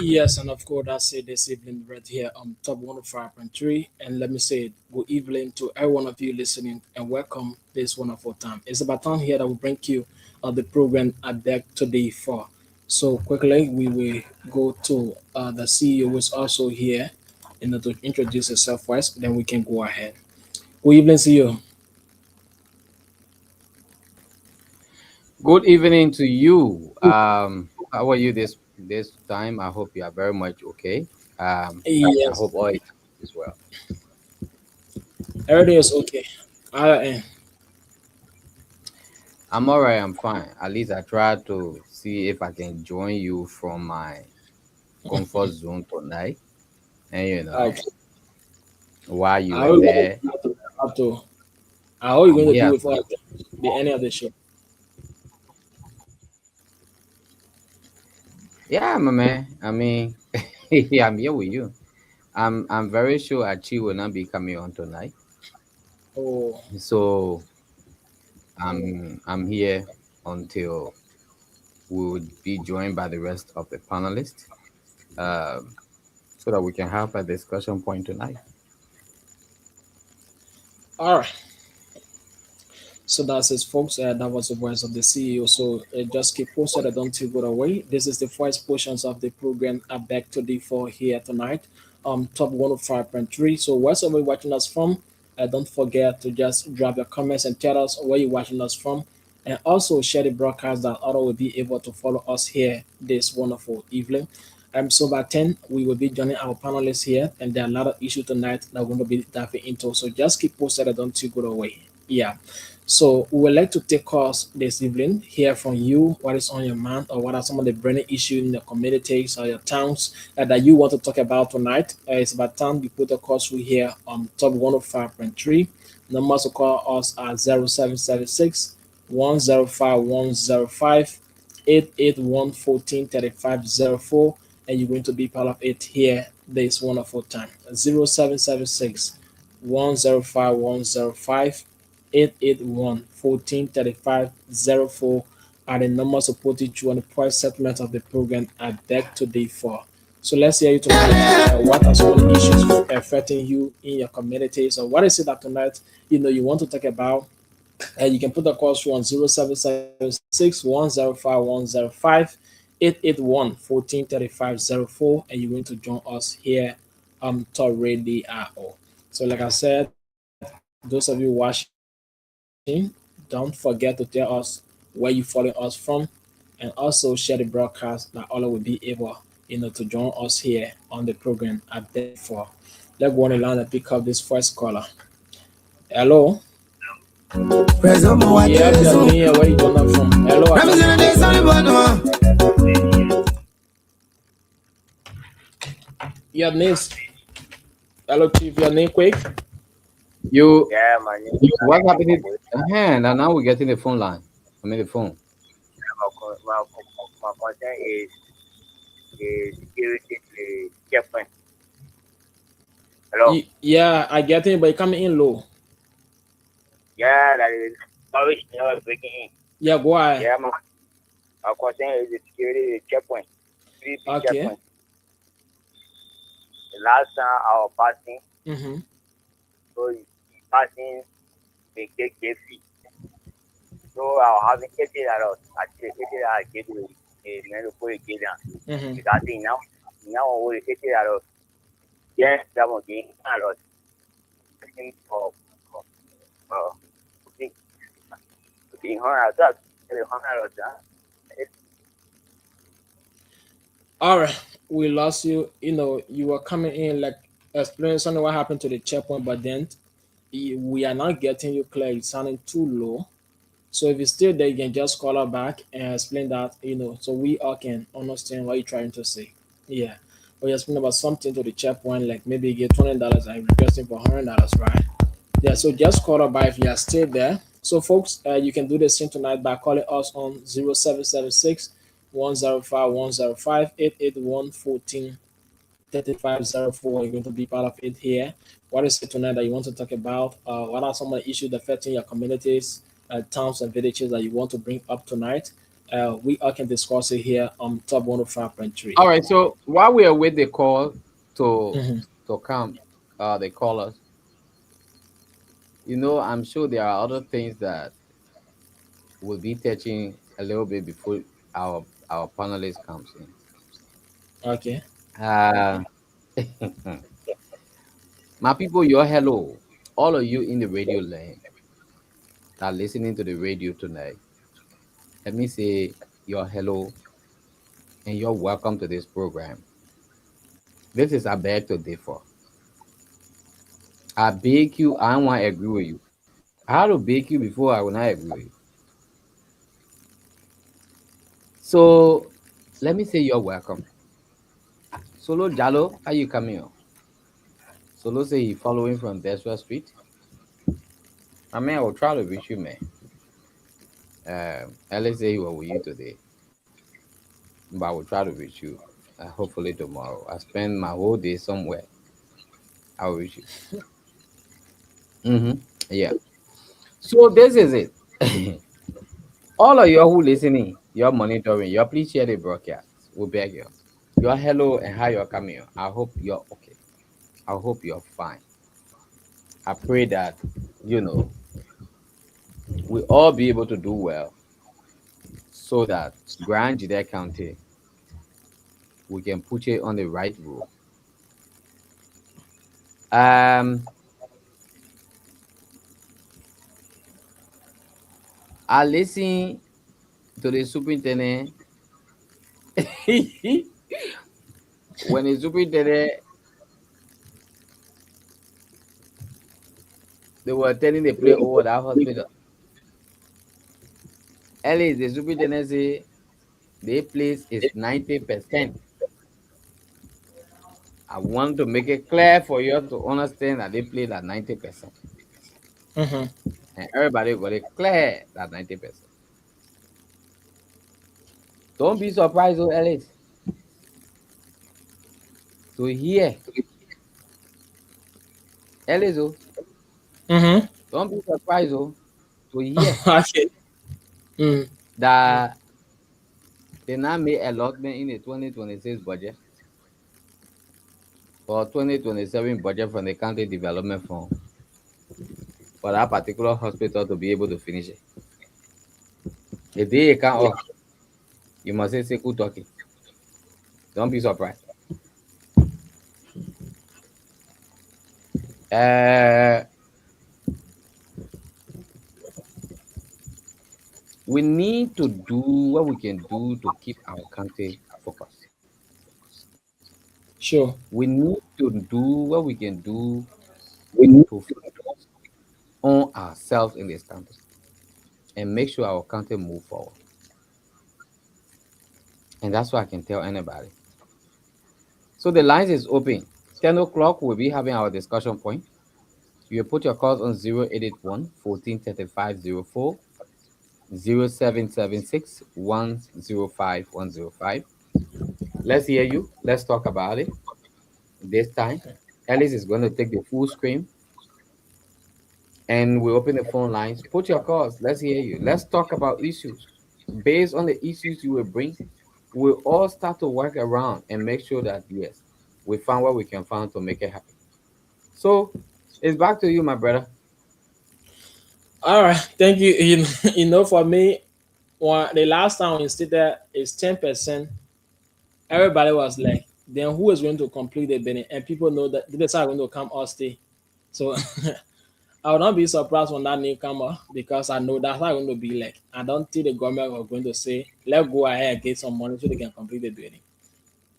Yes, and of course, that's it this evening right here on Top 105.3. And let me say good evening to every one of you listening and welcome this wonderful time. It's about time here that will bring you the program I beg today for. So quickly, we will go to the CEO who is also here to introduce herself first, then we can go ahead. Good evening, CEO. Good evening to you. How are you this time? I hope you are very much okay. I Yes, hope all is well. everything is okay. I I'm all right. I'm fine. At least I tried to see if I can join you from my comfort zone tonight. And okay. while you How were are you going there, to have to? How are you I'm going to do here. before the end of the show? Yeah, my man. I mean, yeah, I'm here with you. I'm very sure Archie will not be coming on tonight. Oh, So I'm here until we would be joined by the rest of the panelists, um, so that we can have a discussion point tonight. all right. So that's it, folks. That was the voice of the CEO. So just keep posted. Don't you go away. This is the first portions of the program. I back today for here tonight. Top 105.3. So wherever you're watching us from, don't forget to just drop your comments and tell us where you're watching us from, and also share the broadcast that other will be able to follow us here this wonderful evening. So by 10, we will be joining our panelists here, and there are a lot of issues tonight that we're going to be diving into. So just keep posted. Don't you go away. Yeah. So we would like to take calls this evening, hear from you, what is on your mind, or what are some of the burning issues in your communities or your towns that you want to talk about tonight. It's about time you put the calls through here on Top 105.3. Numbers to call us at 0776 105 105 881 143504, and you're going to be part of it here this wonderful time. 0776 105 105 881 143504 are the numbers supported you on the price settlement of the program I beg today for. So let's hear you tonight. What are some of the issues affecting you in your community? So what is it that tonight you want to talk about? You can put the call through on 0776 105105 881 143504, and you're going to join us here on Top Radio. So like I said, those of you watching, don't forget to tell us where you following us from, and also share the broadcast that all will be able to join us here on the program I beg for. Let's go on the line and pick up this first caller. Hello. Yep, you're doing here. Where you joining us from? Hello. Your name. Hello, Chief. Your name, quick. You, Yeah, man. what happened? And now we're getting the phone line. I mean the phone. My concern is the security the checkpoint. Hello. Yeah, I get it, but you're coming in low. Yeah, that is always never breaking in. Yeah, go ahead. Yeah, my concern is the security the checkpoint. Three big Okay. checkpoint. The last time I was passing, Mm-hmm. so passing the KK fee. So I was having 80 dollars. Actually, 80 dollars get the men for the get down. Mm-hmm. Because I think now we 80 dollars. Yes, that one getting dollars. For uh, being $100. $100. All right, we lost you. You were coming in like explaining something what happened to the checkpoint, but then we are not getting you clear. It's sounding too low. So if you're still there, you can just call her back and explain that, so we all can understand what you're trying to say. Yeah. But you're explaining about something to the checkpoint, like maybe you get $20 and requesting for $100, right? Yeah, so just call her back if you are still there. So folks, you can do the same tonight by calling us on 0776 105 105 881 3504. You're going to be part of it here. What is it tonight that you want to talk about? What are some of the issues affecting your communities, towns, and villages that you want to bring up tonight? We all can discuss it here on Top 105.3. All right. So while we are with the call to Mm-hmm. to come, they call us. I'm sure there are other things that we'll be touching a little bit before our panelist comes in. Okay. Uh, my people, your hello, all of you in the radio lane that are listening to the radio tonight. Let me say your hello and you're welcome to this program. This is a beg to differ. I beg you, I want to agree with you. I had to beg you before I will not agree with you. So let me say you're welcome. Solo Jalo, how you coming on? Solo say he following from Deswa Street. I mean, I will try to reach you, man. Ellie say he was with you today, but I will try to reach you. Hopefully tomorrow. I spend my whole day somewhere. I will reach you. Mm-hmm. Yeah. So this is it. All of you who listening, you're monitoring, you please share the broadcast. We beg you. Your hello and how you're coming. I hope you're okay. I hope you're fine. I pray that we all be able to do well so that Grand GEDEH County we can put it on the right road. Um, I listen to the superintendent when the superintendent they were telling the play over that hospital. Early the superintendent say the place is 90%. I want to make it clear for you to understand that they played at 90%. Mm-hmm. And everybody got it clear that 90%. Don't be surprised, oh Ellis, to hear Ellis, oh, Mm-hmm. don't be surprised, oh, to hear Okay. Mm. that they now made allotment in the 2026 budget or 2027 budget from the county development fund for that particular hospital to be able to finish it. The day it come off, you must say SHEKU talking. Don't be surprised. Uh, we need to do what we can do to keep our county focused. Sure. We need to do what we can do to focus on ourselves in this country and make sure our country move forward. And that's what I can tell anybody. So the lines is open. 10 o'clock, we'll be having our discussion point. You put your calls on 0881 14 35 04, 0776 105 105. Let's hear you. Let's talk about it. This time, Alice is going to take the full screen and we open the phone lines. Put your calls. Let's hear you. Let's talk about issues. Based on the issues you will bring, we'll all start to work around and make sure that, yes, we find what we can find to make it happen. So it's back to you, my brother. All right. Thank you. For me, the last time we stated is 10%. Everybody was like, then who is going to complete the bidding? And people know that they are going to come or stay. So I would not be surprised when that name come up because I know that's not going to be like. I don't think the government are going to say, let's go ahead and get some money so they can complete the bidding.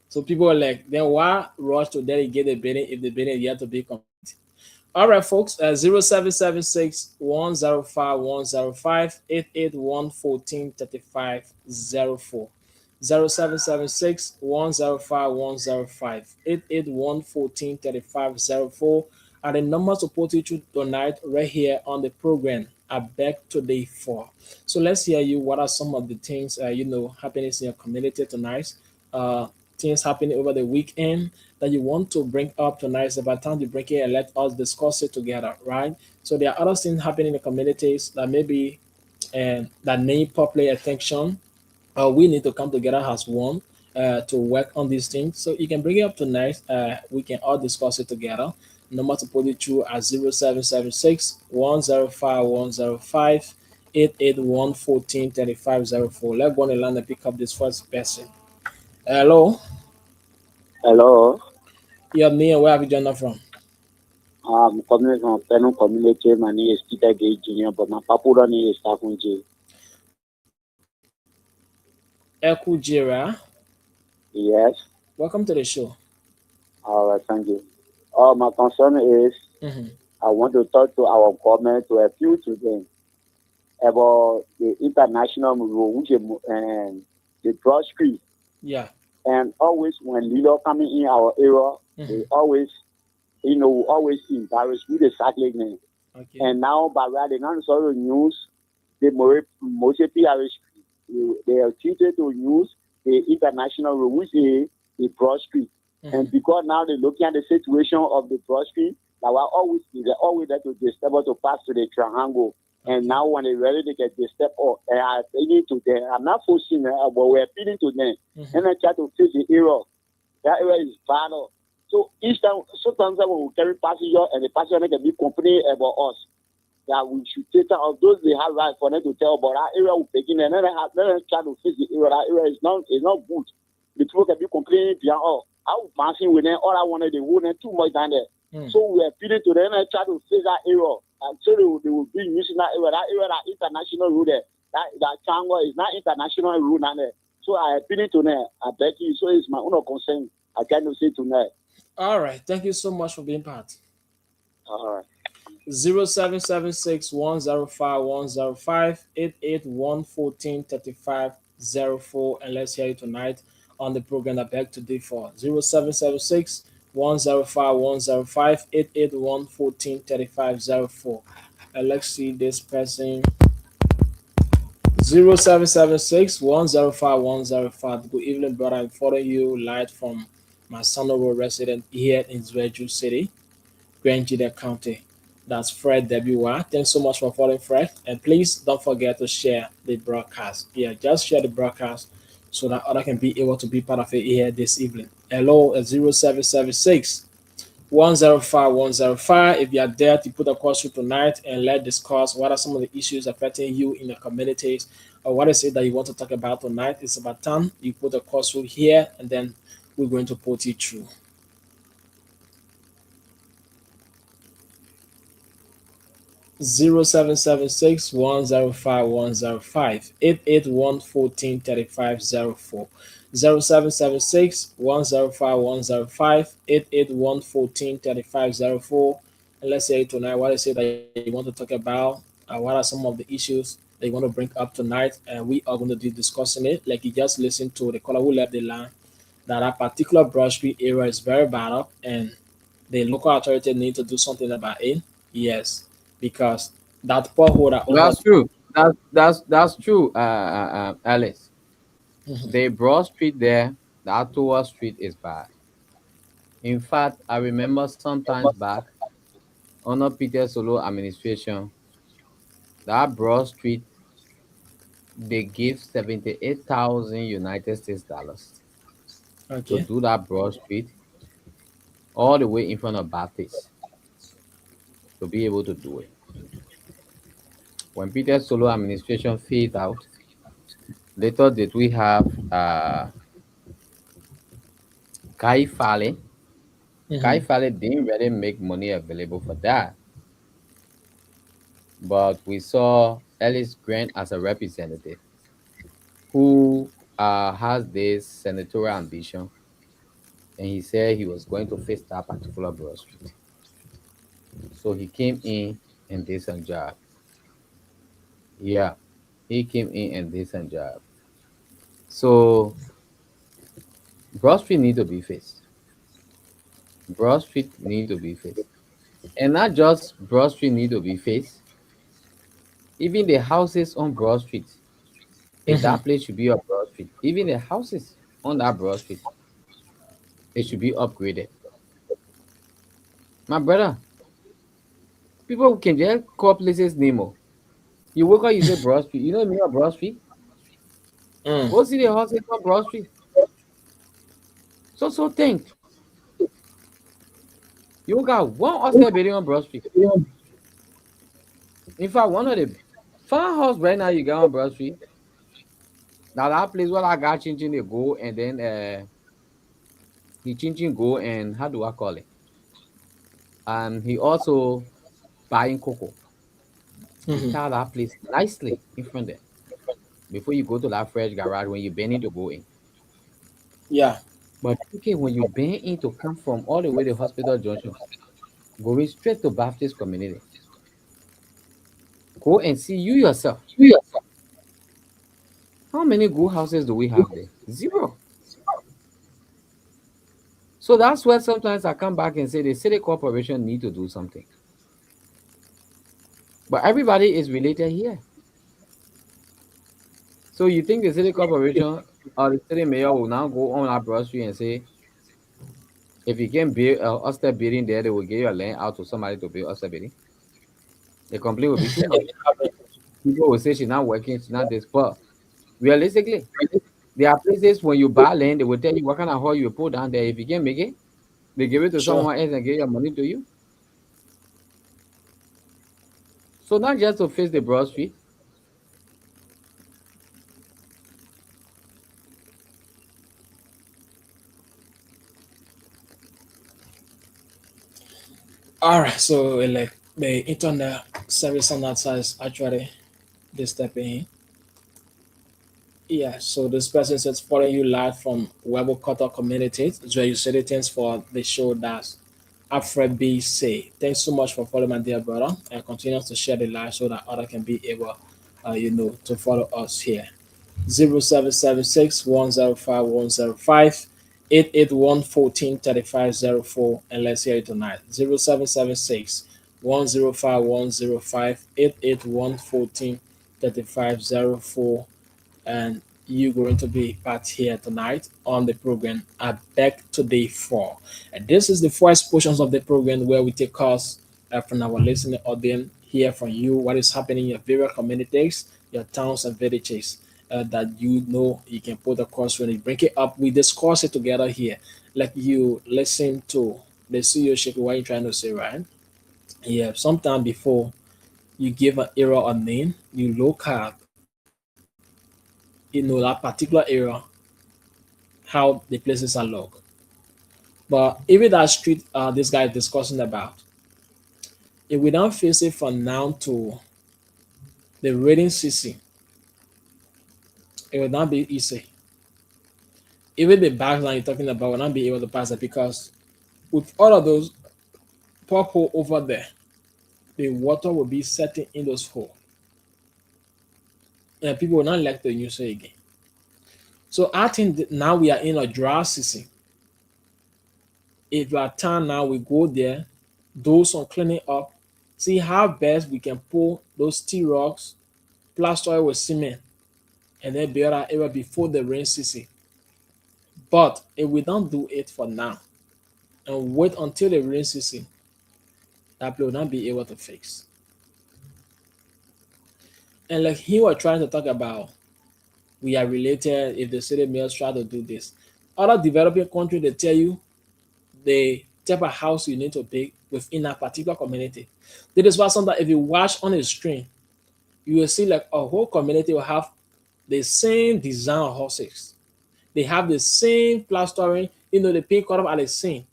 So people are like, then why rush to delegate the bidding if the bidding is yet to be complete? All right, folks, 0776 105 105 881 14 35 04. 0776 105 105 881 14 35 04 are the numbers to put you through tonight right here on the program. I beg today for. So let's hear you. What are some of the things happening in your community tonight? Uh, Things happening over the weekend. that you want to bring up tonight. So by the time you bring it and let us discuss it together, right? So there are other things happening in the communities that maybe and that need popular attention. We need to come together as one to work on these things. So you can bring it up tonight. We can all discuss it together. Number to put it through at 0776 105 105 881 143504. Let's go on the line and pick up this first person. Hello, Hello. yeah, me and where have you joined us from? Coming from Penum Community, my name is Peter Gay Jr., but my popular name is Takunji. Ekujira, Yes. welcome to the show. All right, thank you. My concern is Mm-hmm. I want to talk to our government to appeal to them about the international rule, which is the broad street. Yeah. And always when leader coming in our area, they Mm-hmm. always, always embarrass with the cycling. Okay. And now, by right, they not sort of news, the most PRH, they are treated to use the international rule, which is the broad street. Mm-hmm. And because now they're looking at the situation of the broad street, now they're always there to step out to pass to the triangle. And Okay. now when they're ready, they get the step up. And I'm appealing to them. I'm not forcing them, but we're appealing to them. Mm-hmm. And I try to face the error. That area is vital. So each time, sometimes when we carry passenger and the passenger can be complaining about us, that we should take care of those they have right for them to tell about that area we begin and then they try to face the area. That area is not good. The people can be complaining beyond all. I was passing with them, all I wanted they wouldn't too much down there. Mm. So we are appealing to them and try to face that area. And so they will be using that area. That area, that international rule there. That triangle is not international rule down there. So I appealing to them. I beg you. So it's my own concern. I cannot say tonight. All right. Thank you so much for being part. All right. 0776 105 105 881 143504. And let's hear you tonight on the program that beg today for 0776 105 105 881 143504. And let's see this person 0776 105 105. Good evening, brother. I'm following you live from my son resident here in Zveju City. Grand GEDEH County. That's Fred WR. Thanks so much for following Fred. And please don't forget to share the broadcast. Yeah, just share the broadcast so that other can be able to be part of it here this evening. Hello at 0776 105 105. If you are there to put a call through tonight and let's discuss what are some of the issues affecting you in the communities or what is it that you want to talk about tonight. It's about time you put a call through here and then we're going to put it through. 0776 105 105 881 143504 0776 105 105 881 143504. And let's say tonight what is it that you want to talk about, what are some of the issues that you want to bring up tonight, and we are going to be discussing it like you just listened to the caller who left the line, that a particular Broad Street area is very bad up and the local authority need to do something about it. Yes, because that pothole that over. That's true. That's true, Alice. Mhm. The Broad Street there, the Ottawa Street is bad. In fact, I remember sometimes back under Peter Solo administration, that Broad Street they give 78,000 United States dollars to Okay. do that Broad Street all the way in front of Baptist to be able to do it. When Peter Solo administration fade out, later did we have Kai Fale. Kai Hmm. Fale didn't really make money available for that, but we saw Ellis Grant as a representative who has this senatorial ambition, and he said he was going to face that particular Broad Street. So he came in and did some job. Yeah, he came in and did some job. So Broad Street need to be faced. Broad Street need to be faced. And not just Broad Street need to be faced, even the houses on Broad Street. If Hmm. that place should be a Broad Street, even the houses on that Broad Street, It should be upgraded. My brother, people can just call places Nemo. You wake up, you say Broad Street. You know me or Broad Street? Mm. Go see the hospital on Broad Street. So think. You got one hostel building on Broad Street. In fact, one of the farmhouse right now you got on Broad Street. Now that place where I got Chinchin they go and then he Chinchin go and how do I call it? And he also buying cocoa. He Hmm. style that place nicely in front there. Before you go to that fresh garage when you bend in to go in. Yeah. But okay, when you bend in to come from all the way to Hospital Junction, going straight to Baptist community. Go and see you yourself. How many good houses do we have there? Zero. So that's where sometimes I come back and say the city corporation need to do something. But everybody is related here. So you think the city corporation or the city mayor will now go on our Broad Street and say, if you can build a hostel building there, they will give your land out to somebody to build hostel building? The complaint will be too much. People will say she's not working, she's not this. But realistically, there are places when you buy land, they will tell you what kind of hall you put down there. If you can make it, they give it to Sure. someone else and give your money to you. So not just to face the Broad Street. All right. So like the internet service on that side is actually disturbing. Yeah. So this person says following you live from Webo Qatar community. It's where you say the things for the show that's Alfred B. Say. Thanks so much for following my dear brother and continue to share the live so that other can be able, to follow us here. 0776 105105 881 143504 and let's hear it tonight. 0776 105105 881 143504 and you're going to be part here tonight on the program at back to day 4. And this is the first portions of the program where we take calls from our listening audience, hear from you what is happening in your various communities, your towns and villages that you can put across when you bring it up. We discuss it together here. Like you listen to the CEO SHEKU, what you trying to say, right? Yeah, sometime before you give an area a name, you look at that particular area, how the places are locked. But even that street this guy is discussing about, if we don't face it from now to the rating season, it will not be easy. Even the backline you're talking about will not be able to pass it because with all of those pothole over there, the water will be setting in those holes. And people will not like to use it again. So I think that now we are in a dry season. If our time now we go there, do some cleaning up, see how best we can pull those steel rocks, plaster it with cement, and then build our area before the rain season. But if we don't do it for now and wait until the rain season, that will not be able to fix. And like he was trying to talk about, we are related. If the city mayors try to do this, other developing countries they tell you the type of house you need to build within a particular community. That is why sometimes if you watch on a stream, you will see like a whole community will have the same design of houses. They have the same plastering, the paint color are the same.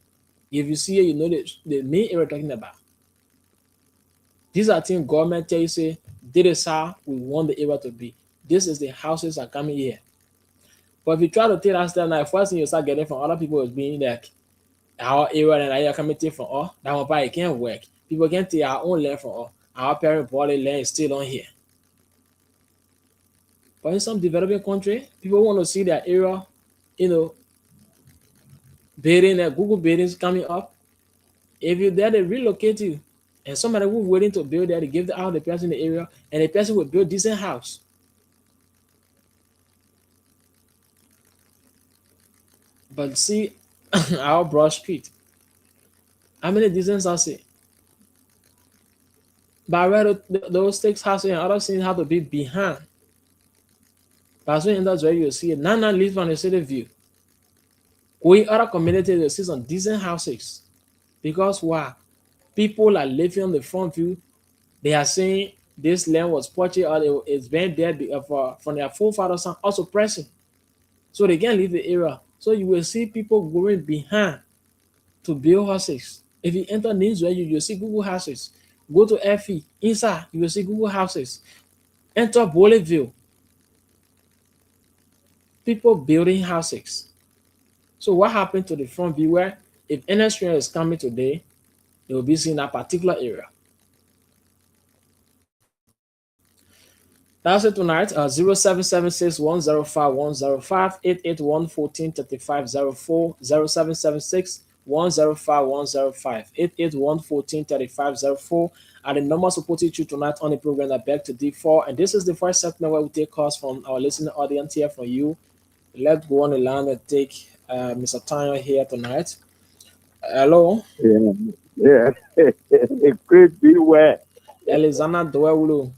If you see it, you know the main area we're talking about. These are things government tell you say, this is how we want the area to be. This is the houses are coming here. But if you try to take that step now, first thing you start getting from other people is being like our area and area coming take from us, that one probably can't work. People can take our own land from us. Our parent body land is still on here. But in some developing country, people want to see their area, you know, building Google buildings coming up. If you're there, they relocate you. And somebody who's waiting to build there, they give out the person in the area, and the person will build decent house. But see, our Broad Street. How many decent houses? But where those six houses and other things have to be behind. That's when that's where you see it. Nana lives on the city view. We other communities you see some decent houses. Because why? People are living on the front view. They are saying this land was purchased or it's been there from their forefathers and also pressing. So they can't leave the area. So you will see people going behind to build houses. If you enter Ninswell, you will see Google houses. Go to FE, inside, you will see Google houses. Enter Boliville, people building houses. So what happened to the front view where if any stranger is coming today, they will be seen in a particular area. That's it tonight. 0776 105 105 881 14 35 04 0776 105 105 881 14 35 04 are the numbers supported you tonight on the program that beg to D4. And this is the first segment where we take calls from our listening audience here from you. Let's go on the line and take Mr. Tanyo here tonight. Hello. Yeah, yeah. It could be where. Elizana Dwewulu.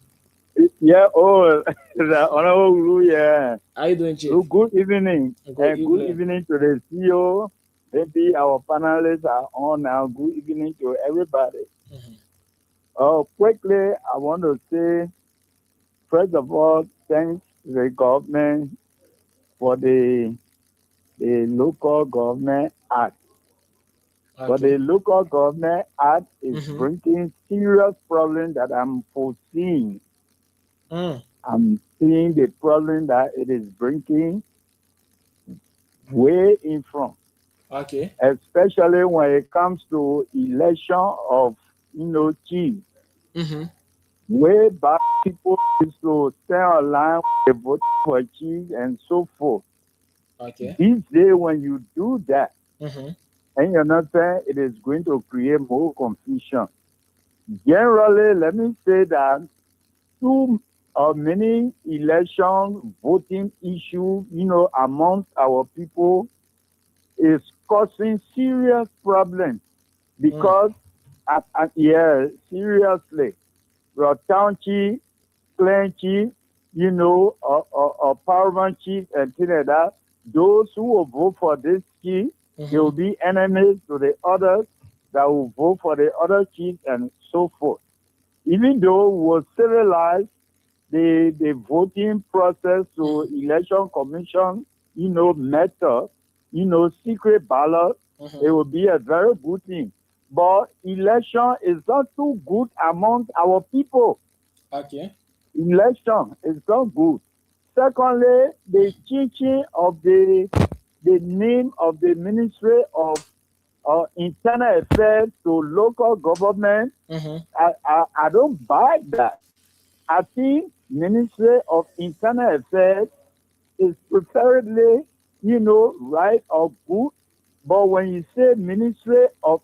Yeah, oh, the honorable, yeah. How you doing, Chief? So good evening. Good Good evening to the CEO. Maybe our panelists are on now. Good evening to everybody. Quickly, I want to say, first of all, thanks to the government for the local government act. Okay. But the local government act is bringing serious problems that I'm foreseeing. I'm seeing the problem that it is bringing way in front. Okay. Especially when it comes to election of, chiefs. Way back, people used to stand online, they vote for chiefs and so forth. Okay. These days, when you do that, and you're not saying it is going to create more confusion. Generally, let me say that too many election voting issues, amongst our people is causing serious problems because, seriously, your town chief, clan chief, or paramount chief and things like that, those who will vote for this chief, they will be enemies to the others that will vote for the other chiefs and so forth. Even though we will sterilize the voting process to election commission, method, secret ballot, it will be a very good thing. But election is not too good among our people. Okay. Election is not good. Secondly, the changing of the name of the Ministry of Internal Affairs to local government, I don't buy that. I think Ministry of Internal Affairs is preferably, right or good. But when you say Ministry of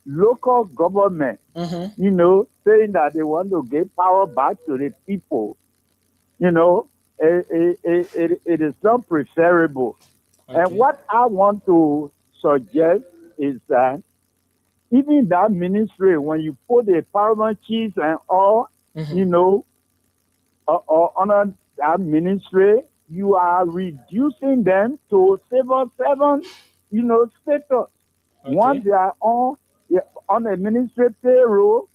local government, saying that they want to give power back to the people, it is not preferable. Okay. And what I want to suggest is that even that ministry, when you put the paramount chiefs and all, under that ministry, you are reducing them to civil servant, status. Okay. Once they are on a ministry payroll,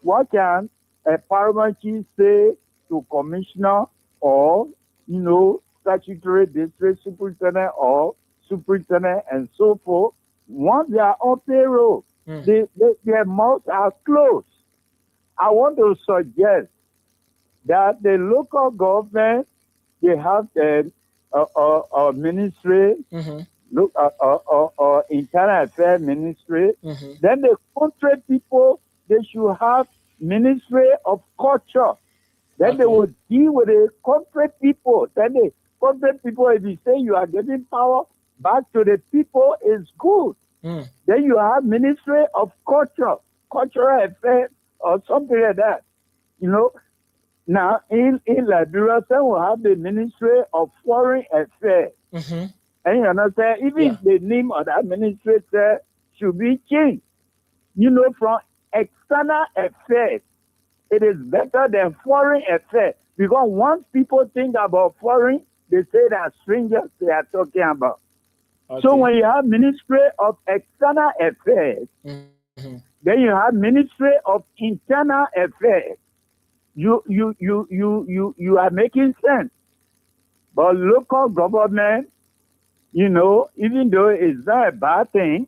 what can a paramount chief say to commissioner or, statutory district superintendent or superintendent and so forth? Once they are on payroll, their mouths are closed. I want to suggest that the local government, they have the ministry, internal affairs ministry. Then the country people, they should have ministry of culture. Then they will deal with the country people. Then the country people, if you say you are giving power back to the people, is good. Then you have Ministry of Culture, Cultural Affairs, or something like that. Now, in Liberia, then we'll have the Ministry of Foreign Affairs. And you understand, even the name of the administrator should be changed. From external affairs, it is better than foreign affairs. Because once people think about foreign, they say that strangers they are talking about. Okay. So when you have Ministry of External Affairs, then you have Ministry of Internal Affairs. You are making sense. But local government, even though it's not a bad thing,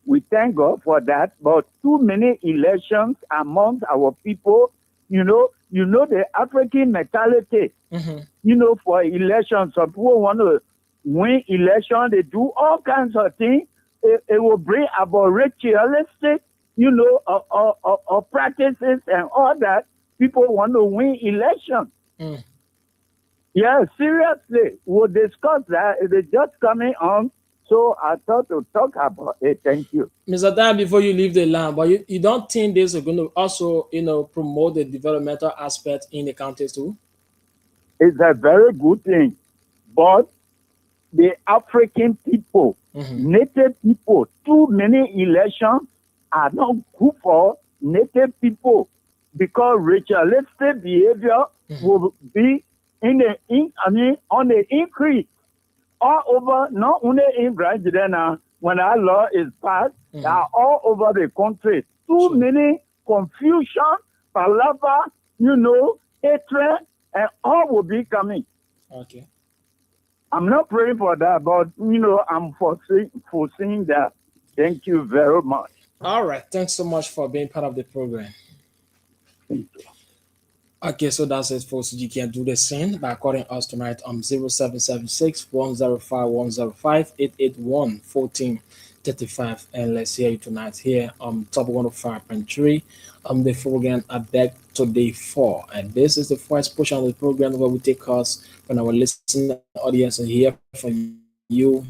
we thank God for that. But too many elections among our people, the African mentality. For elections, some people want to win election. They do all kinds of things. It will bring about ritualistic, or practices and all that. People want to win election. Yeah, seriously, we'll discuss that. It is just coming on. So I thought to talk about it. Thank you. Mr. Dan, before you leave the land, but you don't think this is going to also, promote the developmental aspect in the counties too? It's a very good thing. But the African people, native people, too many elections are not good for native people because ritualistic behavior will be on the increase all over, not only in Granada. When our law is passed, they are all over the country. Too many confusion, palaver, hatred, and all will be coming. Okay. I'm not praying for that, but I'm foreseeing that. Thank you very much. All right. Thanks so much for being part of the program. Thank you. Okay, so that's it, folks. You can do the same by calling us tonight on 0776 105 105 881 1435. And let's hear you tonight here on Top 105.3. The program are back to day 4. And this is the first portion of the program where we take us from our listening audience and hear from you.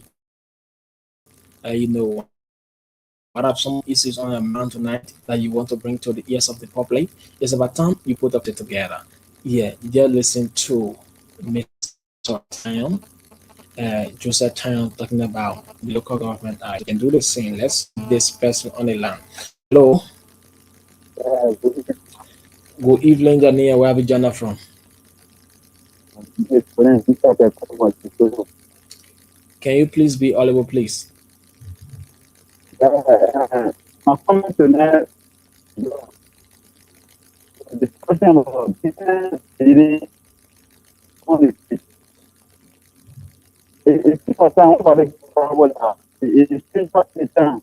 What are some issues on your mind tonight that you want to bring to the ears of the public? It's about time you put up it together. Yeah, you're listening to Mr. Tyon, Joseph Tyon talking about the local government. I can do the same. Let's this person on the land. Hello. Good evening, Jania. Where have you joined from? Can you please be audible, please? My comment to that, the discussion about business leading on the street. It's people saying what they probably it's still not the time.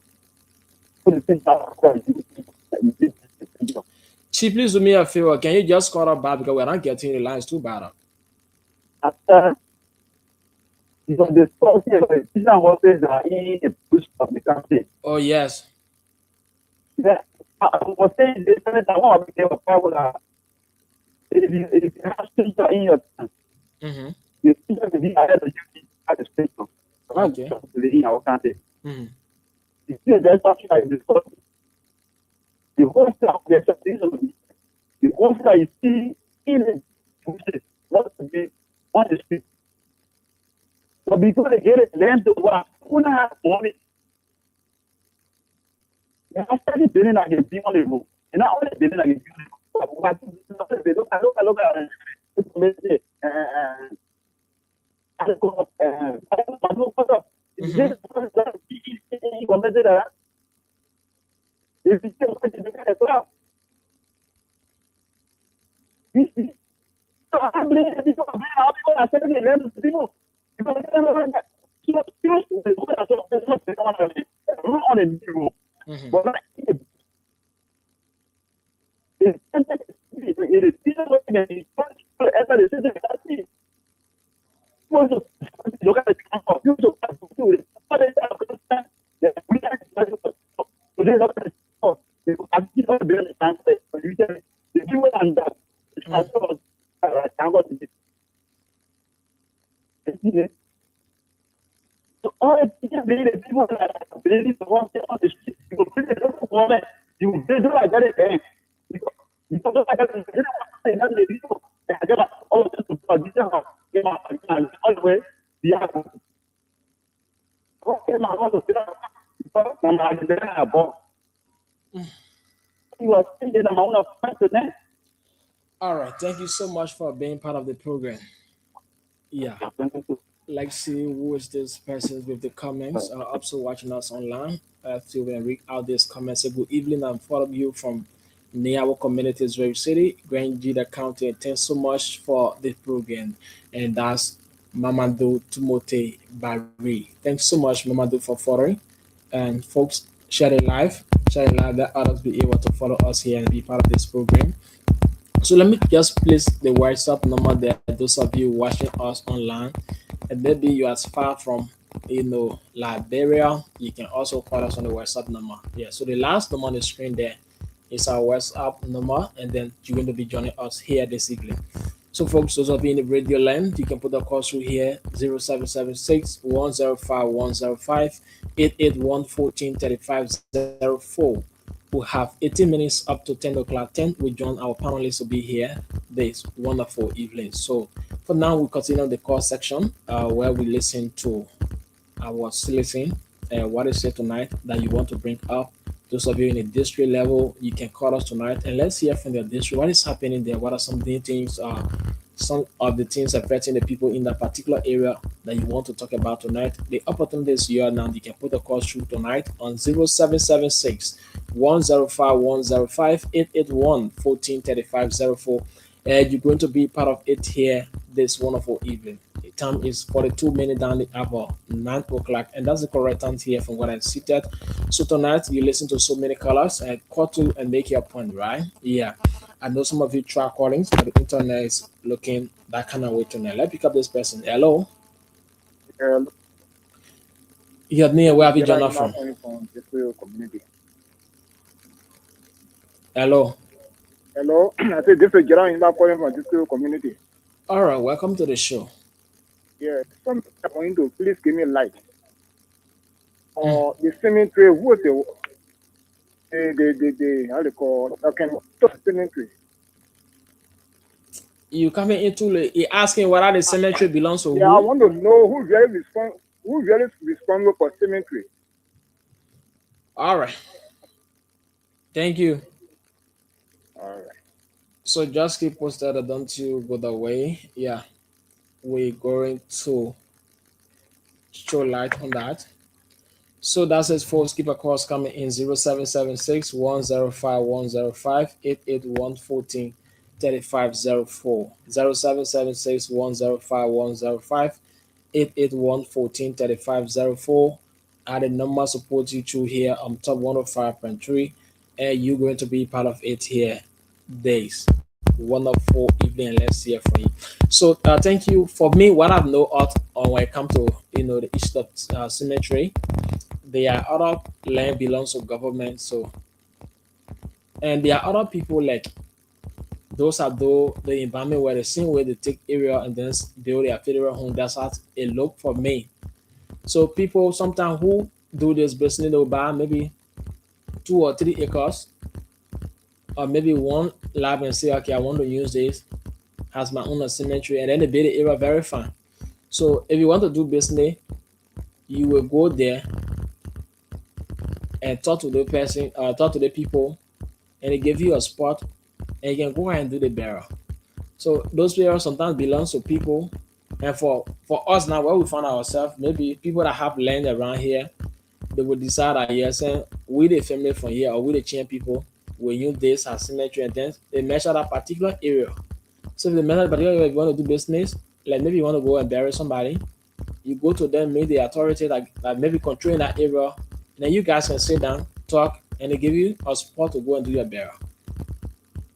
Chief, please do me a favor. Can you just call up back because we're not getting the lines too bad. After because the discussion was that in the push of the country. Oh yes. Yeah, I was saying this I want to be a power. If you have to in your time, you still have to be ahead of you at the spectrum. Okay. In our country. You see, there's something like this. The whole stuff, there's something. The whole stuff you see in the bushes, not to be on the street. But because they get it, learn to work, who not have money. I started building like a big on the road. And not only building like a big on the road. I look at it. okay, my want to sit down because my then I bought. He was thinking I'm on a friend to them. All right. Thank you so much for being part of the program. Yeah. Like see who is this person with the comments also watching us online to read out this comments. Say good evening, I'm following you from near our communities very city Grand Gita County, and thanks so much for the program. And that's Mamadou Tumote Barry. Thanks so much Mamadou for following, and folks, share it live, let others be able to follow us here and be part of this program. So let me just place the WhatsApp number there. Those of you watching us online, and maybe you're as far from Liberia, you can also call us on the WhatsApp number. Yeah. So the last number on the screen there is our WhatsApp number, and then you're going to be joining us here this evening. So, folks, those of you in the radio land, you can put the call through here 0776 105 105 881 143504. We have 18 minutes up to 10 o'clock. 10, we join our panelists to be here this wonderful evening. So, for now, we continue the call section where we listen to our listening. What is it tonight that you want to bring up? Those of you in the district level, you can call us tonight and let's hear from your district. What is happening there? What are some of the things, some of the things affecting the people in that particular area that you want to talk about tonight? The opportunity is here now. You can put a call through tonight on 0776 105 105 881 143504. And you're going to be part of it here this wonderful evening. The time is 42 minutes down the hour, 9 o'clock, and that's the correct time here from what I cited. So tonight you listen to so many callers and call to and make your point, right? Yeah. I know some of you try callings, but the internet is looking that kind of way tonight. Let's pick up this person. Hello. Your name, where have you joined us from? Hello. Hello, I say this is Gerard in calling from this community. All right, welcome to the show. Yeah, some point to please give me light. The cemetery, who is the how they call cemetery? You coming into you asking whether the cemetery belongs to yeah, who? I want to know who really responsible for cemetery. All right. Thank you. All right. So just keep posted, don't you go the way. Yeah. We're going to show light on that. So that's it, folks. Keep a calls coming in 0776 105 105 881 143504. 0776 105 105 881 143504. Add the number support you through here on top 105.3, and you're going to be part of it here days. Wonderful evening. Let's hear from you. So thank you. For me, what I've noticed when it comes to the East of Cemetery, there are other land belongs to government. So, and there are other people like those are the environment where the same way they take area and then build their federal home. That's how it look for me. So people sometimes who do this business, they'll buy maybe 2 or 3 acres, or maybe one lab and say, okay, I want to use this as my own cemetery, and then they build the area very fine. So if you want to do business, you will go there and talk to the person, talk to the people, and they give you a spot, and you can go ahead and do the burial. So those burials sometimes belongs to people, and for us now, where we find ourselves, maybe people that have land around here, they will decide that yes, we the family from here, or we the chain people, will use this as cemetery, and then they measure that particular area. So if they measure that particular area, if you want to do business, like maybe you want to go and bury somebody, you go to them, meet the authority that maybe controlling that area, and then you guys can sit down, talk, and they give you a spot to go and do your burial.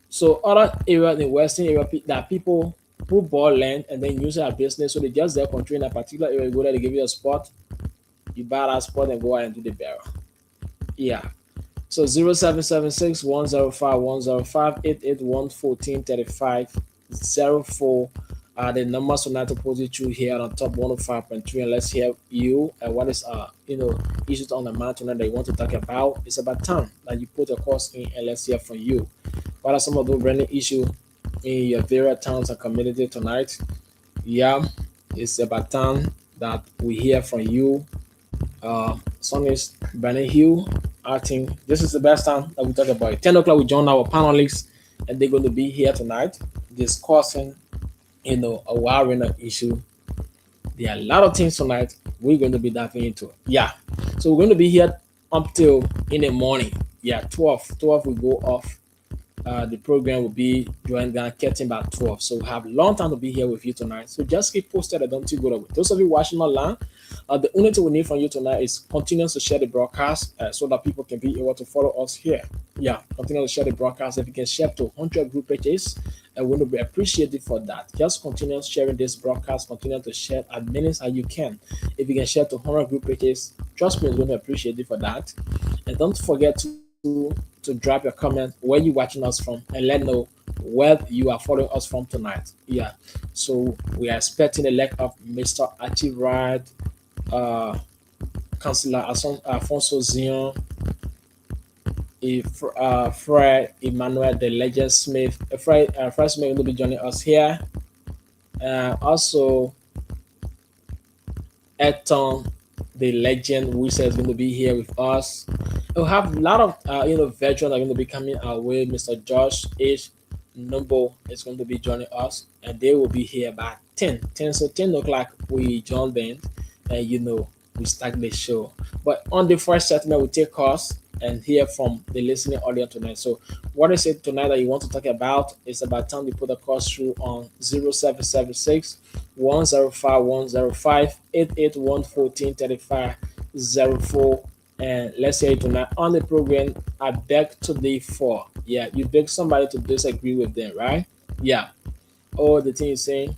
So other areas in the western area that people who bought land and then use it as business, so they just there controlling that particular area, you go there, they give you a spot, you buy that spot and go out and do the burial. Yeah. So 0776 105 105 881 143504 are the numbers so not to put it through here on top 105.3, and let's hear you and what is issues on the mind tonight that you want to talk about. It's about time that you put your course in, and let's hear from you. What are some of those branding issues in your various towns and community tonight? Yeah, it's about time that we hear from you. Sun is Benny Hill. I think this is the best time that we talk about it. 10 o'clock, we join our panelists, and they're going to be here tonight discussing, a wide range of issue. There are a lot of things tonight we're going to be diving into. Yeah. So we're going to be here up till in the morning. Yeah, 12 we go off. The program will be joined getting by 12. So we have a long time to be here with you tonight. So just keep posted and don't you go away. Those of you watching online, the only thing we need from you tonight is continue to share the broadcast so that people can be able to follow us here. Yeah, continue to share the broadcast. If you can share to 100 group pages, we will be appreciated for that. Just continue sharing this broadcast. Continue to share as many as you can. If you can share to 100 group pages, trust me, we're going to appreciate it for that. And don't forget to drop your comment where you're watching us from and let know where you are following us from tonight. Yeah. So we are expecting the leg of Mr. Archie Wright, uh, Councillor Alfonso Zion, Fred Emmanuel, the Legend Smith. Fred Smith will be joining us here. Also, Eton, the legend wizard, is going to be here with us. We'll have a lot of veterans are going to be coming our way. Mr. Josh H. Noble is going to be joining us, and they will be here by 10. So 10 o'clock we join them, and we start the show. But on the first segment, we take calls and hear from the listening audience tonight. So what is it tonight that you want to talk about? It's about time we put the calls through on 0776 105 105 881 1435 04. And let's say tonight on the program, I beg today for. Yeah, you beg somebody to disagree with them, right? Yeah. Oh, the thing is saying,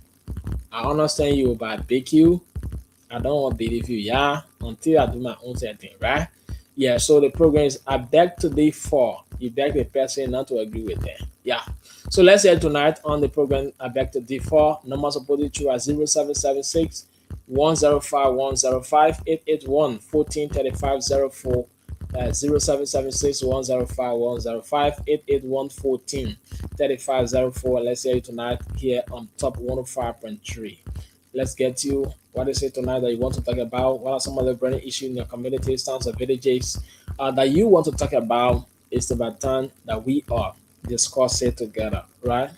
I understand you, but I beg you, I don't want to believe you, yeah, until I do my own thing, right? Yeah, so the program is I beg today for. You beg the person not to agree with them. Yeah. So let's say tonight on the program, I beg today for. Numbers supported through at 0776 105 105 881 1435 04. 0776 105 105 881 1435 04. Let's say tonight here on top 105.3. Let's get you what is it tonight that you want to talk about. What are some of the burning issues in your community, towns, or villages that you want to talk about? It's about time that we are discuss it together, right?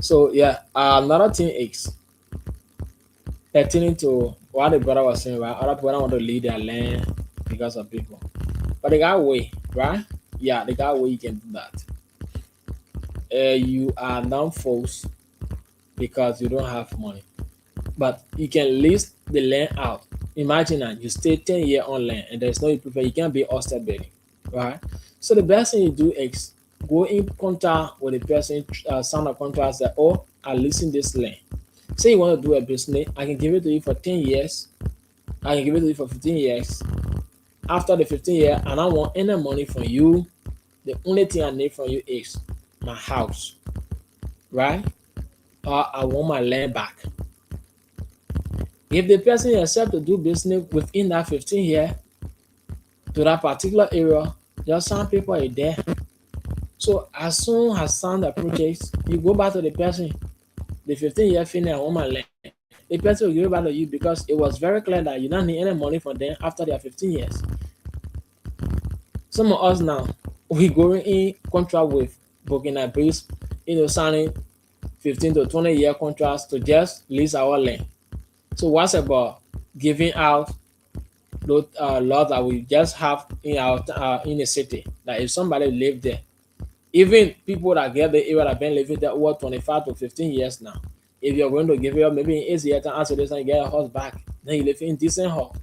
So yeah, another thing is pertaining to what the brother was saying, right? Other people don't want to leave their land because of people, but they got a way, right? Yeah, they got a way you can do that. You are non-forced because you don't have money, but you can lease the land out. Imagine that you stay 10 years on land and there's no improvement, you can't be hostel building, right? So the best thing you do is go in contact with the person, sign a contract that, oh, I leasing this land. Say you want to do a business, I can give it to you for 10 years, I can give it to you for 15 years. After the 15 years, I don't want any money from you. The only thing I need from you is my house, right? Or I want my land back. If the person accepts to do business within that 15 years to that particular area, just sign paper is there. So as soon as sign the purchase, you go back to the person, the 15-year finish, I want my land. The person will give it back to you because it was very clear that you don't need any money from them after their 15 years. Some of us now, we go in contract with Burkina Faso, signing 15 to 20-year contracts to just lease our land. So what's about giving out those laws that we just have in our in the city? That if somebody live there, even people that get the area that have been living there over 25 to 15 years now, if you're going to give it up, maybe in 8 years to answer this and get a house back, then you live in decent house.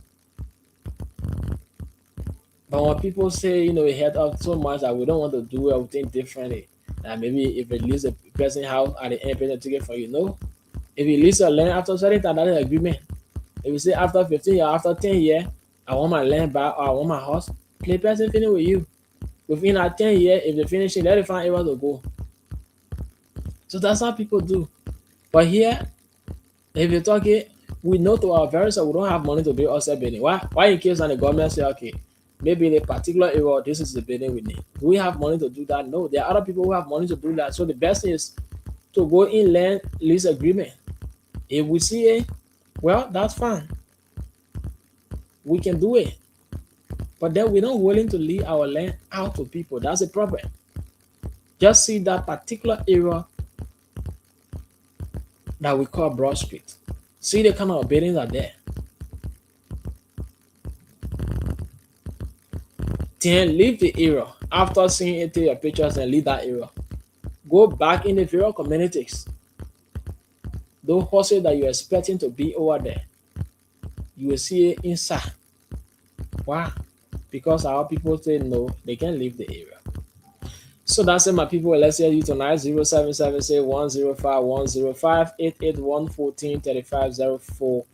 But when people say, we head up so much that we don't want to do everything differently, that maybe if it leaves a person house at the end, person take it for you, no. If you lease your land after certain time, that is agreement. If you say after 15 years, after 10 years, I want my land back or I want my house, the person finish with you. Within that 10 years, if they finish it, let them find able to go. So that's how people do. But here, if you're talking, we know to our very self, we don't have money to build outside building. Why in case and the government say, okay, maybe in a particular area, this is the building we need. Do we have money to do that? No, there are other people who have money to do that. So the best thing is to go in land lease agreement. If we see it, well, that's fine. We can do it. But then we're not willing to leave our land out to people. That's a problem. Just see that particular area that we call Broad Street. See the kind of buildings are there. Then leave the area. After seeing it, take your pictures and leave that area. Go back in the various communities. Those horses that you're expecting to be over there, you will see it inside. Why? Because our people say no, they can't leave the area. So that's it, my people. Let's hear you tonight. 0776 105 105 881 14 35 04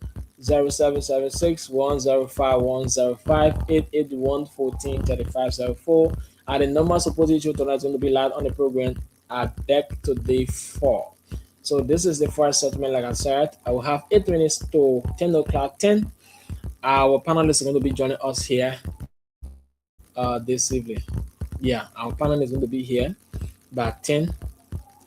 0776 105 105 881 14 35 04. And the number supposed to tonight is going to be live on the program at back to day 4. So this is the first segment. Like I said, I will have 8 minutes to 10 o'clock 10. Our panelists are going to be joining us here this evening. Yeah, our panel is going to be here by 10.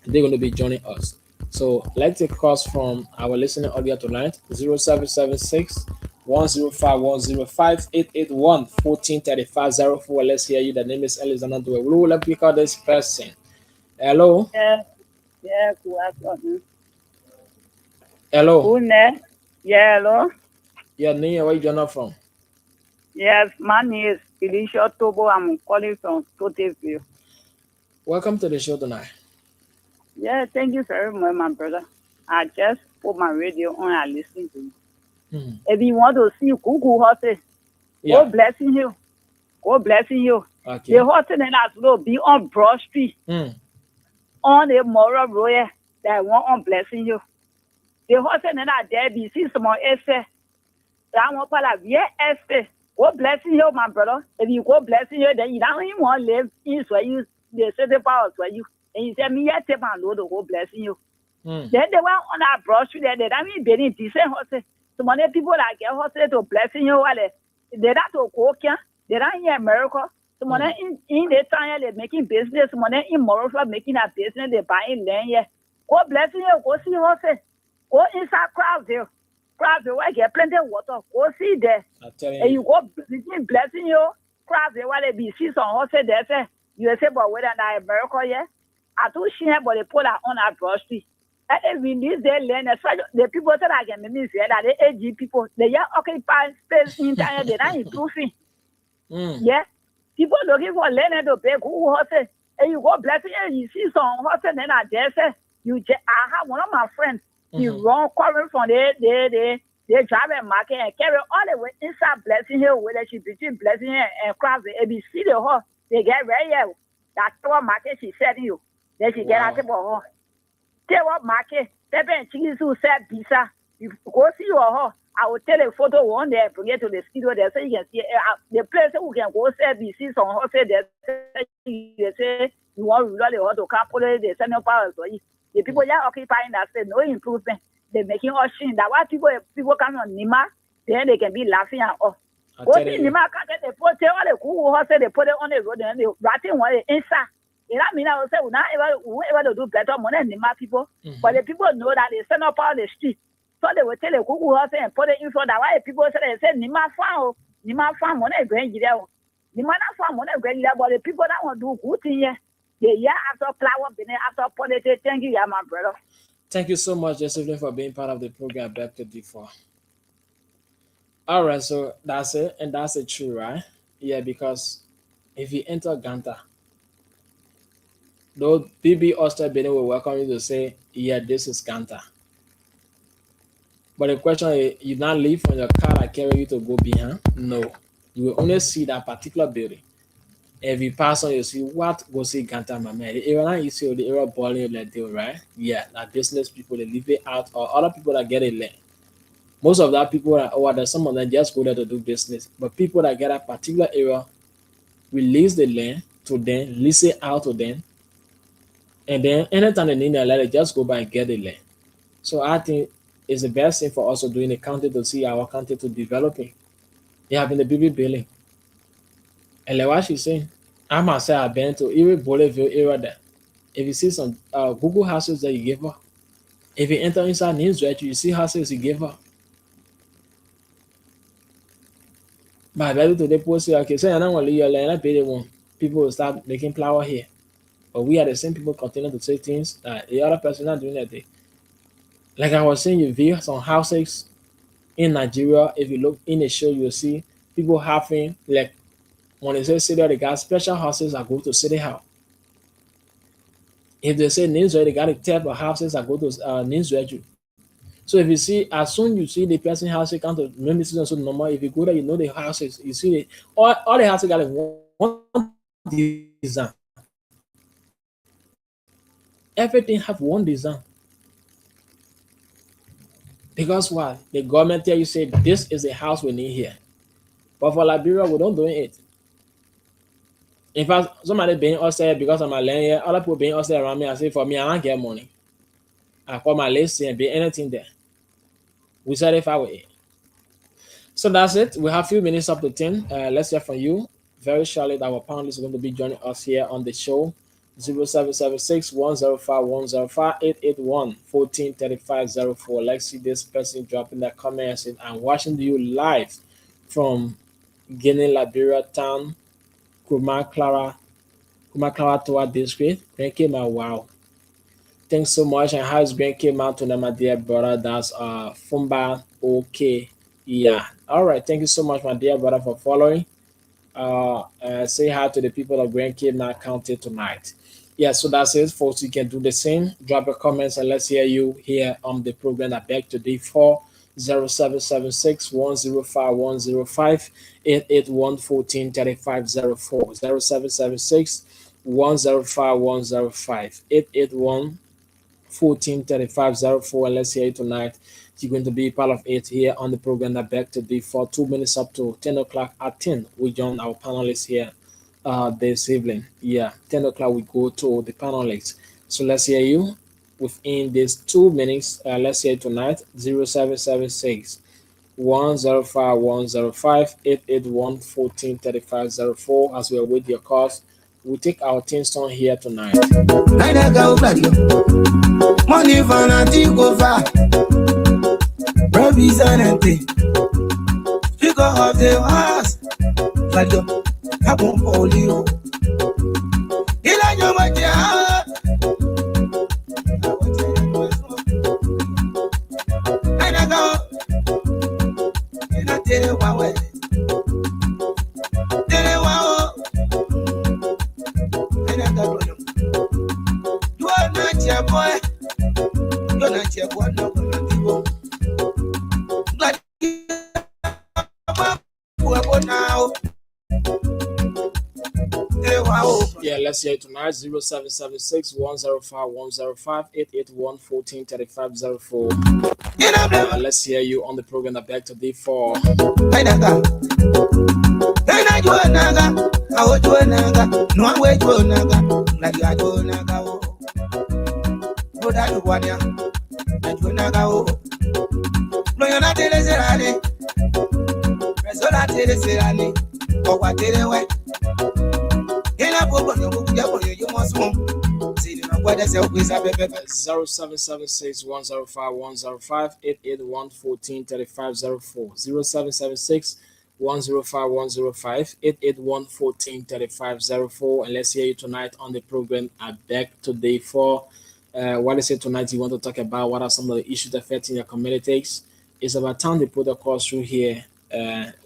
They're going to be joining us. So let's take calls from our listening audience tonight. 0776 105 105 881 14 35 04. Let's hear you. The name is Alexander Due. We will pick out this person. Hello. Yeah, good. Hello. Who there? Yeah, hello. Your name, where you joining from? Yes, my name is Felicia Tobo. I'm calling from Toteville. Welcome to the show tonight. Yeah, thank you very much, my brother. I just put my radio on and listen to you. If you want to see Google horses, Yeah. go blessing you. Go blessing you. Okay. The horses in that will be on Broad Street, on the Moral Road, that one on blessing you. The horses in that there be see some more essay. That one part of yeah essay. Go blessing you, my brother. If you go blessing you, then you don't even want to live in where you the city powers where you and you say me yeah take my load to go blessing you. Then the one on that Broad Street there, they don't mean very decent horses. So many people that get horses to blessing you while they don't to go can they don't in America. So many in the time they're making business, so many in Morocco making a business, they buying land here. Go blessing you, go see horses. Go inside crowds there. Crowds there, get plenty of water. Go see there. And you go blessing you. Crowds there, while they be see some horses there. Say you say, but whether that America yeah, I do see but they put that on our Broad Street. And they release their land. The people that I can mean say that the AG people they are occupying space in time. They're not improving. Yeah, people looking for land to pay cool horses. And you go blessing you. You see some horses then I dare say you. I have one of my friends. He run coming from the driving market and carry all the way inside Blessing Hill, where she between Blessing Hill and cross the ABC the horse. They get ready. That store market she said you. Then she get out the horse. Tell what market, Pepe and Chickens who said Bisa. You go see your horse. I will tell a photo one day, bring it to the studio there so you can see the place who can go say BC some horses there. You say you want to really want to come put the senior powers for you. The people are occupying that say no improvement. They're making us shame. That why people come on Nima, then they can be laughing at us. Go see Nima, they put all the cool horses, they put it on the road and they ratting one inside. You know, I mean, I will say, we're not able to do better money than Nima people, but the people know that they send up on the street. So they will tell the cuckoo horse and put it in front of why people say, Nima farm money, grand there. Nima not farm money, grand there, but the people that want to do good thing here. The year after flower, after politics. Thank you, my brother. Thank you so much, Josephine, for being part of the program back to D4. All right, so that's it, and that's it true, right? Yeah, because if you enter Ganta, though BB Oster Benin will welcome you to say, yeah, this is Ganta. But the question is, you not leave from your car that carry you to go behind? No. You will only see that particular building. If you pass on, you see what go see Ganta, my man. The area you see the area balling like deal, right? Yeah, that business people they leave it out, or other people that get it land. Most of that people are over there, some of them just go there to do business. But people that get a particular area release the land to them, lease it out to them, and then anytime they need their land, they just go by and get the land. So I think it's the best thing for us to do in the county to see our county to developing. They have been the BB building. And like what she's saying, I must say I've been to even Bolivia area there. If you see some Google houses that you give her, if you enter inside News Directory, you see houses you give her. But by today post here, okay, so you're not gonna leave your land, I pay the one. People will start making flour here. But we are the same people continue to say things that the other person not doing that day. Like I was saying, you view some houses in Nigeria, if you look in the show, you'll see people having like when they say city, they got special houses that go to city house. If they say Ninsure, they got a type of houses that go to Ninsure. So if you see, as soon you see the person house, you come to maybe so normal. If you go there, you know the houses. You see the all the houses got like one design. Everything have one design. Because why? The government tell you say this is the house we need here. But for Liberia, we don't do it. In fact, somebody being upstairs because of my land here, other people being upstairs around me, I say for me, I don't get money. I call my list and be anything there. We said if I were it. So that's it. We have a few minutes up to 10. Let's hear from you. Very shortly, our panelists is going to be joining us here on the show. 0776 105 105 881 143504. Let's see this person dropping their comments. I'm watching you live from Guinea, Liberia town, Kumaklara Toa district. Thank you, my wow. Thanks so much. And how is Grant came out to my dear brother? That's Fumba. Okay. Yeah. All right. Thank you so much, my dear brother, for following. Say hi to the people of Grand Cape now County tonight. Yeah, so that's it, folks. You can do the same. Drop your comments and let's hear you here on the program. I beg today for 0776 105 105 881 143504 0776 105 105 881 143504. And let's hear you tonight. You're going to be part of it here on the program that back today for 2 minutes up to 10 o'clock. At 10, we join our panelists here this evening. Yeah, 10 o'clock we go to the panelists. So let's hear you within these 2 minutes. Let's hear tonight 0776 105 105 881 143504. As we await your calls, we'll take our 10 song here tonight. Money for nothing go far. Representative, speaker of the house, Claudio, Capon Polio. Elijah Matia, and I go, and I tell you why. Tell you why, and I go. You are not your boy, you're not your boy, no. Yeah, let's hear it tonight. 0776 105 105 881 143504. Let's hear you on the program that back today for. Zero 0776 105 105 881 143504 0776 105 105 881 143504. And let's hear you tonight on the program. I beg today for what is it tonight you want to talk about? What are some of the issues affecting your communities? It's about time to put a course through here.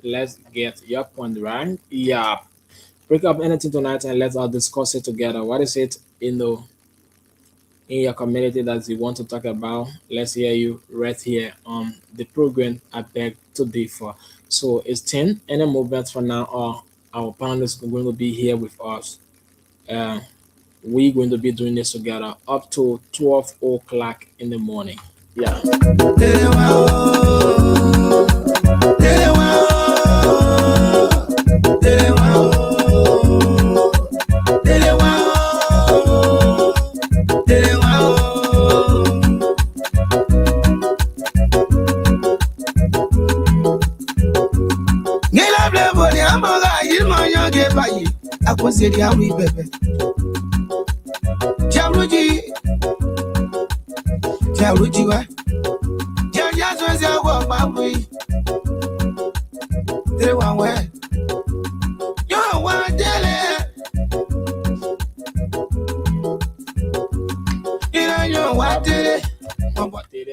Let's get your point right. Yeah. Break up anything tonight and let's all discuss it together. What is it in your community that you want to talk about? Let's hear you right here on the program I beg to differ. So it's 10. Any movements for now, our panelists are going to be here with us. We're going to be doing this together up to 12 o'clock in the morning. Yeah.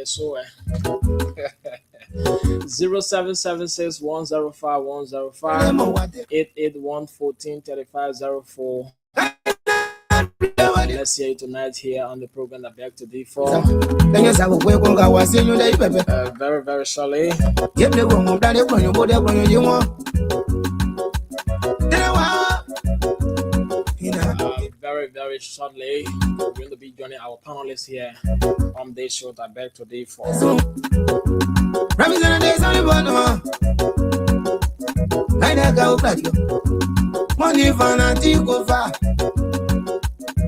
So 0776105105 881143504. Let's hear you tonight here on the program that back to D4. Very, very shortly. Very, very shortly, we're going to be joining our panelists here on this show that back to D4. Money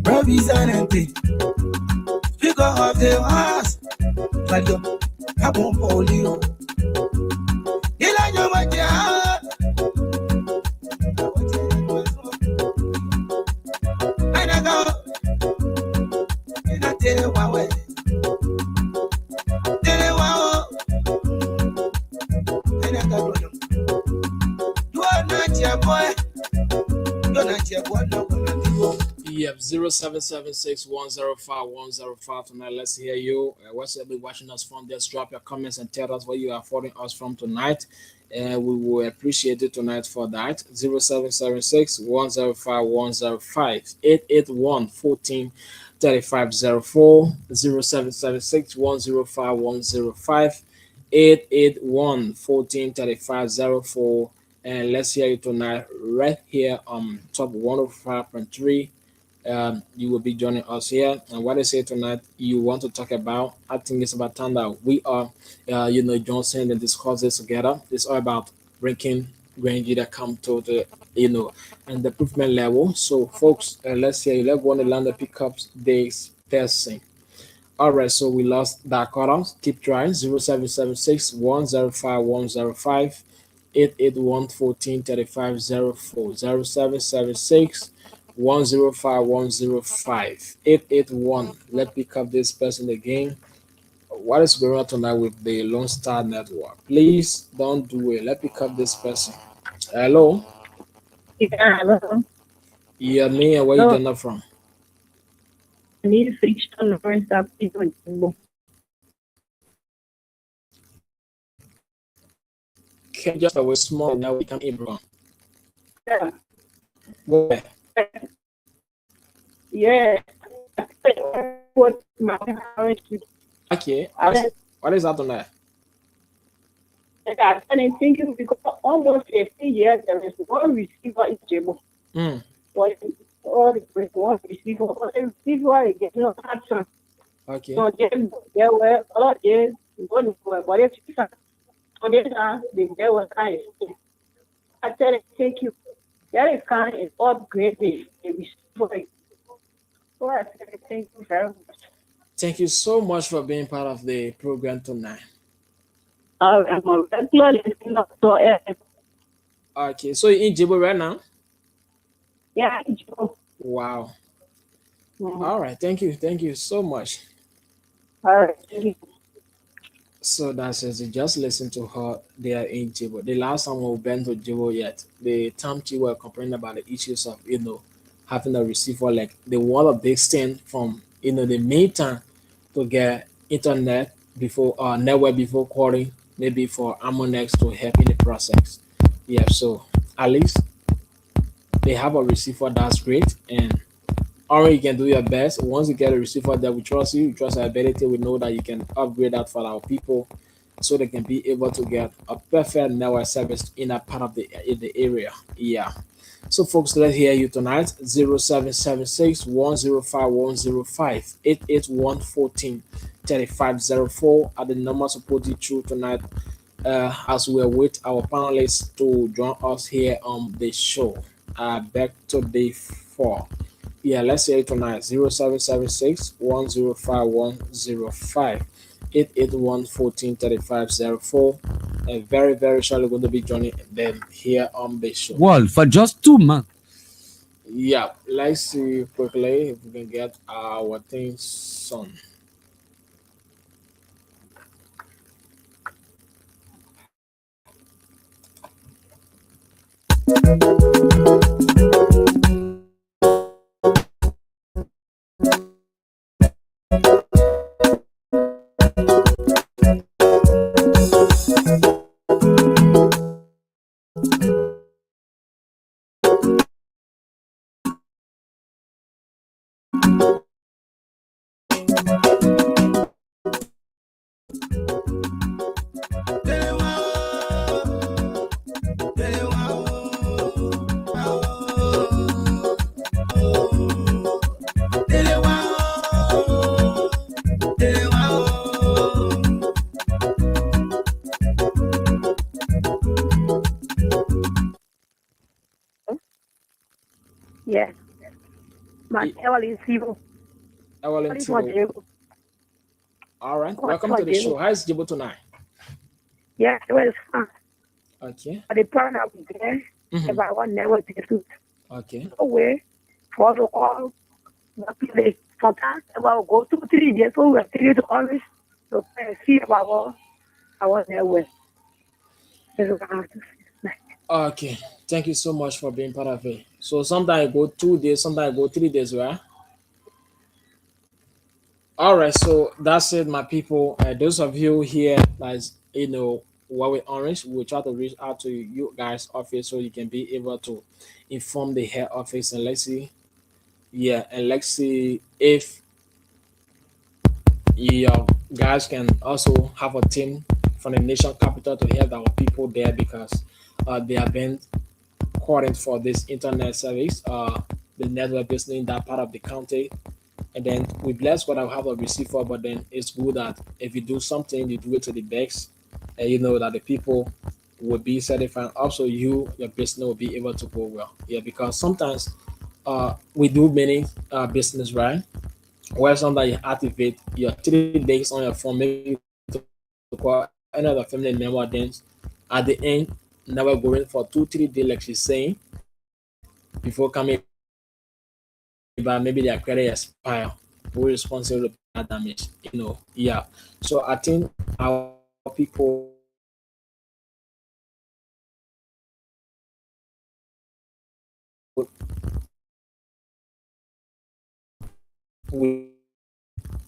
representative, speaker of the house, like you, I won't hold you. You like your money, and I go, and I tell you why, and I go, you are not your boy, you're not your boy, no. Yep, 0776105105 tonight. Let's hear you. What's watching us from? Just drop your comments and tell us where you are following us from tonight. And we will appreciate it tonight for that. 0776105105 881143504 0776105105 881143504. And let's hear you tonight right here on top 105.3. You will be joining us here. And what I say tonight, you want to talk about, I think it's about time that we are, Johnson and discuss this together. It's all about bringing Grangy that come to the, and the improvement level. So, folks, let's hear you. Let's go on the land that pick up this person. All right, so we lost that cutoff. Keep trying. 0776105105 881143504 0776105105 881. Let's pick up this person again. What is going on tonight with the Lone Star Network? Please don't do it. Let's pick up this person. Hello. Yeah, hello. Yeah, me. Where you doing from? I need to fix the first up. Can just away small now we can improve. Yeah. Go ahead. Yeah. What my Okay. What is that on that? And I think because almost 50 years there is one receiver in Jebo. All the one receiver, all the receiver get no action. Okay. So there were a lot of years going for what if so they were kind. I tell it, thank you. That is kind of upgraded the receiver. So I said, thank you very much. Thank you so much for being part of the program tonight. I'm a regular listener. So, okay, so you're in Djibouti right now? Yeah, in Djibouti. Wow. Mm-hmm. All right, thank you so much. All right, thank you. So that says you just listen to her there in Djibouti. The last time we went to Djibouti yet, the time she were complaining about the issues of having a receiver like the wall of big stand from the main time to get internet before network before calling, maybe for Ammonex to help in the process. Yeah, so at least they have a receiver that's great, and or you can do your best. Once you get a receiver that we trust you trust our ability, we know that you can upgrade that for our people so they can be able to get a perfect network service in that part of the area. Yeah. So folks, let's hear you tonight. 0776105105 881143504 are the numbers to put you through tonight as we await our panelists to join us here on the show. Back to day 4. Yeah, let's hear it tonight. 0776105105 881143504. And very, very shortly going to be joining them here on the show. Well, for just 2 months. Yeah, let's see quickly if we can get our things on. Yeah. My tell is evil. Evelyn What is for Tito. Diego? All right. What Welcome for to the show. Diego? How is Jibo tonight? Yeah, it was fun. Okay. But the plan out there, if I want never to do Okay. no way for the call, not play. Sometimes about go 2-3 days over 3 to so I see about all I want that way. Okay. Thank you so much for being part of it. So sometimes I go 2 days, sometimes I go 3 days, right? All right. So that's it, my people. Those of you here, guys, Huawei Orange, we'll try to reach out to you guys' office so you can be able to inform the head office and let's see. Yeah, and let's see if your guys can also have a team from the nation capital to help our people there because they have been calling for this internet service. The network is in that part of the county. And then we bless God I have a receiver, but then it's good that if you do something, you do it to the best, and you know that the people will be satisfied. Also, your business will be able to go well. Yeah, because sometimes we do many business, right? Where sometimes you activate your 3 days on your phone, maybe to call another family member, then at the end, never going for 2-3 days, like she's saying, before coming back, maybe their credit expire. We're responsible to pay that damage, Yeah. So I think our people with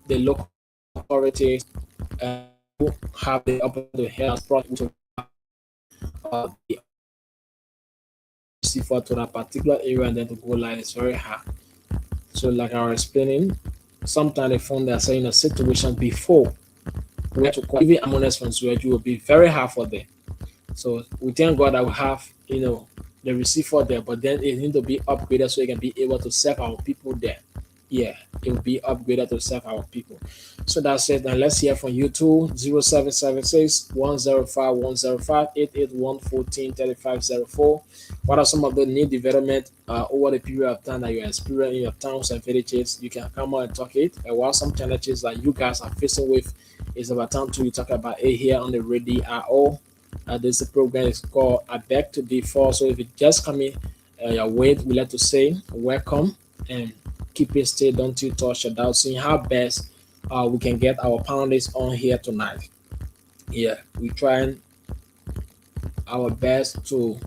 the local authorities who have the opportunity to help us to the receiver to that particular area and then to go live is very hard. So like I was explaining, sometimes the phone they are saying a situation before we to call even among us from Suez will be very hard for them. So we thank God that we have, the receiver there, but then it need to be upgraded so it can be able to serve our people there. Yeah, it will be upgraded to serve our people. So that's it. And let's hear from you too. 0776 105 105 881 14 3504. What are some of the new development over the period of time that you experience in your towns and villages? You can come out and talk it. And what are some challenges that you guys are facing with? It's about time to talk about it here on the radio at all. This program is called I Beg to Differ. So if you just come in your way, we like to say welcome and keep it stay. Don't you touch it out. Seeing how best we can get our panelists on here tonight. Yeah, we trying our best to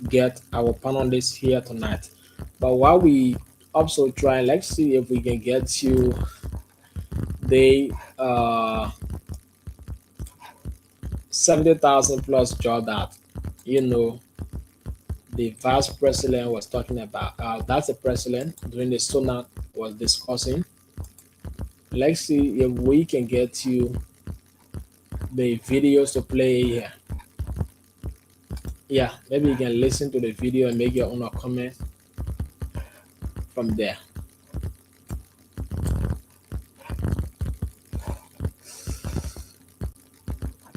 get our panelists here tonight. But while we also try, let's see if we can get you the 70,000 plus job that you know the vice president was talking about. That's the president during the summit was discussing. Let's see if we can get you the videos to play here. Yeah, maybe you can listen to the video and make your own comment from there.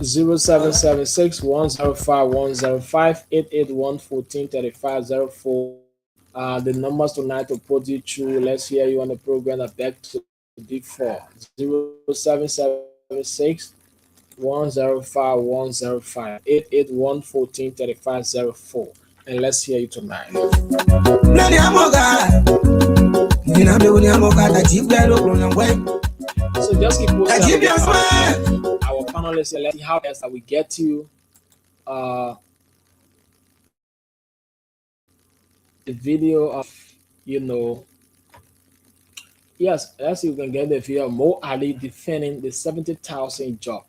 0776-105-105-881-143504. The numbers tonight to put you through. Let's hear you on the program at back to D4. 0776-105-105-881-143504. And let's hear you tonight. So just keep posting our panelists and let's see how best that we get you the video of yes, as you can get the video of Mo Ali defending the 70,000 job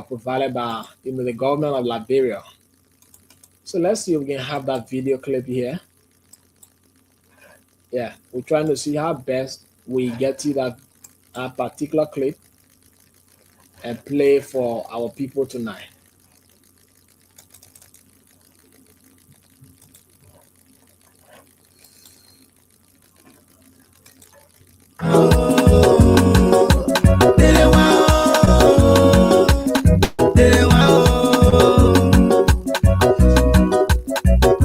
provided by the government of Liberia. So let's see if we can have that video clip here. Yeah, we're trying to see how best we get to that a particular clip and play for our people tonight.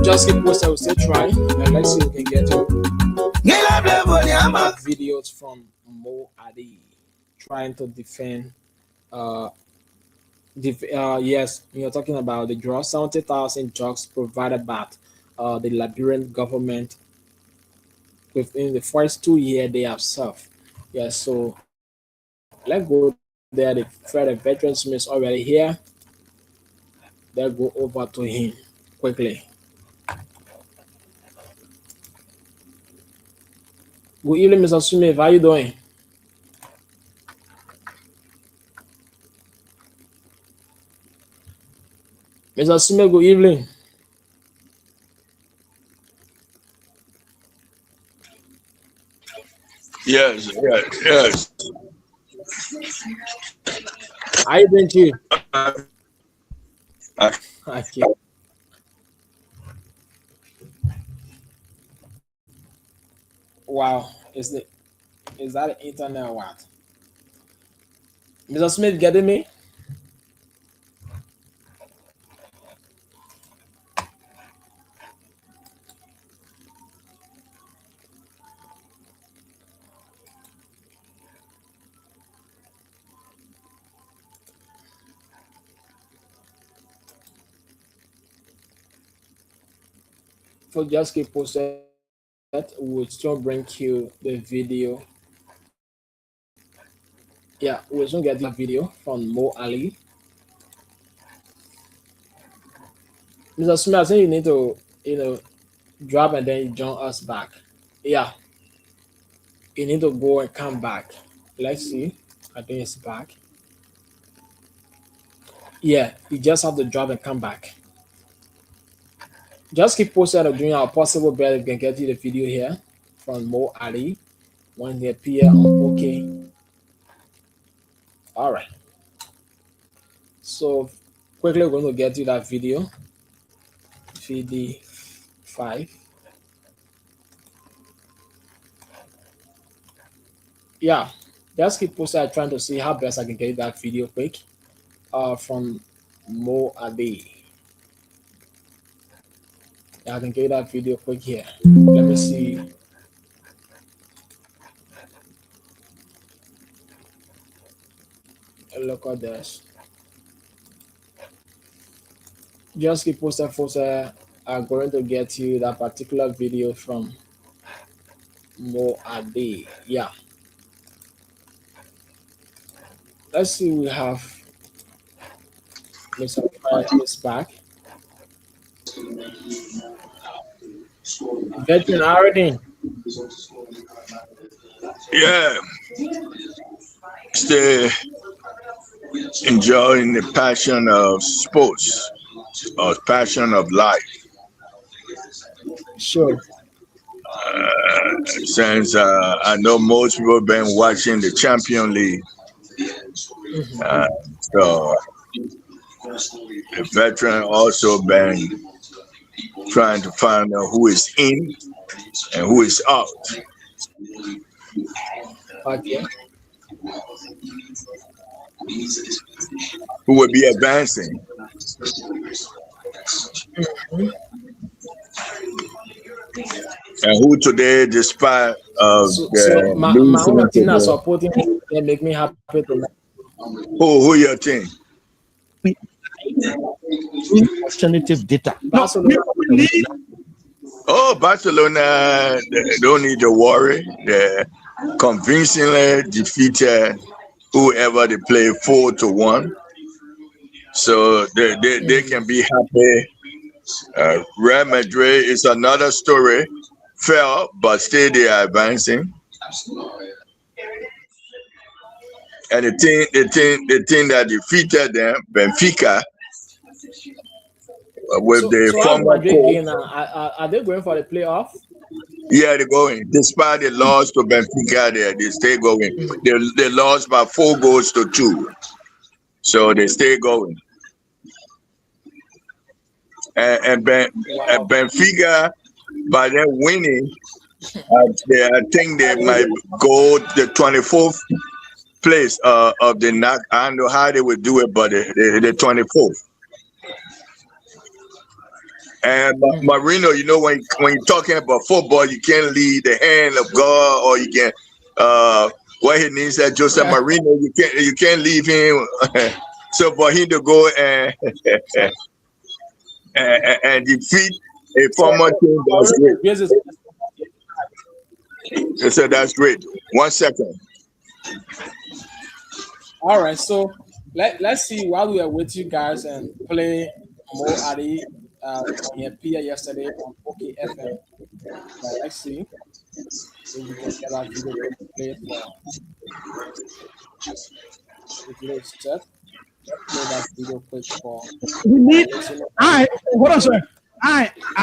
Just keep posted, we'll still try, and let's see if we can get you videos from Mo Adi trying to defend. Yes, you're talking about the draw 70,000 jobs provided by the Liberian government within the first 2 years they have served. Yes, so let's go there. The Fred Veteran Smith already here. Let's go over to him quickly. Good evening, Mr. Smith. How you doing? Mr. Smith, good evening. Yes. How you doing, Chief? Okay. Wow, is that the internet or what? Mr. Smith, getting me? So just keep posted. We'll still bring you the video. Yeah, we'll soon get the video from Mo Ali. Mr. Smith, I think you need to, drop and then you join us back. Yeah. You need to go and come back. Let's see. I think it's back. Yeah, you just have to drop and come back. Just keep posted of doing our possible best. We can get you the video here from Mo Ali when they appear on OK. All right. So quickly, we're going to get you that video. VD5. Yeah, just keep posted trying to see how best I can get that video quick from Mo Ali. Yeah, I can get that video quick here. Let me see. Look at this. Just keep posted, folks. I'm going to get you that particular video from Mo Ali. Yeah. Let's see. We have Mr. Price back. Veteran already. Yeah. Stay enjoying the passion of sports or passion of life. Sure. Since I know most people have been watching the Champion League. So the veteran also been trying to find out who is in and who is out. Okay. Who will be advancing. And who today, despite so my own team are supporting me, they make me happy tonight. Who your team? Alternative data. Barcelona. Oh, Barcelona, they don't need to worry. They convincingly defeated whoever they play 4-1. So they can be happy. Real Madrid is another story. Fell, but still they are advancing. And the team that defeated them, Benfica, with the former are they going for the playoff? Yeah, they're going. Despite the loss to Benfica, they stay going. They lost by 4-2, so they stay going. And Benfica, by them winning, I think they might go the 24th place of the knock. I don't know how they would do it, but the 24th. And Marino, you know, when you're talking about football, you can't leave the hand of God, or you can what he needs that Jose Marino, you can't leave him. So for him to go and defeat a former team, that's great. So that's great. 1 second. All right, so let's see while we are with you guys and play Mo Ali on your peer yesterday on OK FM. Let's see if we can get our video to play for the video set. Play that video quick for. We need. Hold on, sir.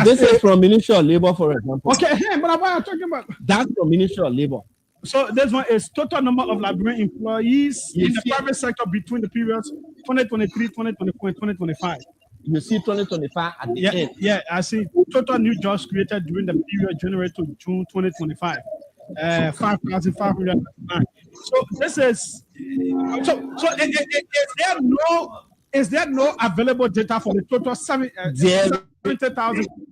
This is from Ministry of Labor, for example. Okay, but I'm talking about. That's from Ministry of Labor. So this one is total number of Liberian employees in the private sector between the periods 2023, 2024, and 2025. You see 2025 at the end. Yeah, I see total new jobs created during the period January to June 2025. 5,509. So this is is there no available data for the total 70,000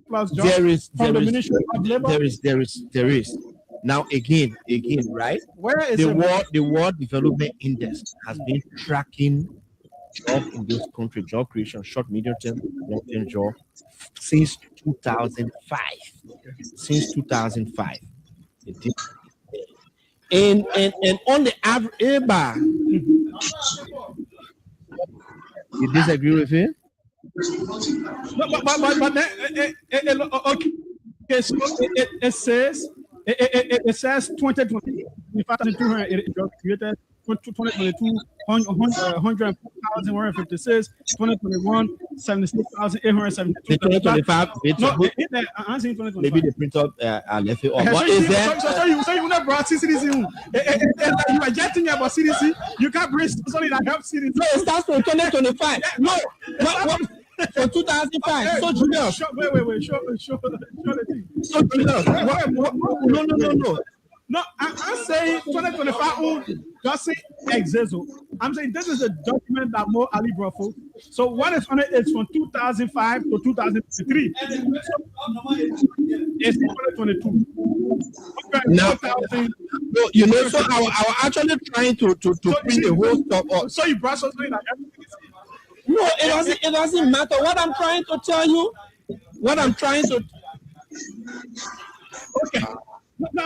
plus jobs from the Ministry of Labor? There is. Now again, right? Where is the World Development Index has been tracking job in this country, job creation, short, medium term, long term job since 2005. Since 2005. And on the average, you disagree with him? But okay, so it says 2020, 5,200 jobs created, 2022, 104,156, 2021, 76,872. 2025, I'm saying 2025. Maybe the print up left it off. What is that? So you not brought CDC. You are jetting about CDC. You can't bring something that helps CDC. No, it starts from 2025. No, what? For 2005. So Julius. Wait. Show the thing. So Julius. No. No, I'm saying 2025 doesn't exist. I'm saying this is a document that Mo Ali brought forth. So what is on it is from 2005 to 2003. It's 2022. Now, you know, so I was actually trying to print the whole stuff up. So you brought something like everything. No, it doesn't matter. What I'm trying to tell you, Okay. No,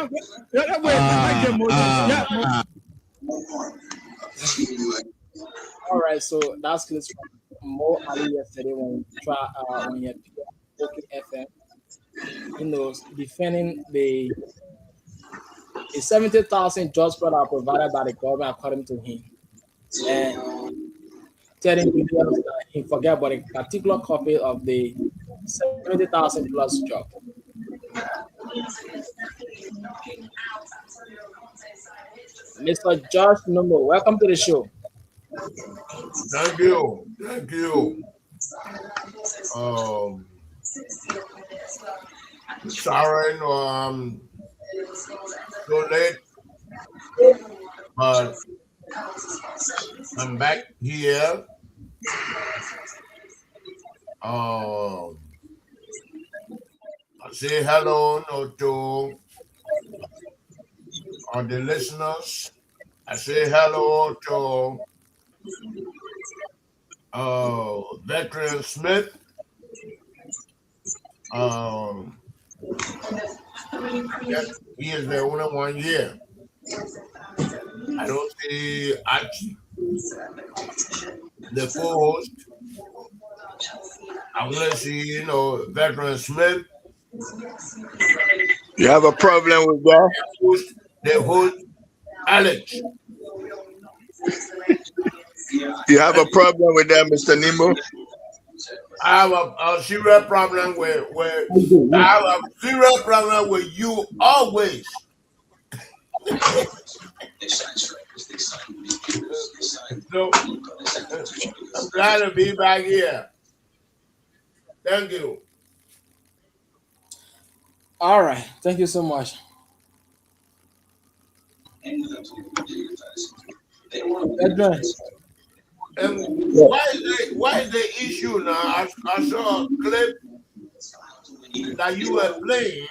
all right, so that's clips from Mo Ali yesterday when he appeared on OK FM. You know, defending the 70,000 jobs that are provided by the government according to him, and telling people that he forget about a particular copy of the 70,000 plus job. Mr. Josh Nomo, welcome to the show. Thank you. Sorry, no, so late, but I'm back here. I say hello to the listeners. I say hello to Veteran Smith. Yes, he is the only 1 year. I don't see Archie, the co-host. I'm gonna see, Veteran Smith. You have a problem with that? The host, Alex. You have a problem with that, Mr. Nemo? I have a serious problem with I have a serious problem with you always. So I'm glad to be back here. Thank you. All right. Thank you so much. Edwin. Why is the issue now? I saw a clip that you were playing.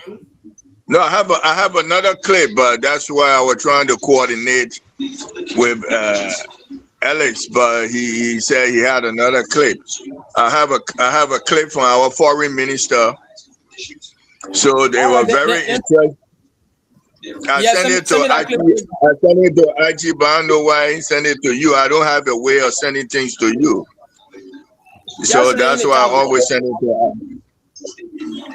No, I have another clip, but that's why I was trying to coordinate with Alex, but he said he had another clip. I have a clip from our foreign minister. So they were very interested. I sent it to Archie, but I don't know why he sent it to you. I don't have a way of sending things to you. So that's why I always send it to Archie.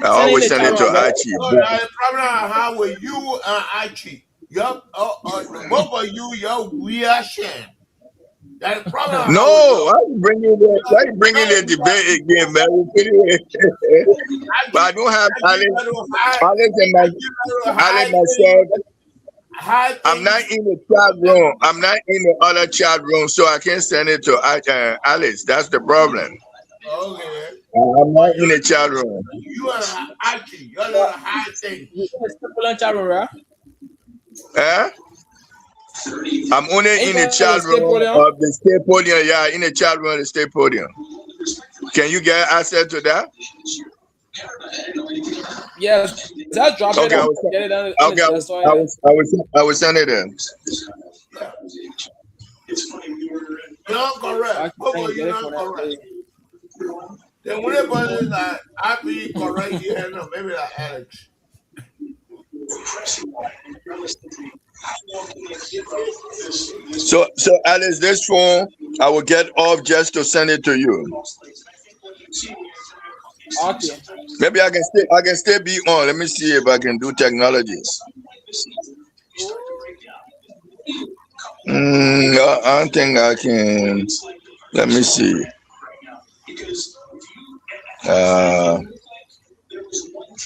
I always send it to Archie. So the problem I have with you and Archie, both of you, you're weird shit. That problem. No, why you bringing the debate again, man? But I don't have Alex and myself. I'm not in the chat room. I'm not in the other chat room, so I can't send it to Alex. That's the problem. Okay. I'm not in the chat room. You are Archie. You're not a high thing. You in the chat room, right? I'm only in the chat room of the state podium. Yeah, in the chat room of the state podium. Can you get access to that? Yes. Just drop it. I will send it in. You're correct. You're not correct. The only person that I be correct here, no, maybe that Alex. So Alex, this phone I will get off just to send it to you. Okay. Maybe I can still be on. Let me see if I can do technologies. No, I don't think I can. Let me see.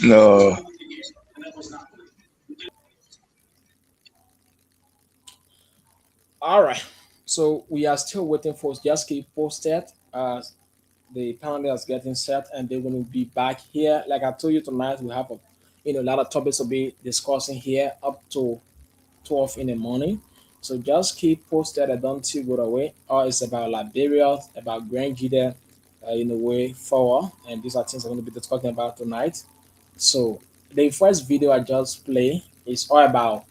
No. All right. So we are still waiting for just keep posted. The panel is getting set, and they're going to be back here. Like I told you tonight, we have a lot of topics to be discussing here up to 12 in the morning. So just keep posted and don't you go away. Or it's about Liberia, about Grand GEDEH, in the way forward, and these are things I'm going to be talking about tonight. So the first video I just play is all about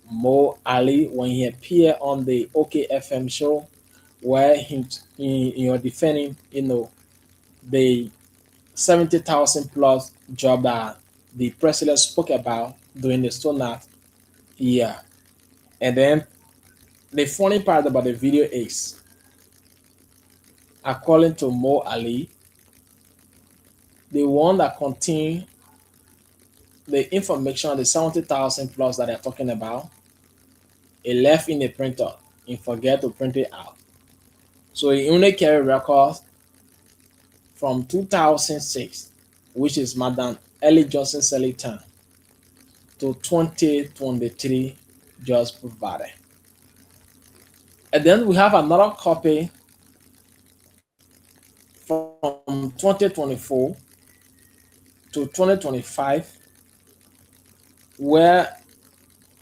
Mo Ali when he appeared on the OKFM show, where he defending the 70,000 plus job that the president spoke about during the Stone year. And then the funny part about the video is, according to Mo Ali, the one that contain the information, the 70,000 plus that they're talking about, it left in the printer and forget to print it out. So he only carry records from 2006, which is Madam Ellie Johnson Sally time, to 2023 just provided. And then we have another copy from 2024 to 2025, where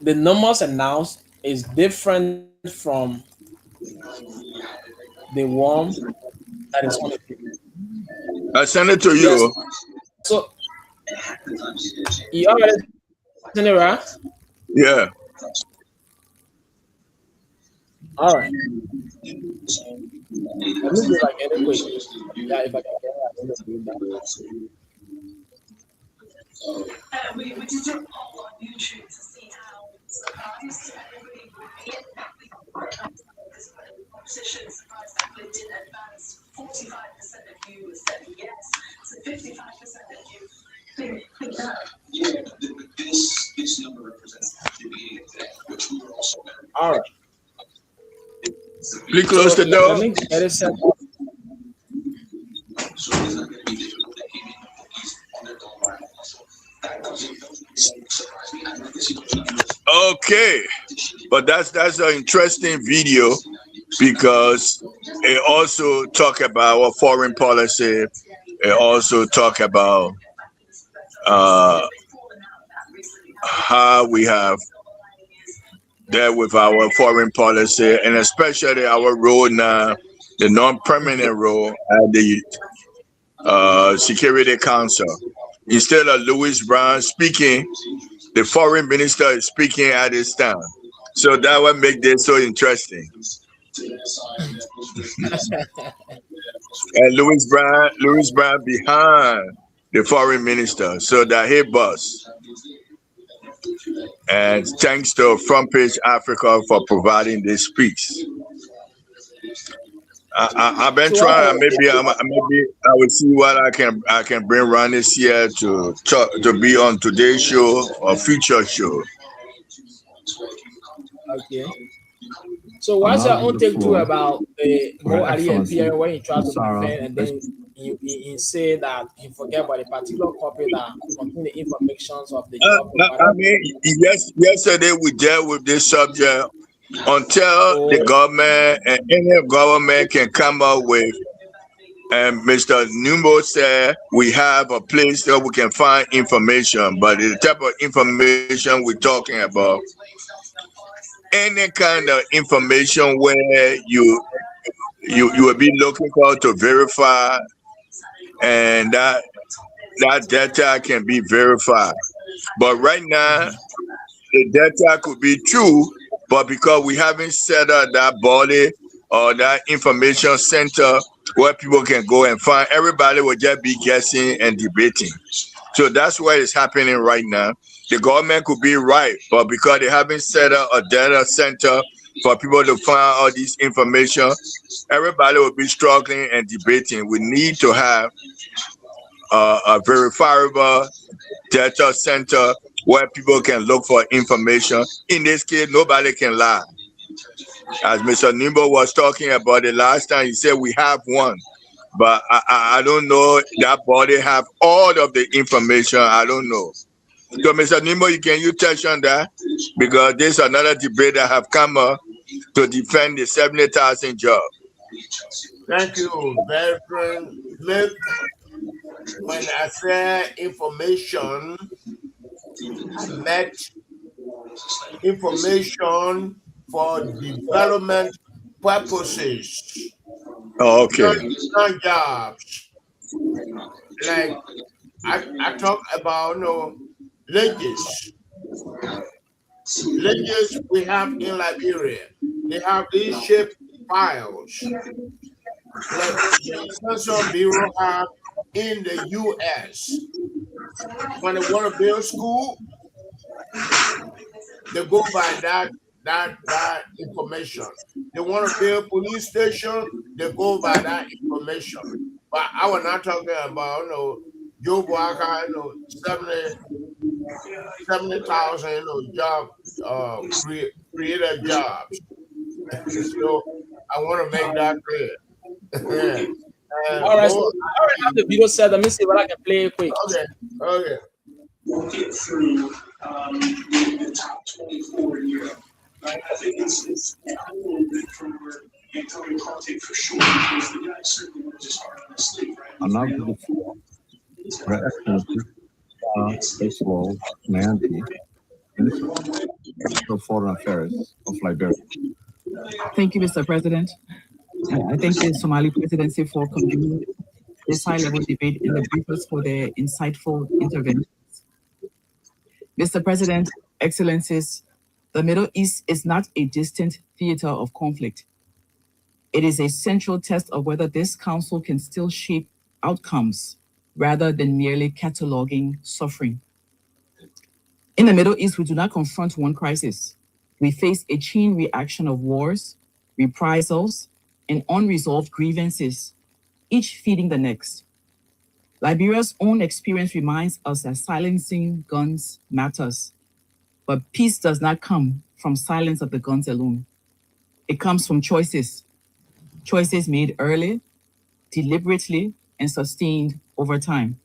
the numbers announced is different from the one that is on the paper. I send it to you. Yes. So you already sent it, right? Yeah. All right. Let me do like anyway. Yeah, if I can get it, I'm do that. We did a poll on YouTube to see how surprised everybody would be this competition. Surprised that it did advance. 45% of you said yes, so 55% of you think no. Yeah, this number represents the meeting today, which we were also. All right. Please close the door. Let me edit Okay, but that's an interesting video because it also talk about our foreign policy. It also talk about how we have dealt with our foreign policy, and especially our role now, the non-permanent role at the Security Council. Instead of Louis Brown speaking, the foreign minister is speaking at this time. So that would make this so interesting. And Louis Brown behind the foreign minister, so that he boss. And thanks to Front Page Africa for providing this piece. I've been trying. Maybe I will see what I can bring around this year to talk, to be on today's show or future show. Okay. So what's your own take too about the Mo Ali and Pierre when he tried to defend and then he said that he forget about a particular copy that contain the information of the job. I mean, yesterday we dealt with this subject until the government and any government can come up with. And Mr. Numbo said we have a place that we can find information, but the type of information we're talking about, any kind of information where you will be looking for to verify, and that data can be verified. But right now, the data could be true, but because we haven't set up that body or that information center where people can go and find, everybody will just be guessing and debating. So that's what is happening right now. The government could be right, but because they haven't set up a data center for people to find all this information, everybody will be struggling and debating. We need to have a verifiable data center where people can look for information. In this case, nobody can lie. As Mr. Nimbo was talking about the last time, he said we have one, but I don't know that body have all of the information. I don't know. So, Mr. Nimbo, can you touch on that? Because there's another debate that have come up to defend the 70,000 job. Thank you, Veteran Smith. When I say information, I meant information for development purposes. Oh, okay. Not jobs. Like I talk about legacies. Legacies we have in Liberia. They have these shape files. Like the Census Bureau have in the US. When they want to build school, they go by that information. They want to build police station, they go by that information. But I was not talking about Joe Walker, 70,000 job created jobs. So I want to make that clear. All right, so I already have the video set. Let me see what I can play quick. Okay. We'll get through the top 24 in Europe. I think it's a little bit from where Antonio Conte for sure, because the guy certainly worked his heart on his sleeve, right? Another before. First of all, Mandy, Minister of Foreign Affairs of Liberia. Thank you, Mr. President. I thank the Somali presidency for convening this high-level debate and the briefers for their insightful interventions. Mr. President, Excellencies, the Middle East is not a distant theater of conflict. It is a central test of whether this council can still shape outcomes rather than merely cataloging suffering. In the Middle East, we do not confront one crisis. We face a chain reaction of wars, reprisals, and unresolved grievances, each feeding the next. Liberia's own experience reminds us that silencing guns matters, but peace does not come from silence of the guns alone. It comes from choices made early, deliberately, and sustained over time.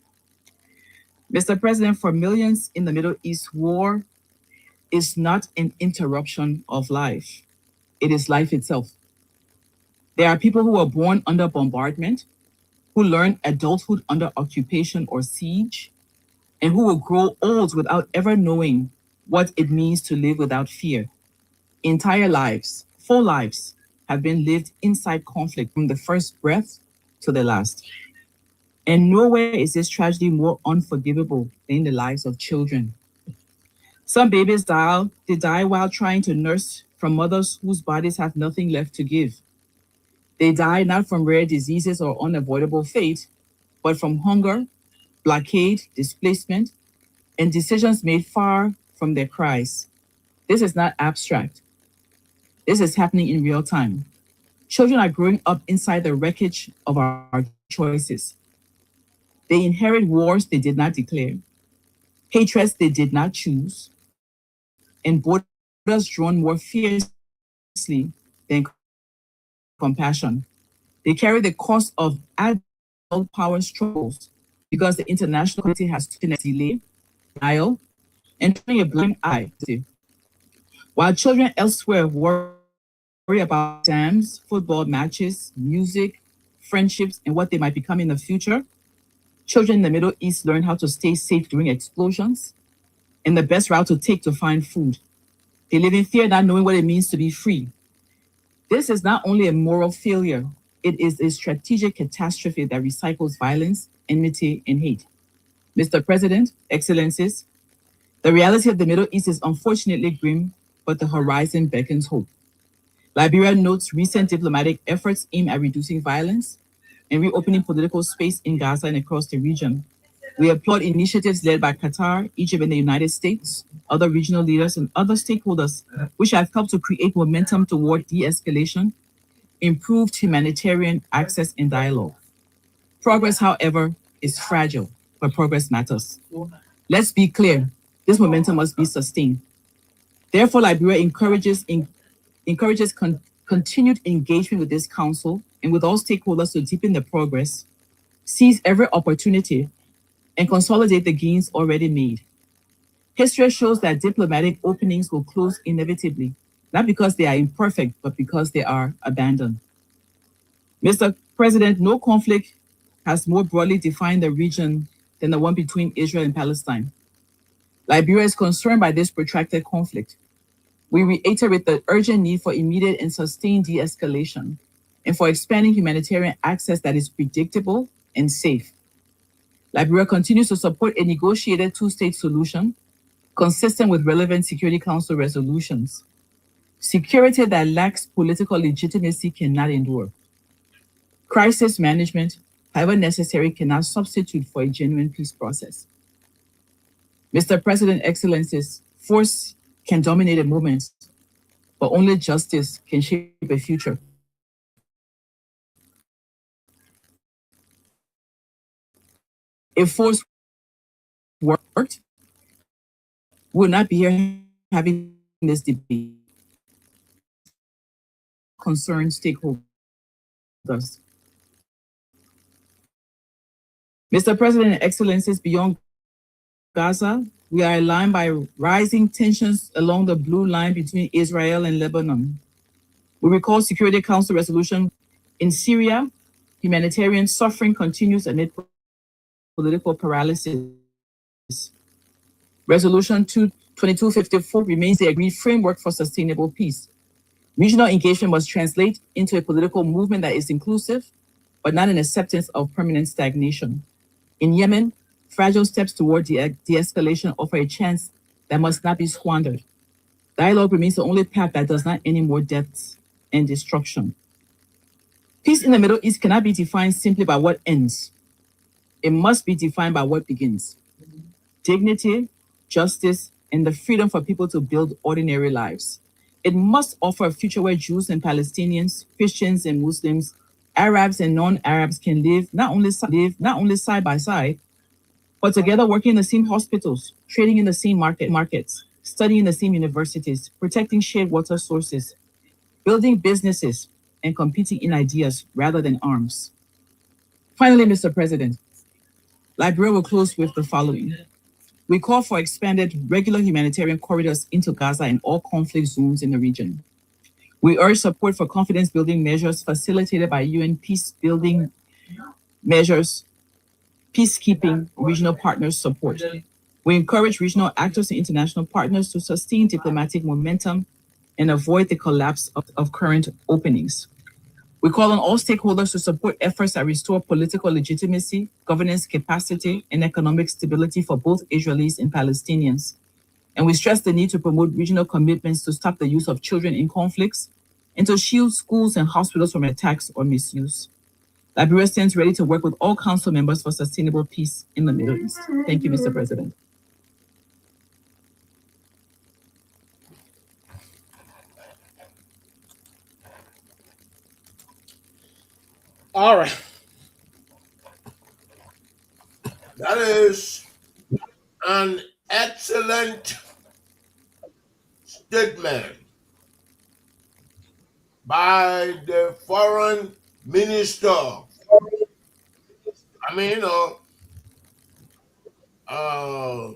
Mr. President, for millions in the Middle East, war is not an interruption of life. It is life itself. There are people who are born under bombardment, who learn adulthood under occupation or siege, and who will grow old without ever knowing what it means to live without fear. Entire lives, full lives, have been lived inside conflict from the first breath to the last. And nowhere is this tragedy more unforgivable than in the lives of children. Some babies die while trying to nurse from mothers whose bodies have nothing left to give. They die not from rare diseases or unavoidable fate, but from hunger, blockade, displacement, and decisions made far from their cries. This is not abstract. This is happening in real time. Children are growing up inside the wreckage of our choices. They inherit wars they did not declare, hatreds they did not choose, and borders drawn more fiercely than compassion. They carry the cost of adult power struggles because the international community has taken a delay, denial, and turning a blind eye. While children elsewhere worry about exams, football matches, music, friendships, and what they might become in the future, children in the Middle East learn how to stay safe during explosions and the best route to take to find food. They live in fear, not knowing what it means to be free. This is not only a moral failure, it is a strategic catastrophe that recycles violence, enmity, and hate. Mr. President, Excellencies, the reality of the Middle East is unfortunately grim, but the horizon beckons hope. Liberia notes recent diplomatic efforts aimed at reducing violence and reopening political space in Gaza and across the region. We applaud initiatives led by Qatar, Egypt, and the United States, other regional leaders, and other stakeholders, which have helped to create momentum toward de-escalation, improved humanitarian access, and dialogue. Progress, however, is fragile, but progress matters. Let's be clear, this momentum must be sustained. Therefore, Liberia encourages continued engagement with this council and with all stakeholders to deepen the progress, seize every opportunity, and consolidate the gains already made. History shows that diplomatic openings will close inevitably, not because they are imperfect, but because they are abandoned. Mr. President, no conflict has more broadly defined the region than the one between Israel and Palestine. Liberia is concerned by this protracted conflict. We reiterate the urgent need for immediate and sustained de-escalation and for expanding humanitarian access that is predictable and safe. Liberia continues to support a negotiated two-state solution consistent with relevant Security Council resolutions. Security that lacks political legitimacy cannot endure. Crisis management, however necessary, cannot substitute for a genuine peace process. Mr. President, Excellencies, force can dominate a moment, but only justice can shape a future. If force worked, we would not be here having this debate. Concerned stakeholders. Mr. President and Excellencies, beyond Gaza, we are aligned by rising tensions along the blue line between Israel and Lebanon. We recall Security Council resolution in Syria. Humanitarian suffering continues amid political paralysis. Resolution 2254 remains the agreed framework for sustainable peace. Regional engagement must translate into a political movement that is inclusive, but not an acceptance of permanent stagnation. In Yemen, fragile steps toward de-escalation offer a chance that must not be squandered. Dialogue remains the only path that does not end in more deaths and destruction. Peace in the Middle East cannot be defined simply by what ends. It must be defined by what begins. Dignity, justice, and the freedom for people to build ordinary lives. It must offer a future where Jews and Palestinians, Christians and Muslims, Arabs and non-Arabs can live not only side by side, but together working in the same hospitals, trading in the same markets, studying in the same universities, protecting shared water sources, building businesses, and competing in ideas rather than arms. Finally, Mr. President, Liberia will close with the following. We call for expanded regular humanitarian corridors into Gaza and all conflict zones in the region. We urge support for confidence-building measures facilitated by UN peace-building measures, peacekeeping, regional partners support. We encourage regional actors and international partners to sustain diplomatic momentum and avoid the collapse of current openings. We call on all stakeholders to support efforts that restore political legitimacy, governance capacity, and economic stability for both Israelis and Palestinians. And we stress the need to promote regional commitments to stop the use of children in conflicts and to shield schools and hospitals from attacks or misuse. Liberia stands ready to work with all council members for sustainable peace in the Middle East. Thank you, Mr. President. All right. That is an excellent statement by the foreign minister. I mean, I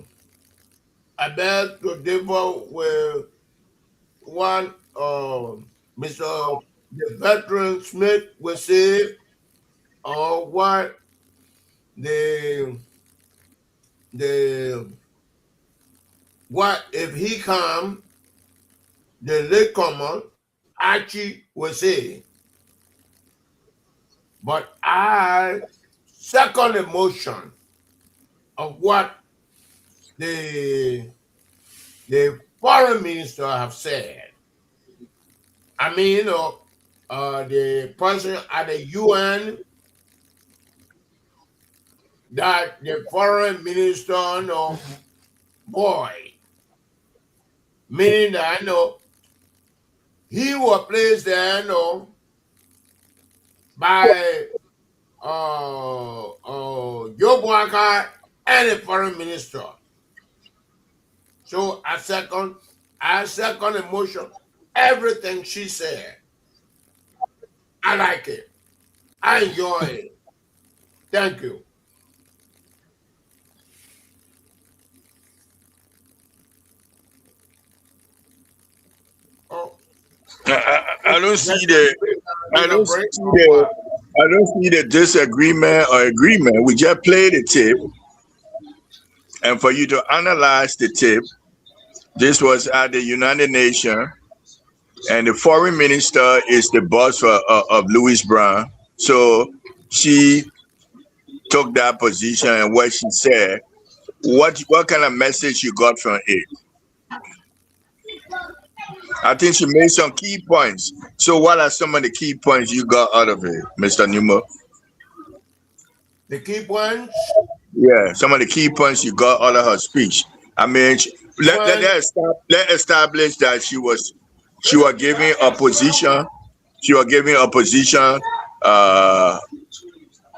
beg to differ with one Mr. the veteran Smith will say, or what what if he come, the latecomer, Archie will say. But I second the motion of what the foreign minister have said. I mean, the person at the UN that the foreign minister, no boy, meaning that I know he was placed there, by Joe Boakai and the foreign minister. So I second the motion. Everything she said, I like it. I enjoy it. Thank you. Oh. I don't see the disagreement or agreement. We just played the tip, and for you to analyze the tip, this was at the United Nations, and the foreign minister is the boss of Louis Brown. So she took that position, and what she said, what kind of message you got from it? I think she made some key points. So what are some of the key points you got out of it, Mr. Newman? The key points? Yeah, some of the key points you got out of her speech. I mean, let's establish that she was giving a position. She was giving a position.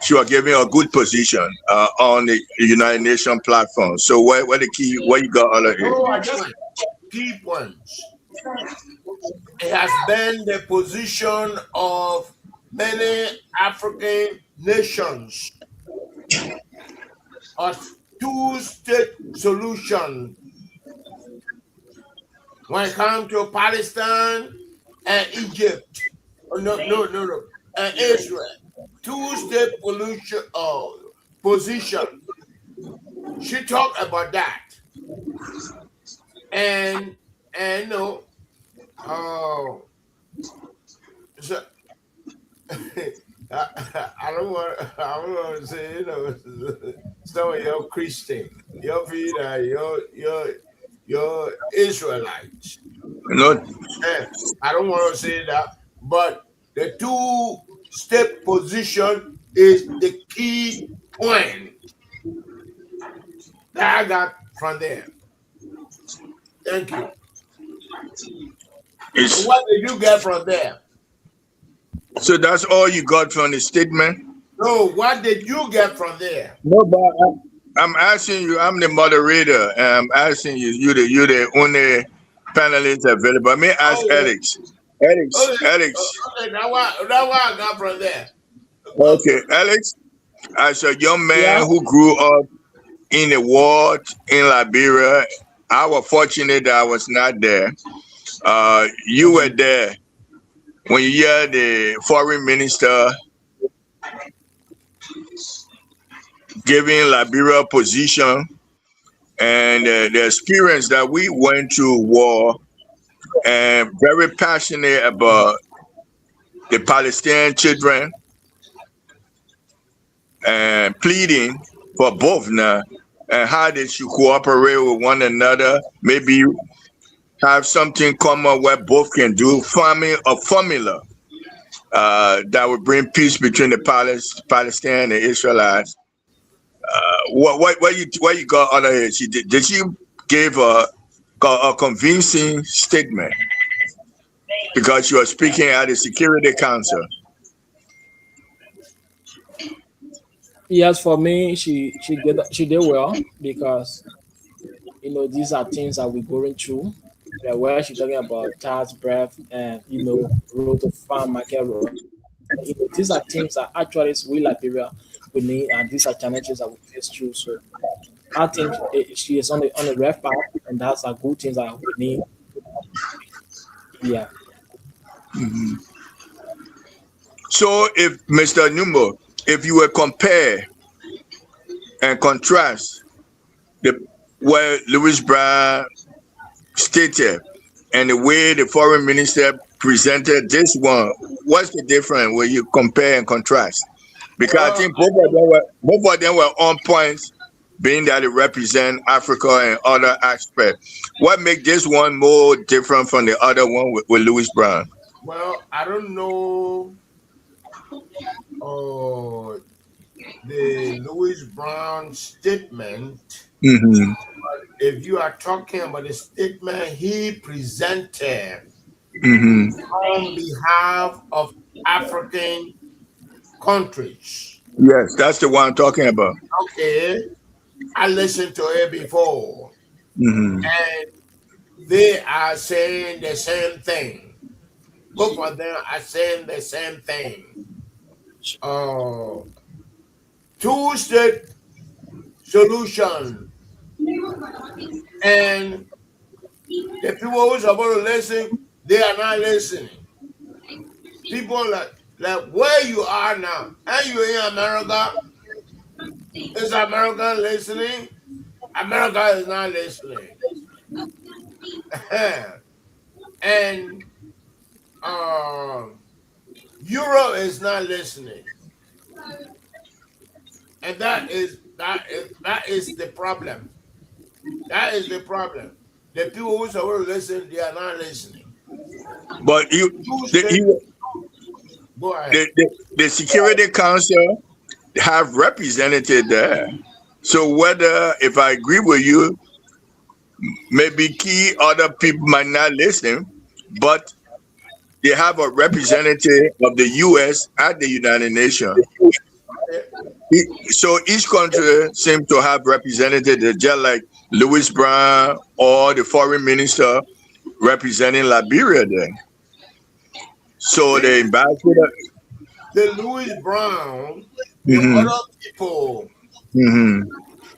She was giving a good position on the United Nations platform. So what you got out of it? Key points. It has been the position of many African nations of two-state solution when it comes to Palestine and Egypt. And Israel. Two-state position. She talked about that. And no, so I don't want to say, some of your Christian, your people, your Israelites. No, I don't want to say that, but the two-step position is the key point that I got from there. Thank you. What did you get from there? So that's all you got from the statement? No, what did you get from there? No, but I'm asking you, I'm the moderator, and I'm asking you, you're the only panelist available. Let me ask Alex. Alex. Okay, that's what I got from there. Okay, Alex, as a young man who grew up in the war in Liberia. I was fortunate that I was not there. You were there when you hear the foreign minister giving Liberia position and the experience that we went to war, and very passionate about the Palestinian children and pleading for both now and how they should cooperate with one another, maybe have something common where both can do, forming a formula that would bring peace between the Palestinians and the Israelites. What you got on her? Did she give a convincing statement because she was speaking at the Security Council? Yes, for me, she did well because these are things that we're going through. Where she's talking about child's breath and road to farm market road. These are things that actually we Liberia we need, and these are challenges that we face through. So I think she is on the right path, and that's a good thing that we need. Yeah. Mm-hmm. So, if Mr. Numbo, if you were compare and contrast where Louis Brown stated and the way the foreign minister presented this one, what's the difference when you compare and contrast? Because I think both of them were on points, being that it represent Africa and other aspects. What makes this one more different from the other one with Louis Brown? Well, I don't know the Louis Brown statement. Mm-hmm. If you are talking about the statement he presented on behalf of African countries. Yes, that's the one I'm talking about. Okay. I listened to it before. Mm-hmm. And they are saying the same thing. Both of them are saying the same thing. Two-state solution. And the people who are supposed to listen, they are not listening. People like where you are now, and you in America, is America listening? America is not listening. And Europe is not listening. And that is the problem. That is the problem. The people who are supposed to listen, they are not listening. But go ahead. The Security Council have represented there. So whether if I agree with you, maybe key other people might not listen, but they have a representative of the U.S. at the United Nations. So each country seems to have representatives, just like Louis Brown or the foreign minister representing Liberia there. So the ambassador, the Louis Brown, the other people,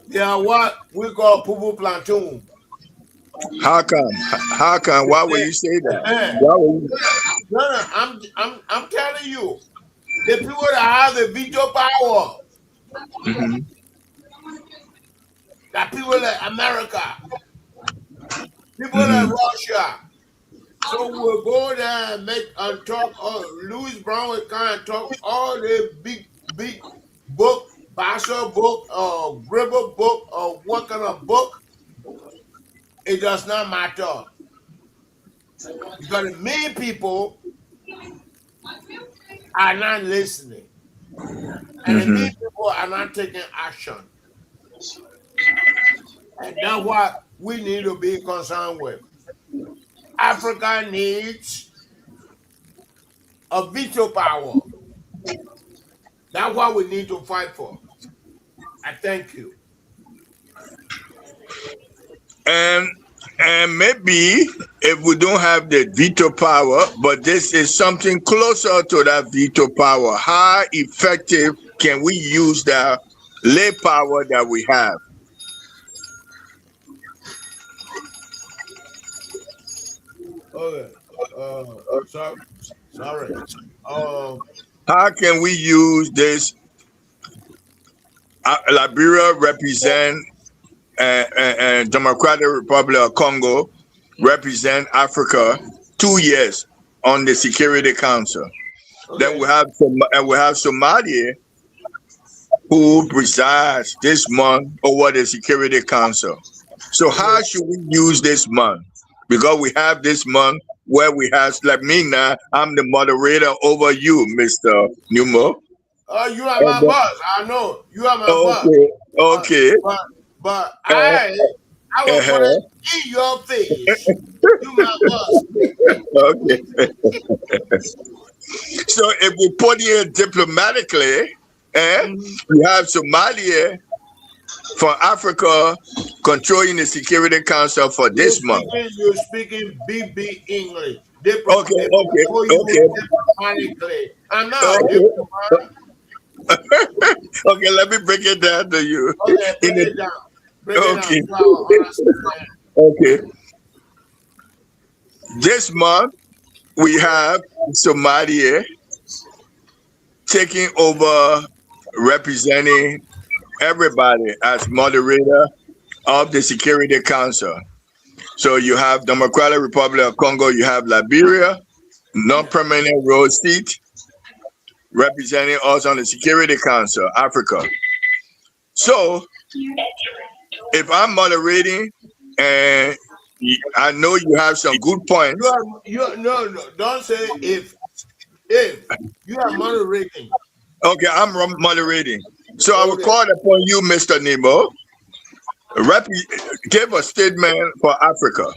they are what we call Pupu Platoon. How come? Why would you say that? Why would you? No, I'm telling you, the people that have the veto power, that people like America, people like Russia. So we'll go there and make and talk. Louis Brown will come and talk all the big book, Basel book, or Gribble book, or what kind of book. It does not matter. Because many people are not listening. And many people are not taking action. And that's what we need to be concerned with. Africa needs a veto power. That's what we need to fight for. I thank you. And maybe if we don't have the veto power, but this is something closer to that veto power, how effective can we use that lay power that we have? Okay. Sorry. How can we use this? Liberia represent and Democratic Republic of Congo represent Africa 2 years on the Security Council. Okay. Then we have Somalia who presides this month over the Security Council. So how should we use this month? Because we have this month where we have, like me now, I'm the moderator over you, Mr. Numo. Oh, you are my boss. I know you are my boss. Okay. But I was gonna in your face. You my boss. Okay. So if we put it diplomatically, we have Somalia from Africa controlling the Security Council for this month. You're speaking BB English. Okay. Diplomatically. I'm not diplomat. Okay, let me break it down to you. Okay, break it down. Okay. Okay. This month we have Somalia taking over, representing everybody as moderator of the Security Council. So you have Democratic Republic of Congo, you have Liberia, non-permanent role seat, representing us on the Security Council, Africa. So if I'm moderating and I know you have some good points. No, don't say if you are moderating. Okay, I'm moderating. So I will call upon you, Mr. Nemo. Give a statement for Africa.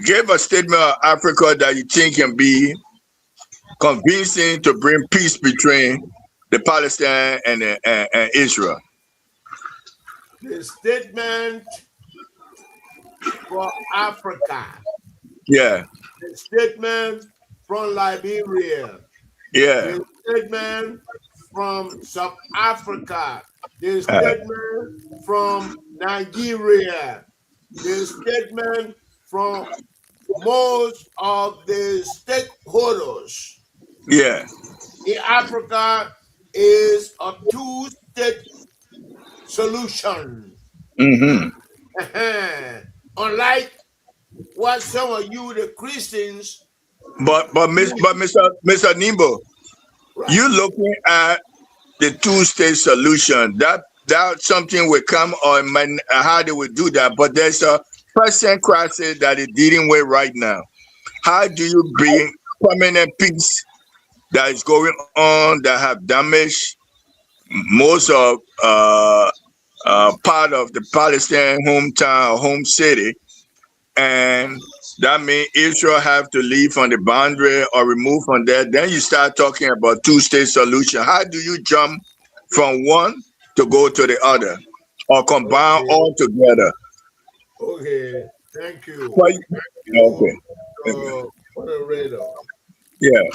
Give a statement of Africa that you think can be convincing to bring peace between the Palestine and Israel. The statement for Africa. Yeah. The statement from Liberia. Yeah. The statement from South Africa. The statement from Nigeria. The statement from most of the stakeholders. Yeah. In Africa is a two-state solution. Unlike what some of you, the Christians. But Mr. Nimbo, you looking at the two-state solution. That something will come on how they will do that. But there's a present crisis that is dealing with right now. How do you bring permanent peace that is going on that have damaged most of part of the Palestine hometown, home city, and that means Israel have to leave from the boundary or remove from there. Then you start talking about two-state solution. How do you jump from one to go to the other, or combine all together? Okay, thank you. Okay. Moderator. Yeah.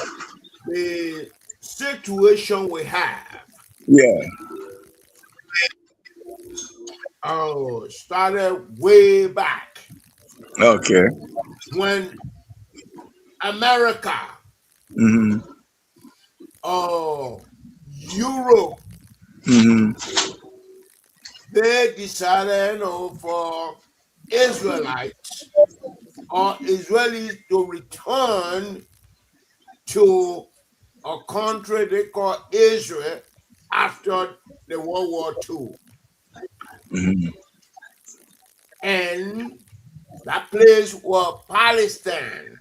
The situation we have. Yeah. Started way back. Okay. When America, Europe, they decided for Israelites or Israelis to return to a country they call Israel after the World War II. And that place was Palestine.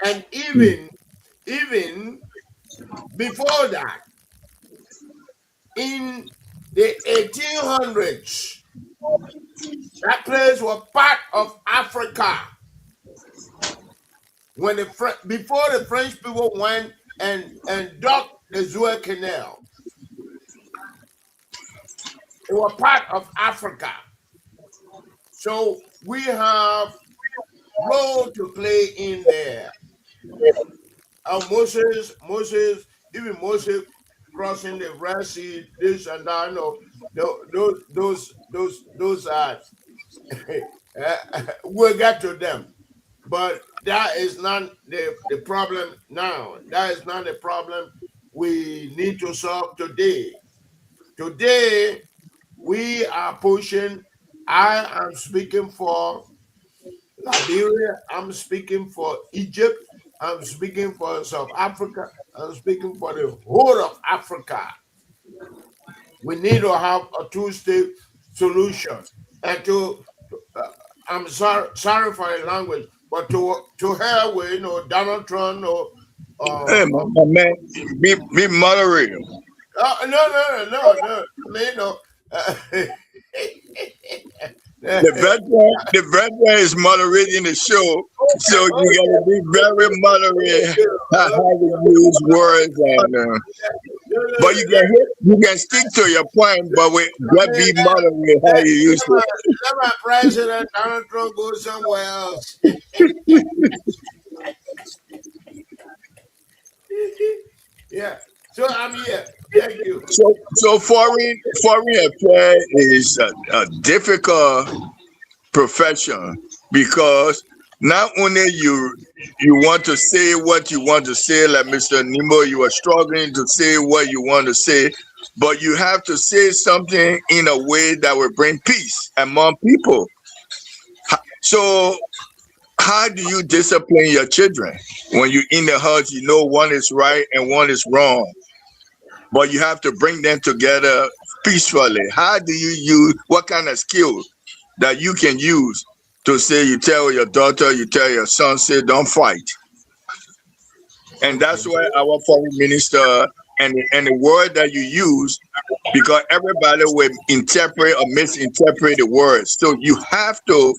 And even before that, in the 1800s, that place was part of Africa. When before the French people went and dug the Suez Canal, it was part of Africa. So we have role to play in there. Moses crossing the Red Sea, this and that. No, those are we'll get to them. But that is not the problem now. That is not the problem we need to solve today. Today, we are pushing. I am speaking for Liberia. I'm speaking for Egypt. I'm speaking for South Africa. I'm speaking for the whole of Africa. We need to have a two-state solution. And I'm sorry for the language, but to hell with Donald Trump or Hey, my man, be moderate. no. The veteran is moderating the show, so you gotta be very moderate how you use words, and but you can stick to your point, but gotta be moderate how you use it. Let my president Donald Trump go somewhere else. Yeah. So I'm here. Thank you. So foreign affairs is a difficult profession because not only you want to say what you want to say, like Mr. Nemo, you are struggling to say what you want to say, but you have to say something in a way that will bring peace among people. So how do you discipline your children when you're in the house? You know one is right and one is wrong, but you have to bring them together peacefully. How do you use, what kind of skill that you can use to say, you tell your daughter, you tell your son, say, don't fight? And that's why our foreign minister and the word that you use, because everybody will interpret or misinterpret the words. So you have to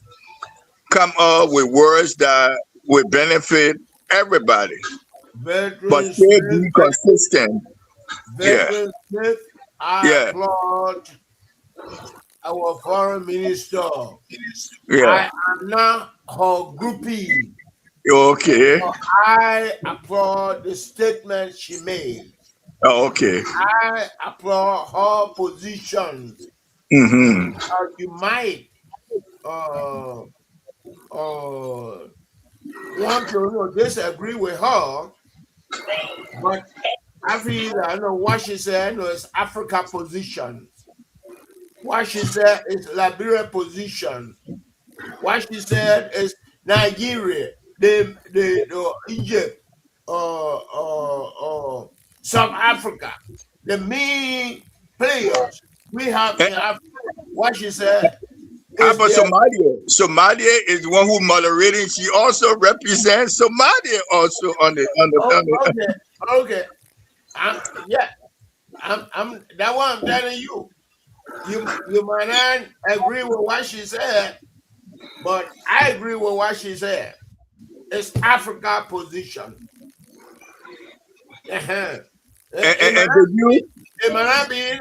come up with words that will benefit everybody, but still be consistent. Veteran Smith, I applaud our foreign minister. I am not her groupie. Okay. I applaud the statement she made. Okay. I applaud her position. Mm-hmm. You might want to disagree with her, but I know what she said. I know it's Africa position. What she said is Liberia position. What she said is Nigeria, the Egypt, South Africa, the main players we have in Africa. What she said. How about Somalia? Somalia is the one who moderating. She also represents Somalia also on the. Okay. I'm that one I'm telling you. You might not agree with what she said, but I agree with what she said. It's Africa position. It might not be,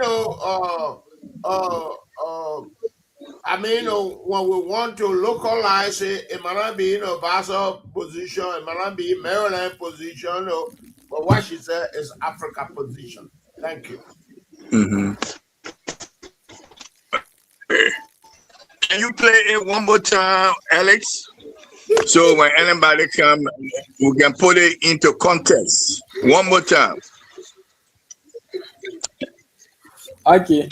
when we want to localize it, it might not be, Vassal position, it might not be Maryland position, but what she said is Africa position. Thank you. Mm-hmm. Can you play it one more time, Alex? So when anybody come, we can put it into context. One more time. Okay.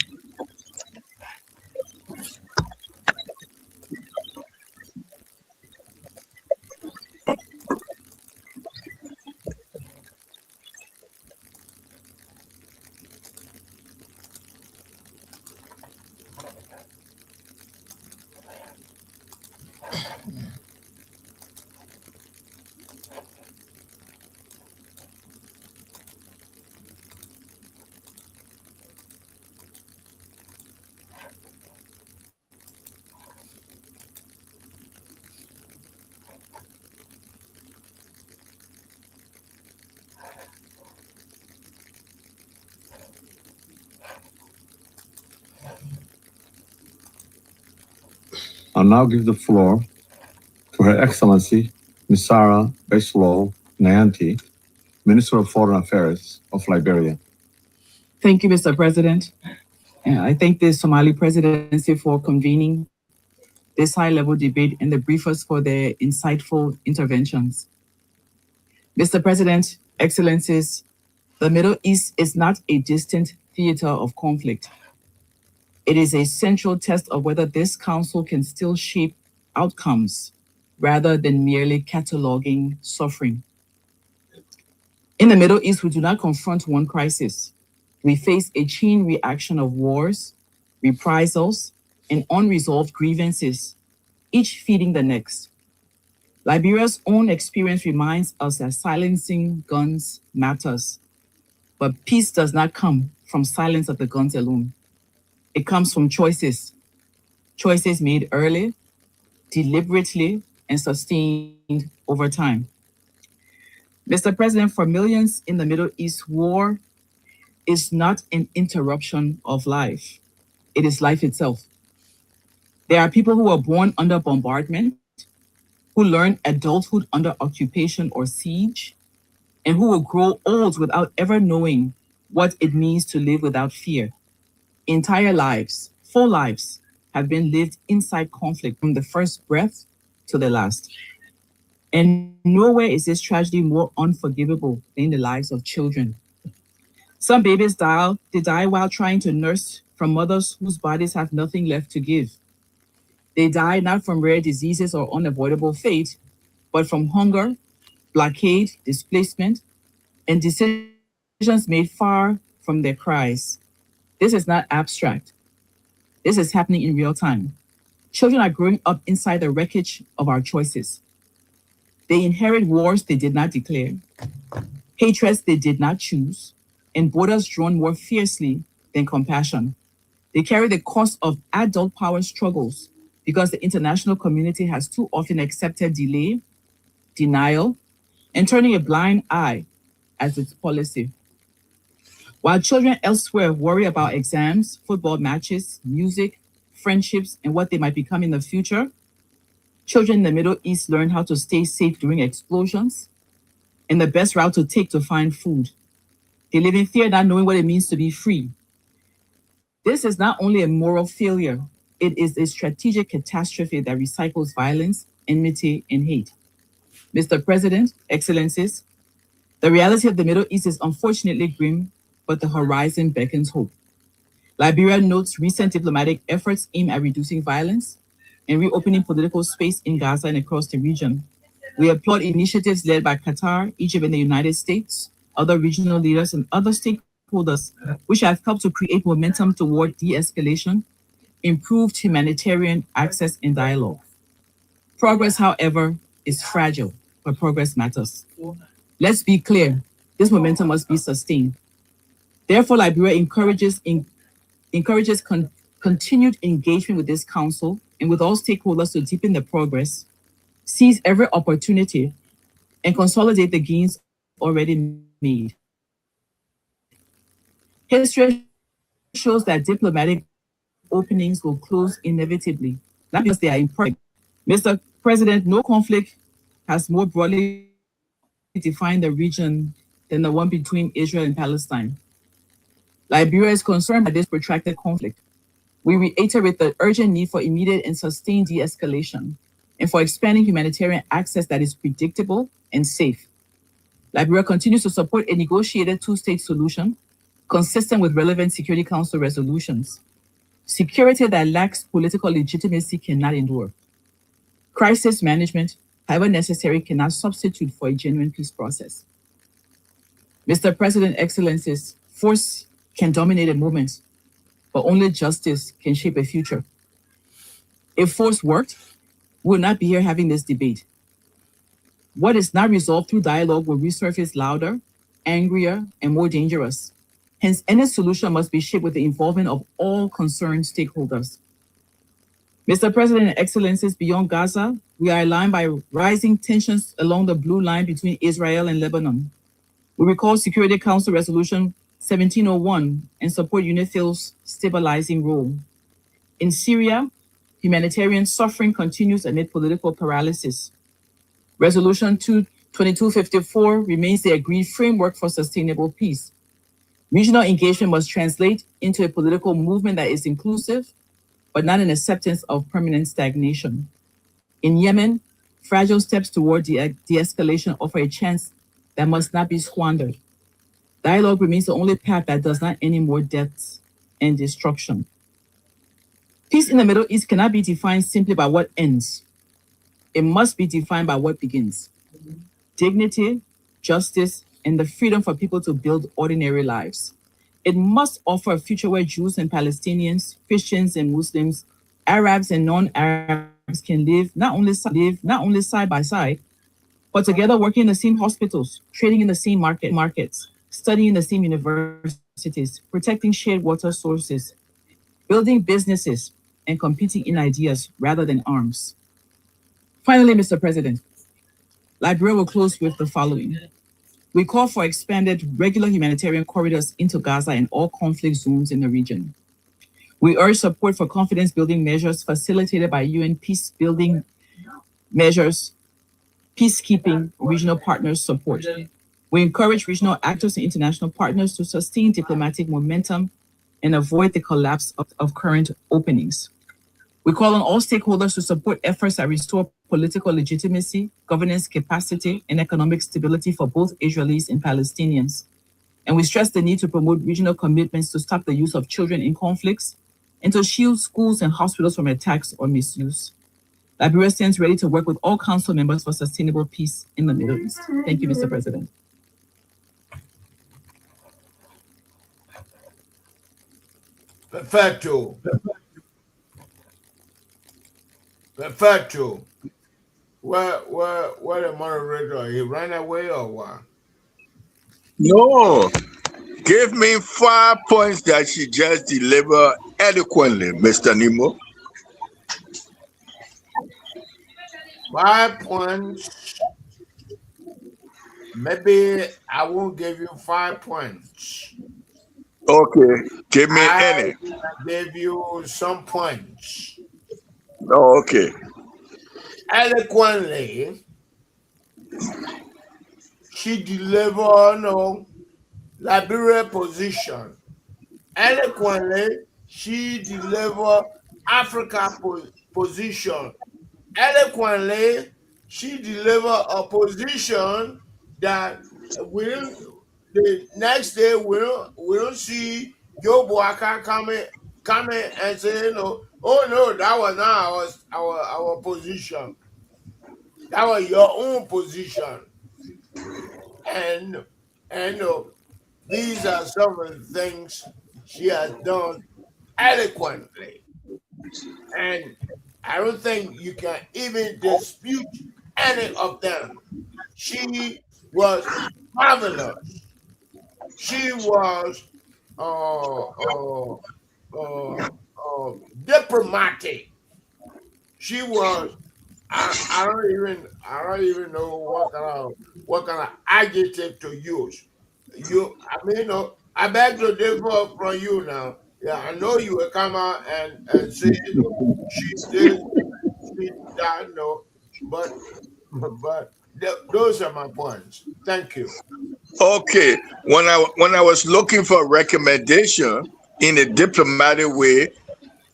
I'll now give the floor to Her Excellency Ms. Sarah Beslow Nyanti, Minister of Foreign Affairs of Liberia. Thank you, Mr. President. I thank the Somali presidency for convening this high-level debate and the briefers for their insightful interventions. Mr. President, Excellencies, the Middle East is not a distant theater of conflict. It is a central test of whether this council can still shape outcomes rather than merely cataloging suffering. In the Middle East, we do not confront one crisis. We face a chain reaction of wars, reprisals, and unresolved grievances, each feeding the next. Liberia's own experience reminds us that silencing guns matters, but peace does not come from silence of the guns alone. It comes from choices made early, deliberately, and sustained over time. Mr. President, for millions in the Middle East, war is not an interruption of life. It is life itself. There are people who are born under bombardment, who learn adulthood under occupation or siege, and who will grow old without ever knowing what it means to live without fear. Entire lives, full lives, have been lived inside conflict from the first breath to the last. And nowhere is this tragedy more unforgivable than in the lives of children. Some babies die while trying to nurse from mothers whose bodies have nothing left to give. They die not from rare diseases or unavoidable fate, but from hunger, blockade, displacement, and decisions made far from their cries. This is not abstract. This is happening in real time. Children are growing up inside the wreckage of our choices. They inherit wars they did not declare, hatreds they did not choose, and borders drawn more fiercely than compassion. They carry the cost of adult power struggles because the international community has too often accepted delay, denial, and turning a blind eye as its policy. While children elsewhere worry about exams, football matches, music, friendships, and what they might become in the future, children in the Middle East learn how to stay safe during explosions and the best route to take to find food. They live in fear, not knowing what it means to be free. This is not only a moral failure, it is a strategic catastrophe that recycles violence, enmity, and hate. Mr. President, Excellencies, the reality of the Middle East is unfortunately grim, but the horizon beckons hope. Liberia notes recent diplomatic efforts aimed at reducing violence and reopening political space in Gaza and across the region. We applaud initiatives led by Qatar, Egypt, and the United States, other regional leaders, and other stakeholders, which have helped to create momentum toward de-escalation, improved humanitarian access, and dialogue. Progress, however, is fragile, but progress matters. Let's be clear, this momentum must be sustained. Therefore, Liberia encourages continued engagement with this council and with all stakeholders to deepen the progress, seize every opportunity, and consolidate the gains already made. History shows that diplomatic openings will close inevitably, not because they are imperfect. Mr. President, no conflict has more broadly defined the region than the one between Israel and Palestine. Liberia is concerned by this protracted conflict. We reiterate the urgent need for immediate and sustained de-escalation and for expanding humanitarian access that is predictable and safe. Liberia continues to support a negotiated two-state solution consistent with relevant Security Council resolutions. Security that lacks political legitimacy cannot endure. Crisis management, however necessary, cannot substitute for a genuine peace process. Mr. President, Excellencies, force can dominate a moment, but only justice can shape a future. If force worked, we would not be here having this debate. What is not resolved through dialogue will resurface louder, angrier, and more dangerous. Hence, any solution must be shaped with the involvement of all concerned stakeholders. Mr. President and Excellencies, beyond Gaza, we are aligned by rising tensions along the blue line between Israel and Lebanon. We recall Security Council Resolution 1701 and support UNIFIL's stabilizing role. In Syria, humanitarian suffering continues amid political paralysis. Resolution 2254 remains the agreed framework for sustainable peace. Regional engagement must translate into a political movement that is inclusive, but not an acceptance of permanent stagnation. In Yemen, fragile steps toward de-escalation offer a chance that must not be squandered. Dialogue remains the only path that does not end in more deaths and destruction. Peace in the Middle East cannot be defined simply by what ends. It must be defined by what begins. Dignity, justice, and the freedom for people to build ordinary lives. It must offer a future where Jews and Palestinians, Christians and Muslims, Arabs and non-Arabs can live not only side by side, but together working in the same hospitals, trading in the same markets, studying in the same universities, protecting shared water sources, building businesses, and competing in ideas rather than arms. Finally, Mr. President, Liberia will close with the following. We call for expanded regular humanitarian corridors into Gaza and all conflict zones in the region. We urge support for confidence-building measures facilitated by UN peace-building measures, peacekeeping, regional partners support. We encourage regional actors and international partners to sustain diplomatic momentum and avoid the collapse of current openings. We call on all stakeholders to support efforts that restore political legitimacy, governance capacity, and economic stability for both Israelis and Palestinians. And we stress the need to promote regional commitments to stop the use of children in conflicts and to shield schools and hospitals from attacks or misuse. Liberia stands ready to work with all council members for sustainable peace in the Middle East. Thank you, Mr. President. Perfecto. Perfecto. Where the moderator? He ran away or what? No. Give me 5 points that she just delivered eloquently, Mr. Nemo. 5 points. Maybe I won't give you 5 points. Okay, give me any. I gave you some points. Oh, okay. Eloquently, she delivered Liberia position. Eloquently, she delivered Africa position. Eloquently, she delivered a position that the next day we don't see Joe Boaka coming and saying, oh no, that was not our position. That was your own position. And these are some of the things she has done eloquently. And I don't think you can even dispute any of them. She was marvelous. She was diplomatic. She was. I don't even know what kind of adjective to use. I beg to differ from you now. Yeah, I know you will come out and say she did that, but those are my points. Thank you. Okay, when I was looking for a recommendation in a diplomatic way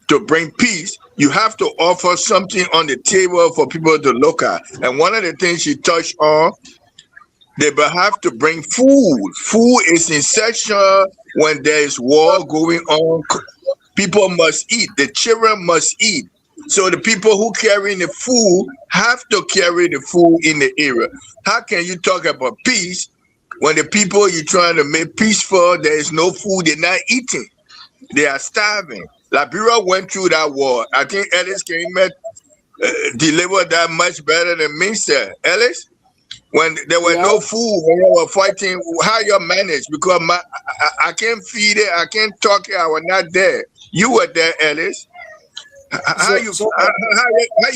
to bring peace, you have to offer something on the table for people to look at. And one of the things she touched on, they will have to bring food. Food is essential when there is war going on. People must eat. The children must eat. So the people who carry the food have to carry the food in the area. How can you talk about peace when the people you're trying to make peace for, there is no food, they're not eating? They are starving. Liberia went through that war. I think Ellis came delivered that much better than me, sir. Ellis, when there were no food, when you were fighting, how you managed? Because I can't feed it, I can't talk it, I was not there. You were there, Ellis. How you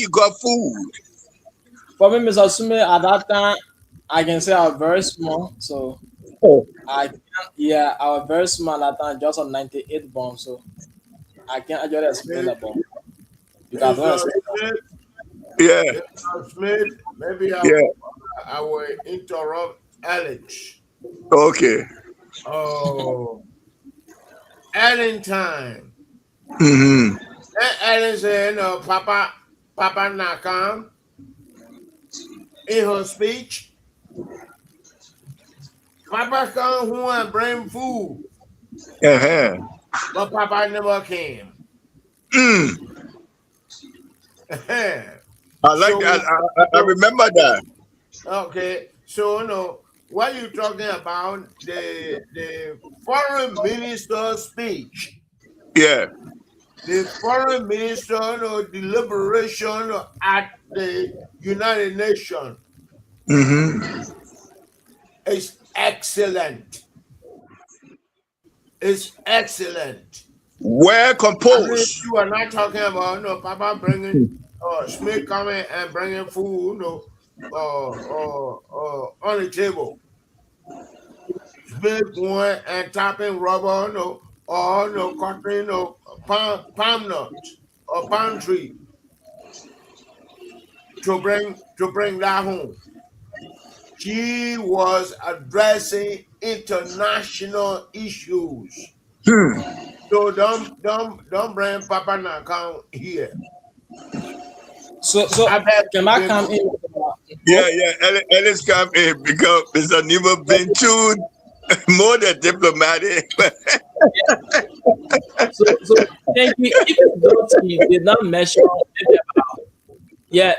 got food? For me, Mr. Sume, at that time, I can say I was very small. So I was very small at that time, just on 98 bomb. So I can't actually explain that bomb. Because maybe I will interrupt Alex. Okay. Oh, Ellen time. And say, no, Papa Nakam, in her speech, Papa come who and bring food, but Papa never came. I like that. I remember that. Okay, so no, what you talking about the foreign minister speech? Yeah. The foreign minister no, deliberation at the United Nations is excellent. It's excellent. Well I mean, composed. you are not talking about no Papa bringing Smith coming and bringing food, no, on the table. Smith going and tapping rubber, no, or no cutting no palm nut or palm tree to bring that home. She was addressing international issues. So don't bring Papa Nakam here. So can I come in? Yeah. Ellis come in because Mr. Nemo been too more than diplomatic. So thank you. Even though she did not measure about,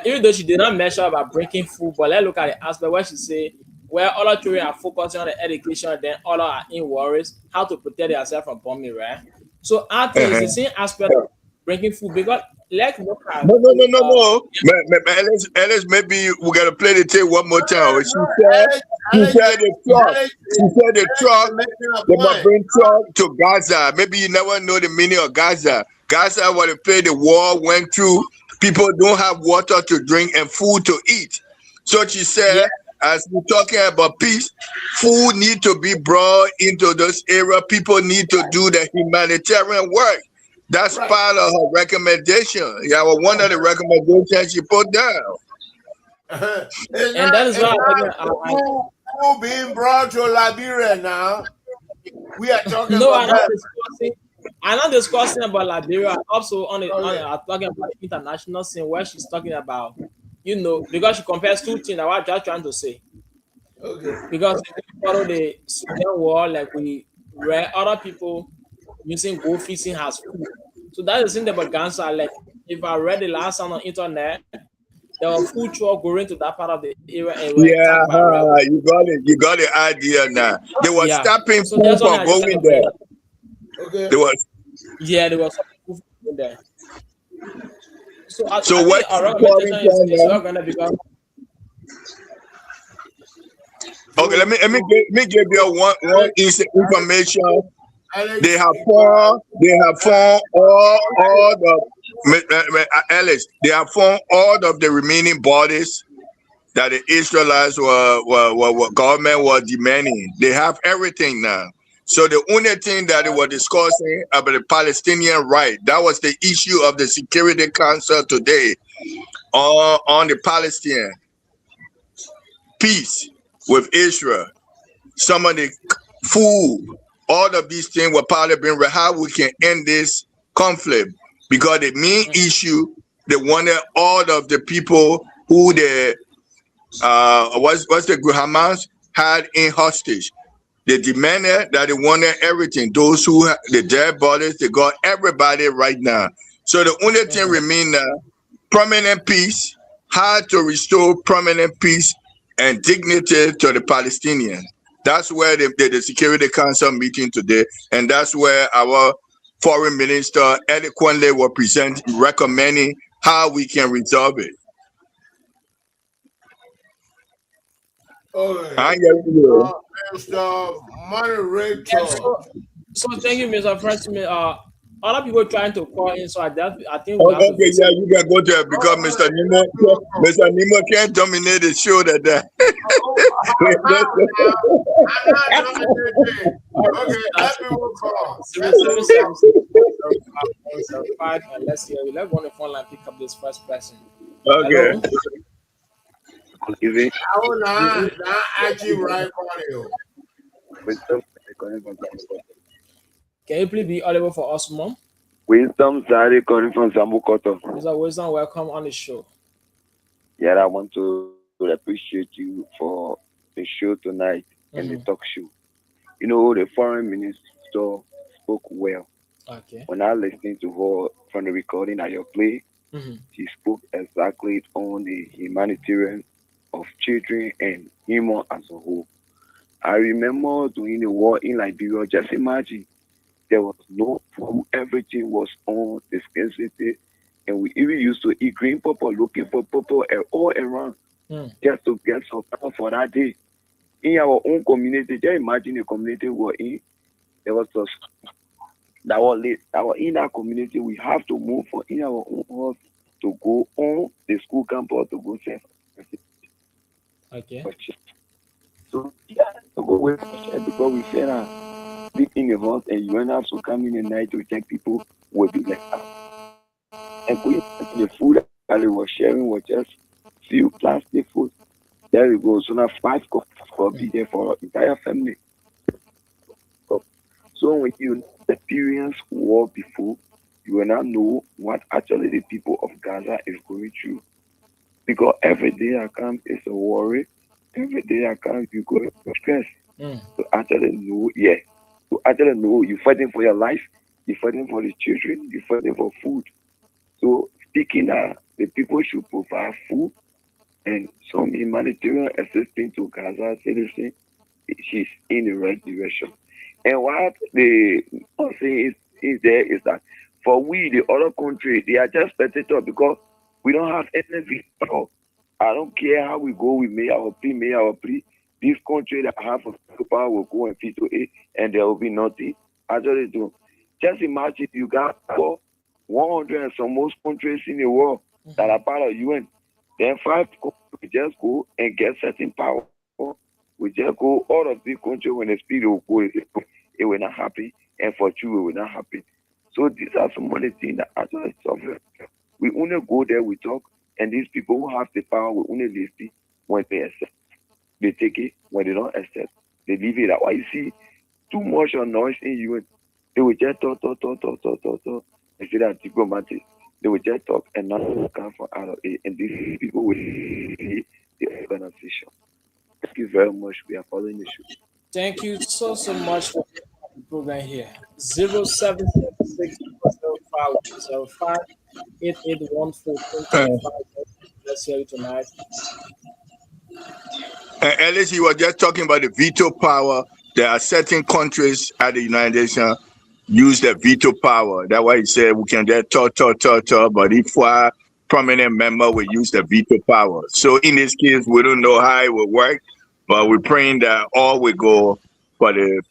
even though she did not measure about breaking food, but let's look at the aspect where she say where all our children are focusing on the education, then all are in worries how to protect themselves from bombing, right? So I think it's the same aspect of breaking food because let's look at No. Ellis, maybe we gotta play the tape one more time. She said the truck. They must bring truck to Gaza. Maybe you never know the meaning of Gaza. Gaza, when they play the war went through, people don't have water to drink and food to eat. So she said, as we're talking about peace, food need to be brought into this area. People need to do the humanitarian work. That's part of her recommendation. Yeah, well, one of the recommendations she put down. And that is why who being brought to Liberia now. We are talking no, about I'm not discussing about Liberia. Also on talking about the international scene where she's talking about, because she compares two things. I was just trying to say. Okay. Because if we follow the Sudan war, like we read other people using gold fishing as food. So that's the thing about Gaza. Like if I read the last time on internet, there were food truck going to that part of the area and were attacked by rebels. You got the idea now. They were stopping So food from going there. Okay. There was stopping food from going there. So I what think our recommendation is not gonna become. Okay, let me give you one information. They have found all the Ellis. They have found all of the remaining bodies that the Israelites were government was demanding. They have everything now. So the only thing that they were discussing about the Palestinian right, that was the issue of the Security Council today on the Palestinian peace with Israel. Some of the food, all of these things were probably being how we can end this conflict, because the main issue, they wanted all of the people who the what's the Hamas had in hostage. They demanded that they wanted everything. Those who the dead bodies, they got everybody right now. So the only thing remain now, permanent peace, how to restore permanent peace and dignity to the Palestinians. That's where the Security Council meeting today, and that's where our foreign minister eloquently will present recommending how we can resolve it. Mr. Moderator. So thank you, Mr. President. Other people trying to call in, so I think you can go there because Mr. Nemo can't dominate the show that day. Okay, everyone call. Let's see. Let's go on the phone line, pick up this first person. Okay. Archie right on you. Can you please be audible for us, Mom? Wisdom Zari calling from Zambukoto. Mr. Wisdom, welcome on the show. Yeah, I want to appreciate you for the show tonight and the talk show. You know, the foreign minister spoke well. Okay. When I listened to her from the recording at your play, she spoke exactly on the humanitarian of children and human as a whole. I remember during the war in Liberia, just imagine there was no food, everything was on the scarcity, and we even used to eat green pepper, looking for pepper all around just to get some food for that day. In our own community, just imagine the community we're in, there was a that was in our community, we have to move from in our own house to go on the school campus to go serve. Okay. So yeah, to go with because we said sleep in the house and you don't have to come in the night to check people will be left out. And the food that they were sharing was just few plastic food. There we go. So now 5 cups will be there for our entire family. So when you experience war before, you will not know what actually the people of Gaza is going through. Because every day I come is a worry. Every day I come, you go into stress. To actually know, to actually know you're fighting for your life, you're fighting for the children, you're fighting for food. So speaking that the people should provide food and some humanitarian assistance to Gaza citizens, she's in the right direction. And what the saying is there is that for we, the other country, they are just spectators because we don't have anything at all. I don't care how we go, we may our plea. This country that have a power will go and feed to it, and there will be nothing. Actually, do just imagine you got 100 and some most countries in the world that are part of UN. Then 5 we just go and get certain power. We just go all of these countries when the spirit will go, it will not happen, and for you it will not happen. So these are some of the things that actually suffer. We only go there, we talk, and these people who have the power will only listen when they accept. They take it. When they don't accept, they leave it out. Why you see too much of noise in you? They will just talk. Instead of diplomatic, they will just talk and nothing will come from out of it. And these people will see the organization. Thank you very much. We are following the show. Thank you so much for the program here. 07060505881425. Let's hear you tonight. Ellis, you were just talking about the veto power. There are certain countries at the United Nations use the veto power. That's why he said we can just talk, but if our prominent member will use the veto power. So in this case, we don't know how it will work, but we're praying that all will go for the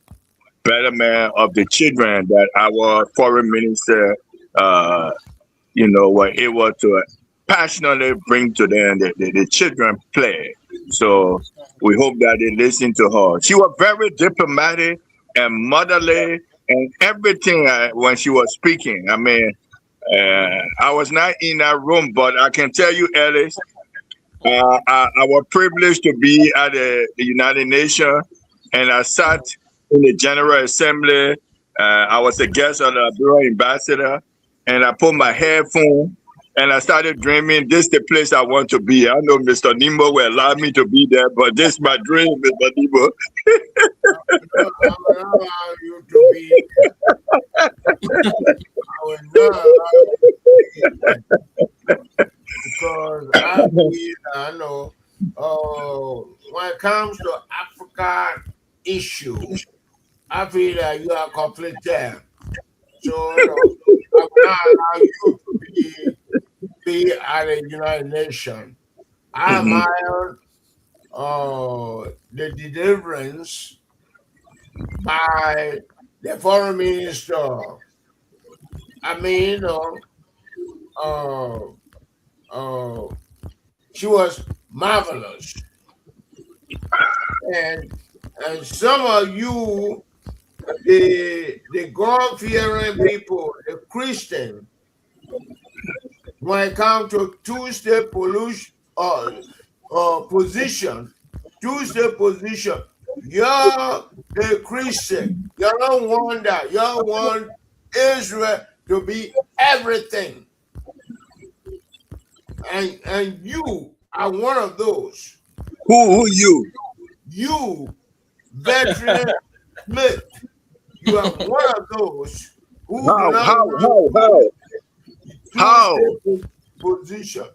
betterment of the children that our foreign minister, were able to passionately bring to them the children play. So we hope that they listen to her. She was very diplomatic and motherly and everything when she was speaking. I mean, I was not in that room, but I can tell you, Ellis, I was privileged to be at the United Nations, and I sat in the General Assembly. I was a guest of the Bureau Ambassador, and I put my headphone and I started dreaming, this is the place I want to be. I know Mr. Nemo will allow me to be there, but this is my dream, Mr. Nemo. I will not allow you to be there. I will not allow you to be there. Because I know when it comes to Africa issue, I feel that you are conflicted. So I will not allow you to be at the United Nations. I admire the deliverance by the foreign minister. I mean, she was marvelous. And some of you, the God-fearing people, the Christian, when it comes to two-state position, you're the Christian. You don't want that. You want Israel to be everything. And you are one of those. Who you? You, veteran Smith, you are one of those who do not want to position.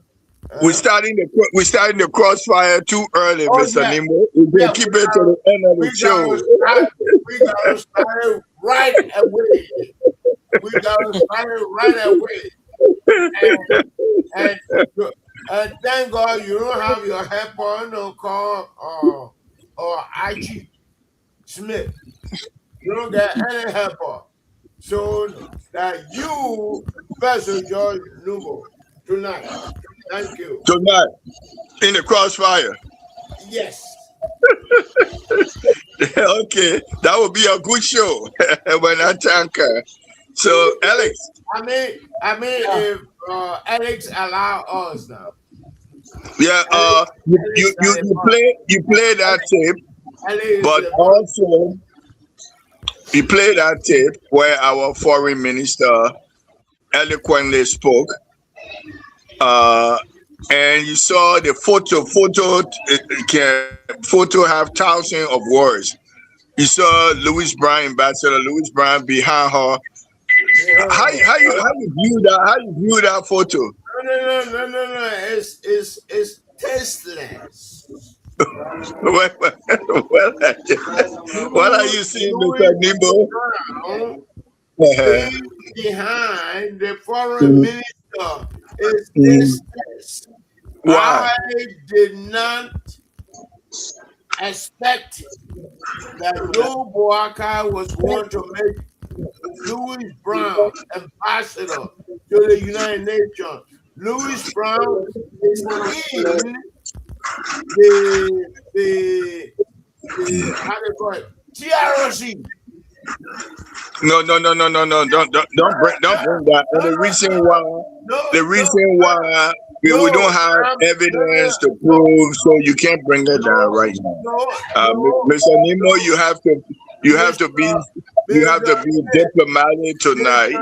We're starting the crossfire too early, Oh, Mr. yeah. Nemo. We can keep it to the end of the show. We gotta start it right away. We gotta start it right away. And thank God you don't have your helper no call or Archie Smith. You don't get any helper. So that you Pastor George Nubo tonight. Thank you. Tonight, in the crossfire. Yes. Okay, that would be a good show when I thank her. So, Alex. I mean, if Alex allow us now. Yeah, you play that tape, but also you play that tape where our foreign minister eloquently spoke, and you saw the photo have thousands of words. You saw Louis Brown, Ambassador Louis Brown behind her. How you view that? How you view that photo? No. It's tasteless. What are you seeing, Mr. Nimbo? Behind the foreign minister is tasteless. Why? I did not expect that Joe Boaka was going to make Louis Brown ambassador to the United Nations. Louis Brown is in the how do you call it? TRC. No. Don't bring that. And the reason why we don't have evidence to prove, so you can't bring it down right now. Mr. Nemo, you have to be diplomatic tonight,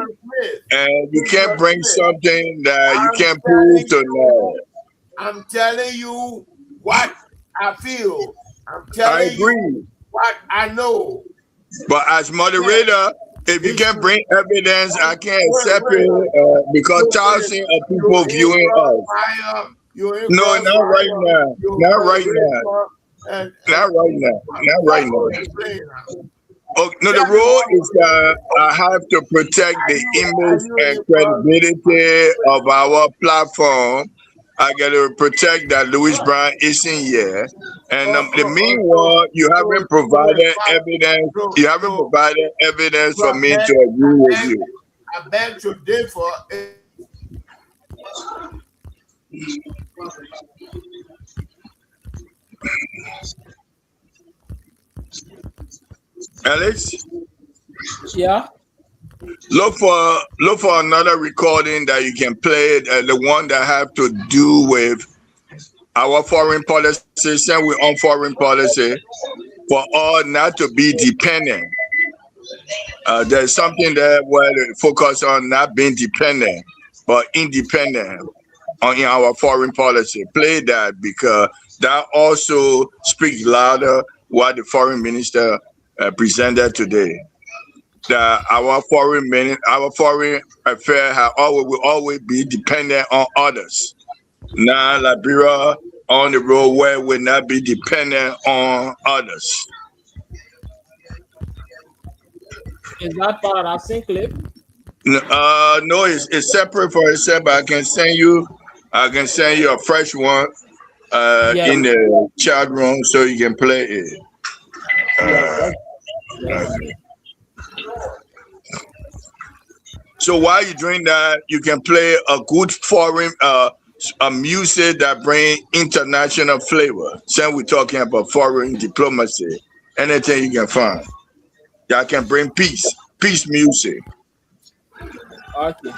and you can't bring something that you can't prove tonight. I'm telling you what I feel. I'm telling you what I know. But as moderator, if you can't bring evidence, I can't accept it because thousands of people viewing us. No, not right now. Not right now. Not right now. Not right now. Oh, no, the rule is that I have to protect the image and credibility of our platform. I got to protect that Louis Brown isn't here. And the meanwhile, you haven't provided evidence. You haven't provided evidence for me to agree with you. I beg to differ. Alex? Yeah. Look for another recording that you can play, the one that have to do with our foreign policy, and we're on foreign policy, for all not to be dependent. There's something there where they focus on not being dependent, but independent in our foreign policy. Play that because that also speaks louder what the foreign minister presented today. That our foreign affairs will always be dependent on others. Now Liberia on the road where will not be dependent on others. Is that part of that same clip? No, it's separate for itself. But I can send you a fresh one in the chat room so you can play it. So while you're doing that, you can play a good foreign a music that bring international flavor. Since we're talking about foreign diplomacy, anything you can find that can bring peace music. Okay.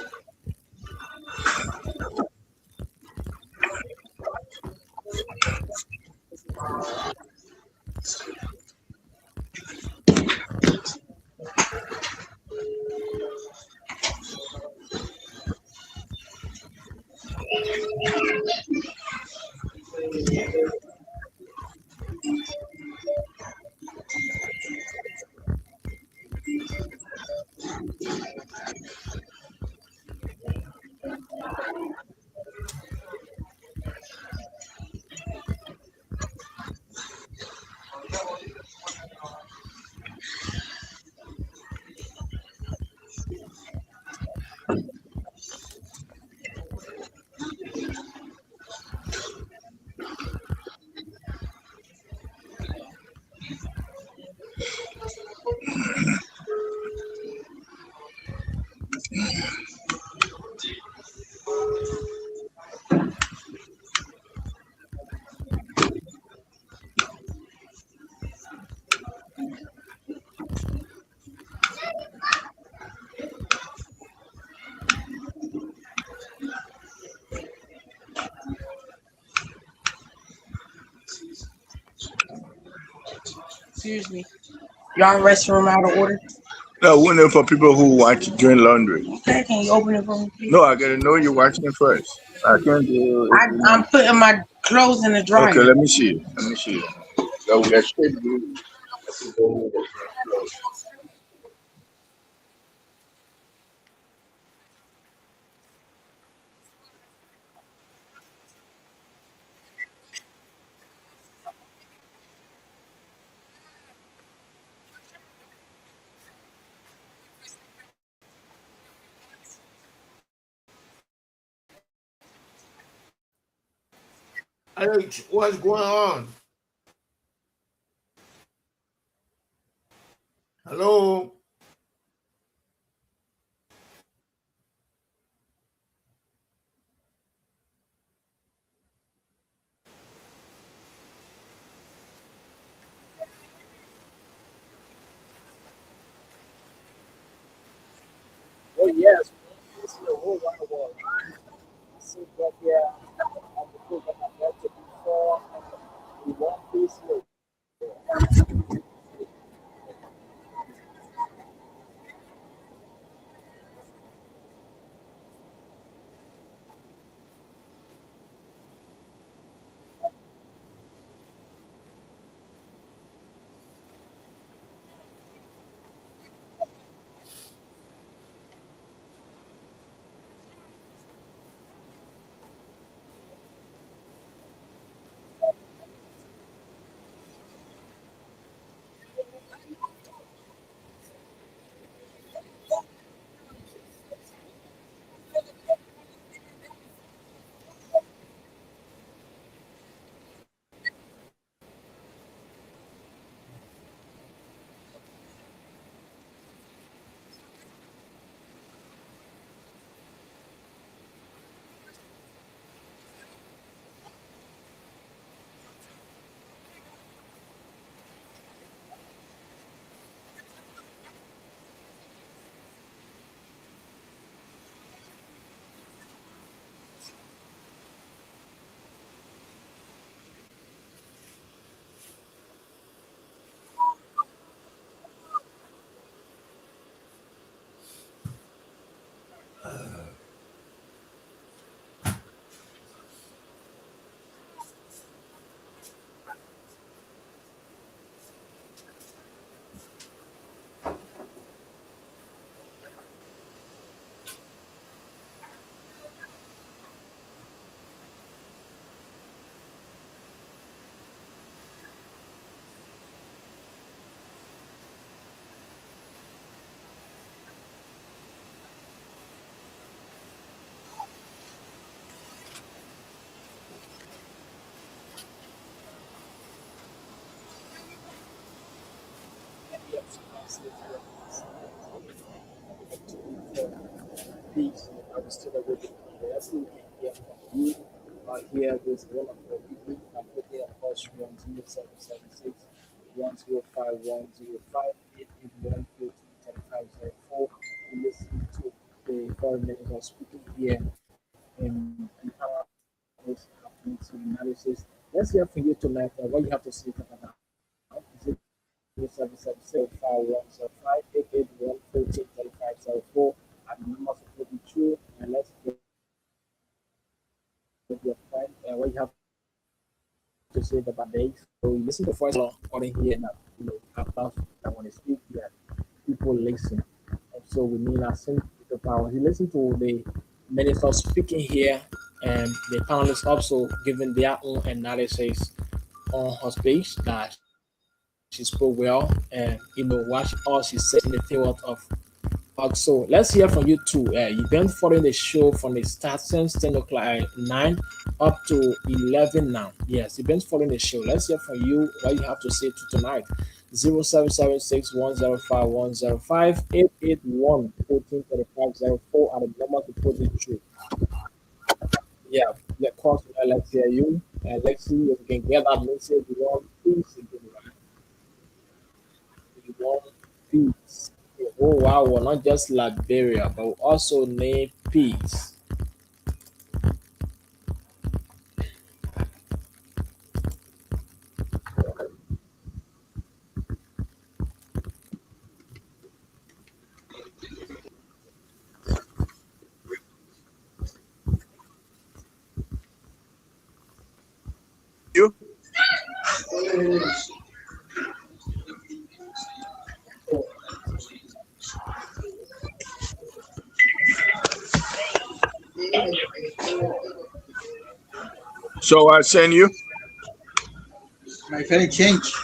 Excuse me. Y'all restroom out of order? No, window for people who watch doing laundry. Okay, can you open it for me, please? No, I gotta know you're watching it first. I can't do it. I'm putting my clothes in the dryer. Okay, let me see. Let me see. So we got straight blue. H, what's going on? Hello? Oh yes, this is a whole lot of work. See that here on the program I got to before we want this way. Please, I was still awake. That's what we can hear from you. Here with one of the people. I'm putting of course 10776 105 105 881 3504. You listen to the foreign members are speaking here in our happening to analysis. Let's hear from you tonight. What you have to say about that. Is it 777 5 881 14 3504 and the numbers will be true and let's get your point what you have to say about this. So you listen to voice on here now, about I want to speak here. People listen. So we need a simple power. You listen to the minister speaking here, and the panelists also giving their own analysis on her speech that she spoke well, and what all she said in the field of. So let's hear from you too. You've been following the show from the start since 10 o'clock, 9 up to 11 now. Yes, you've been following the show. Let's hear from you what you have to say to tonight. 0776-105-105-881-143504 are the number to put it through. Yeah, the course, let's hear you. Let's see if we can get that message. We want peace again, right? We want peace. Oh wow, well, not just Liberia, but we also need peace. You? So I send you. My friend change.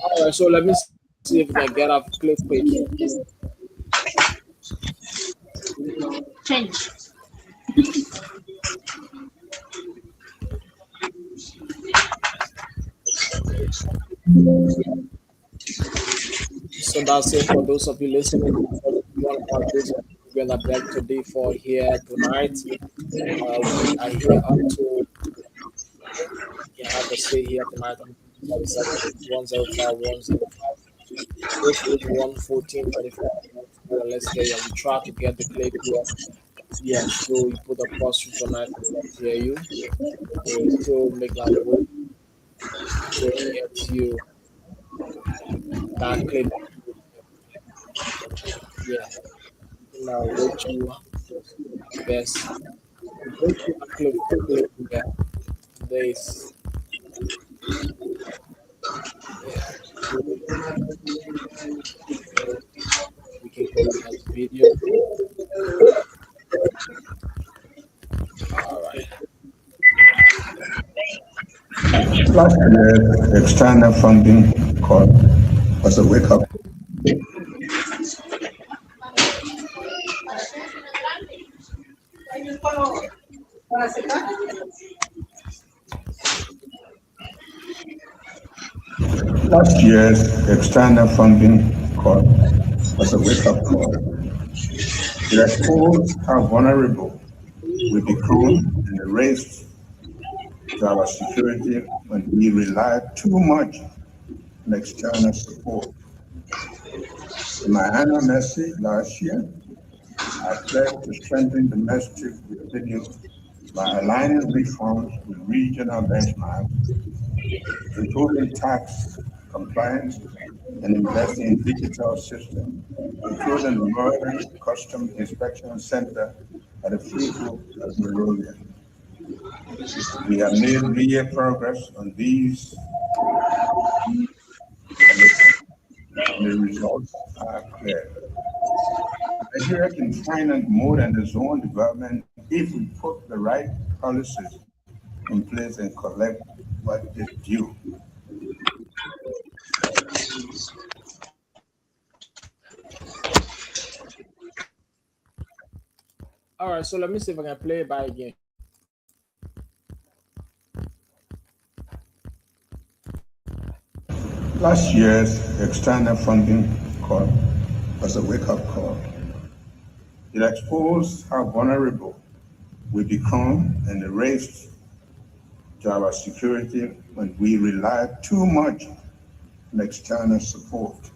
All right, so let me see if I can get a clip quick. Change. So that's it for those of you listening. One of this we're gonna back today for here tonight. We are here up to have to stay here tonight on 105-105-881-1435. Let's hear you. We try to get the clip here. Yeah, so you put a pause tonight. Let's hear you. We still make that way to get you that clip. Yeah, now what you best. Go to a clip quickly. Yeah, this. We can go to that video. All right. Last year, external funding call was a wake up. Last year's external funding call was a wake up call. It exposed how vulnerable we become in the race to our security when we rely too much on external support. In my annual message last year, I pledged to strengthen domestic revenue by aligning reforms with regional benchmarks, improving tax compliance, and investing in digital systems, including the Northern Customs Inspection Center at the Freeport of Monrovia. We have made real progress on these, and the results are clear. Nigeria can finance more than the zone development if we put the right policies in place and collect what is due. All right, so let me see if I can play it by again. Last year's external funding call was a wake-up call. It exposed how vulnerable we become in the race to our security when we rely too much on external support.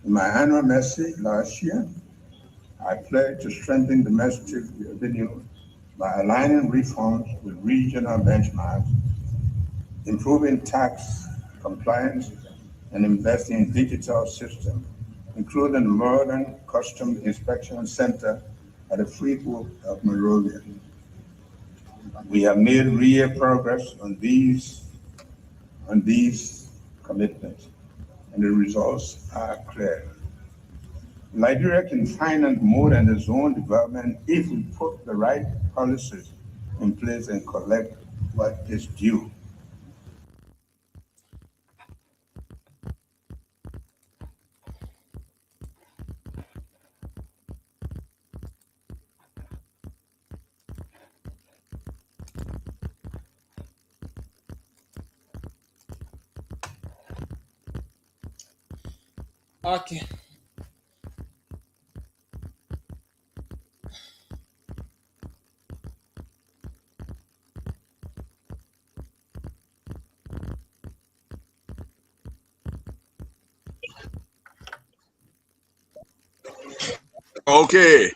In my annual message last year, I pledged to strengthen domestic revenue by aligning reforms with regional benchmarks, improving tax compliance, and investing in digital systems, including the modern custom inspection center at the Freeport of Monrovia. We have made real progress on these commitments, and the results are clear. Liberia can finance more than its own development if we put the right policies in place and collect what is due. Okay. Okay.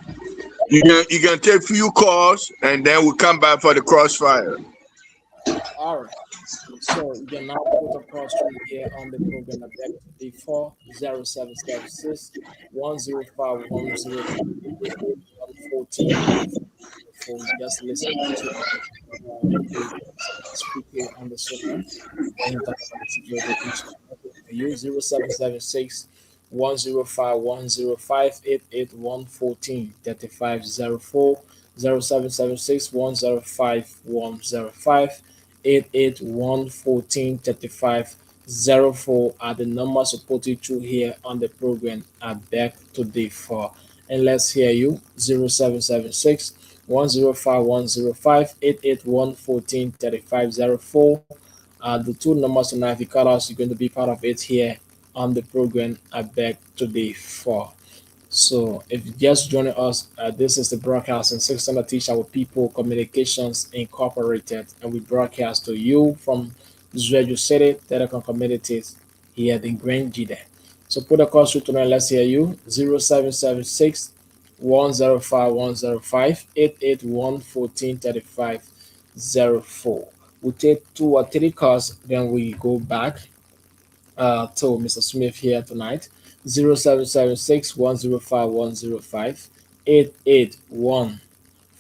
You can take few calls and then we'll come back for the crossfire. All right. So you can now put a cross through here on the program at the 40776 105 114. For just listen to the speaker on the sonar. You 0776 105 105 881 3504 0776 105 105 881 3504 are the numbers supported through here on the program. I back to the 4. And let's hear you 0776 105 105 881 3504 are the two numbers tonight. If you call us, you're going to be part of it here on the program. I back to the 4. So if you just joining us, this is the broadcasting 600 Teach Our People Communications Incorporated, and we broadcast to you from Zwedju City, Telecom Communities here in Grand GEDEH. So put a call through tonight. Let's hear you 0776 105 105 881 3504. We take 2 or 3 calls, then we go back to Mr. Smith here tonight. 0776 105 105 881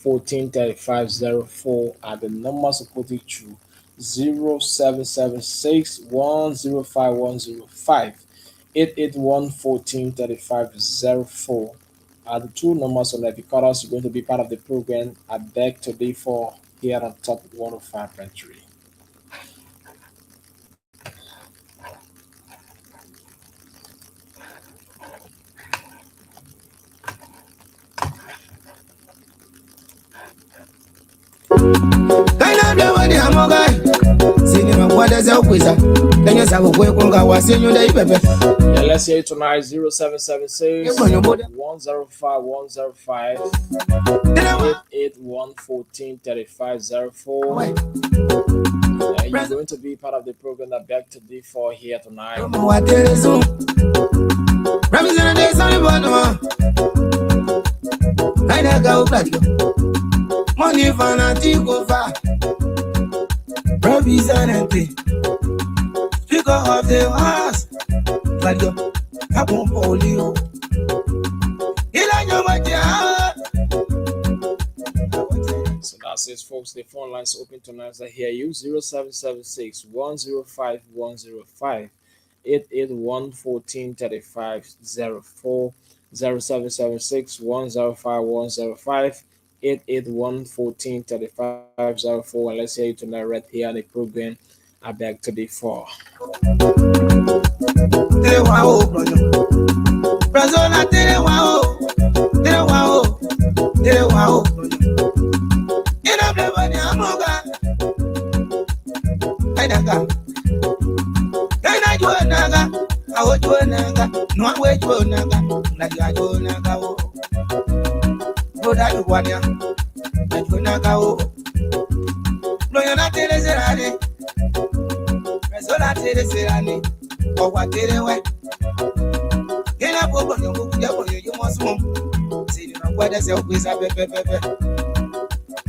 3504 are the numbers supported through 0776 105 105 881 3504 are the two numbers on the because you're going to be part of the program. I beg today for here on top 105.3. Yeah, let's hear it tonight 0776 105 105 881 3504. You're going to be part of the program that back to D4 here tonight. Money fanatico fa representative speaker of the house like yo happen polio so that's it, folks. The phone lines open tonight. I hear you 0776 105 105 881 3504 0776 105 105 881 3504. And let's hear you tonight right here on the program. I beg to the 4.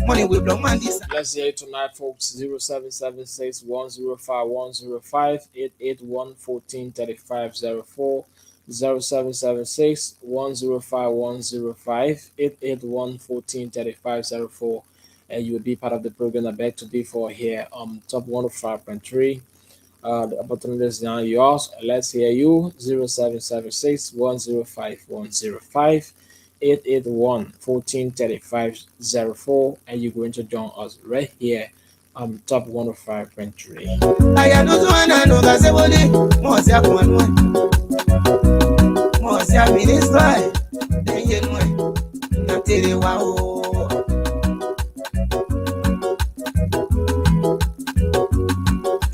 Money will blow man this. Let's hear it tonight, folks. 0776 105 105 881 1435 0776 105 105 881 1435 and you will be part of the program. I beg to be for here top 105.3. The opportunity is now yours. Let's hear you. 0776 105 105 881 1435 and you're going to join us right here on top 105.3. I know so I know that se bole mo se akwan mo mo se minister den ye no na tere wa o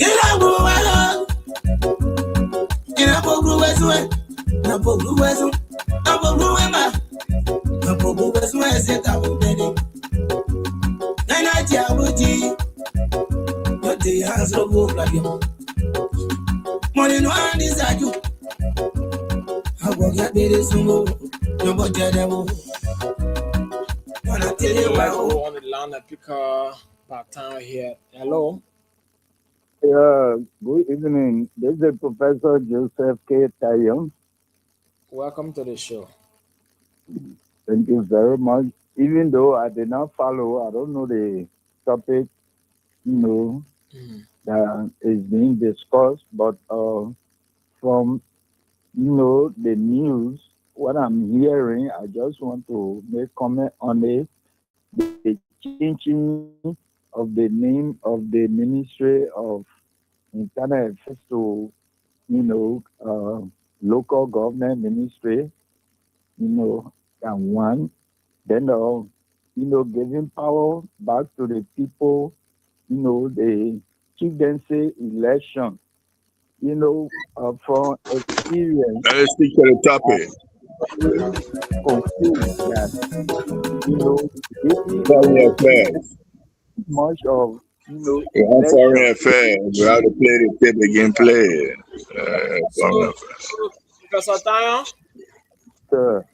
ila bo wa lo ina bo gru wezu na bo gru wezu na bo gru ma na bo gru wezu se ta bo dede na ti abuji the hands of work like you. Money no hand is at you. I will get me this no budget. Wanna tell you why? On the line, pick a part-time here. Hello. Yeah, good evening. This is Professor Joseph K. Tayon. Welcome to the show. Thank you very much. Even though I did not follow, I don't know the topic, that is being discussed, but from the news, what I'm hearing, I just want to make comment on it. The changing of the name of the Ministry of Internal Affairs to local government ministry, and one, then giving power back to the people, the chieftaincy election, from experience. Let's speak to the topic. Confused that, Foreign affairs. much of, Foreign affairs. We have to play the tape again. Play. Foreign affairs. Professor Tayon, Sir.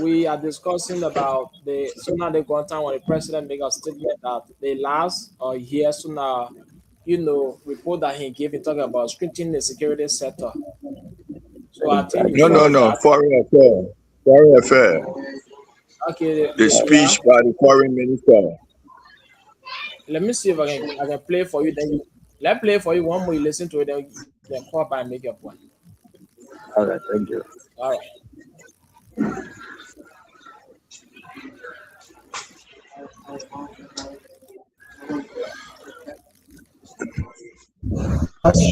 we are discussing about the sooner they go time when the president make a statement that the last year sooner, report that he gave, he talking about strengthening the security sector. So I think No. Foreign affairs. Foreign affairs. Okay. The speech by the foreign minister. Let me see if I can play for you. Then let's play for you one more. You listen to it, then you can call back and make your point. All right. Thank you. All right.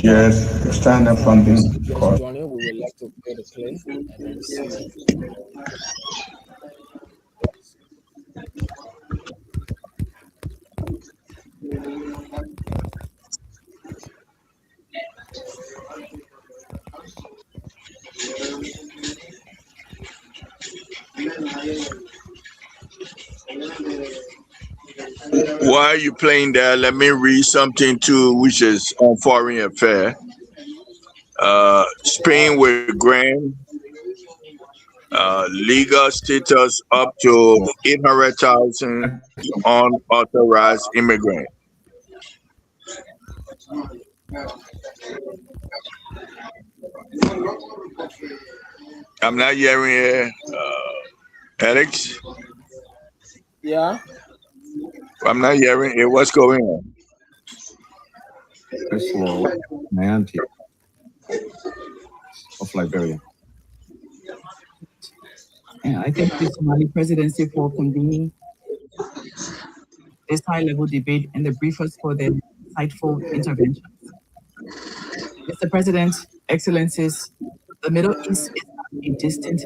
Yes, standard funding. Just joining, we would like to play the play and then see. While you playing that, let me read something too, which is on foreign affairs. Spain will grant legal status up to 800,000 unauthorized immigrants. I'm not hearing here, Alex. Yeah. I'm not hearing it. What's going on? Slow, Nanti of Liberia. Yeah, I thank the Somali presidency for convening this high-level debate and the briefers for their insightful interventions. Mr. President, Excellencies, the Middle East is not a distant